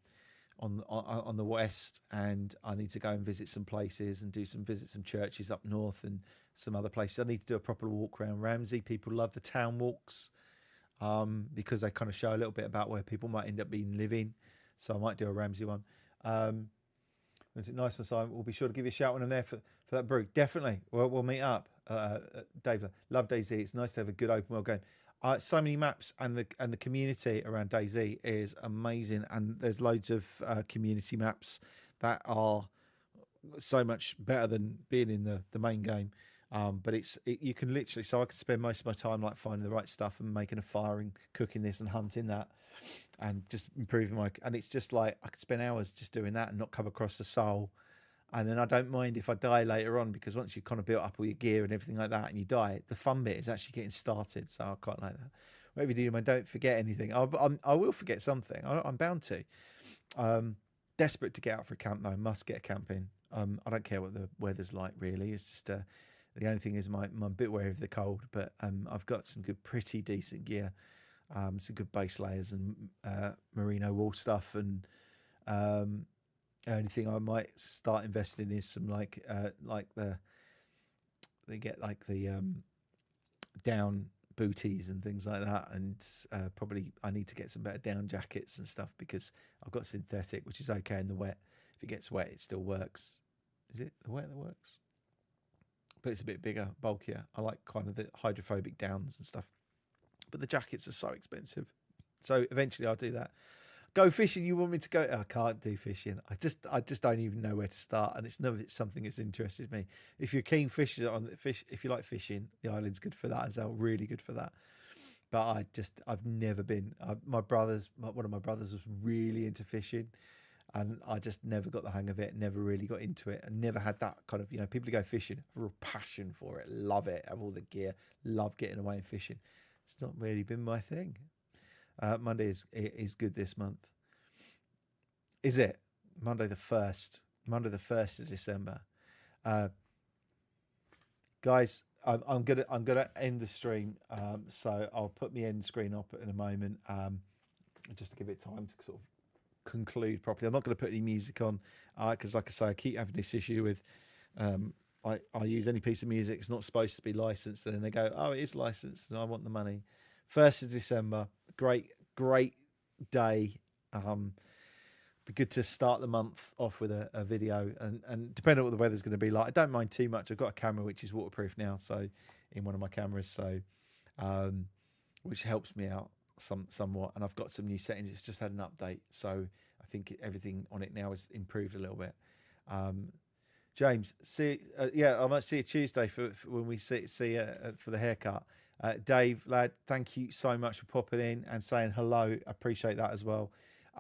the west, and I need to go and visit some places and visit some churches up north and some other places. I need to do a proper walk around Ramsey. People love the town walks because they kind of show a little bit about where people might end up being living. So I might do a Ramsey one. Nice one, Simon. We'll be sure to give you a shout when I'm there for that brew. Definitely. We'll meet up. Dave, love DayZ. It's nice to have a good open world game. So many maps, and the community around DayZ is amazing, and there's loads of community maps that are so much better than being in the main game. But you can literally, so I could spend most of my time like finding the right stuff and making a fire and cooking this and hunting that and just improving and it's just like I could spend hours just doing that and not come across a soul. And then I don't mind if I die later on, because once you've kind of built up all your gear and everything like that and you die, the fun bit is actually getting started. So I quite like that. Whatever you do, don't forget anything. I will forget something. I'm bound to. Desperate to get out for a camp though. Must get a camp in. I don't care what the weather's like really. It's just the only thing is I'm a bit wary of the cold, but I've got some pretty decent gear, some good base layers and merino wool stuff, and the only thing I might start investing in is some they get like the down booties and things like that, and probably I need to get some better down jackets and stuff, because I've got synthetic, which is okay in the wet. If it gets wet, it still works. Is it the wet that works? But it's a bit bigger, bulkier. I like kind of the hydrophobic downs and stuff. But the jackets are so expensive. So eventually I'll do that. Go fishing, you want me to go? I can't do fishing. I just don't even know where to start, and it's never something that's interested me. If you're keen fisher on the fish, if you like fishing, the island's good for that as well, really good for that. But I've never been. One of my brothers was really into fishing, and I just never got the hang of it, never really got into it, and never had that kind of, people who go fishing have a real passion for it, love it, have all the gear, love getting away and fishing. It's not really been my thing. Monday is good this month. Is it? Monday the 1st of December. Guys, I'm gonna end the stream. So I'll put my end screen up in a moment, just to give it time to sort of conclude properly. I'm not going to put any music on, because like I say, I keep having this issue with I use any piece of music, it's not supposed to be licensed, and then they go, oh, it is licensed, and I want the money. 1st of December, great day. Be good to start the month off with a video, and depending on what the weather's going to be like, I don't mind too much. I've got a camera which is waterproof now, so in one of my cameras, so which helps me out somewhat. And I've got some new settings. It's just had an update, so I think everything on it now has improved a little bit. James, I might see you Tuesday for when we see for the haircut. Dave, lad, thank you so much for popping in and saying hello. I appreciate that as well.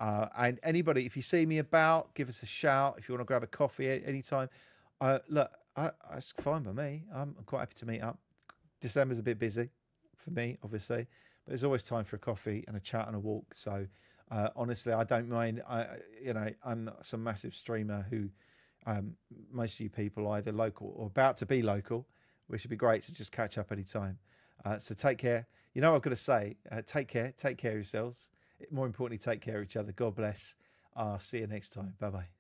And anybody, if you see me about, give us a shout. If you want to grab a coffee at any time, look, it's fine by me. I'm quite happy to meet up. December's a bit busy for me, obviously, but there's always time for a coffee and a chat and a walk. So honestly, I don't mind. I'm not some massive streamer who most of you people are either local or about to be local, which would be great to just catch up anytime. So take care. You know what I've got to say. Take care of yourselves. More importantly, take care of each other. God bless. See you next time. Bye-bye.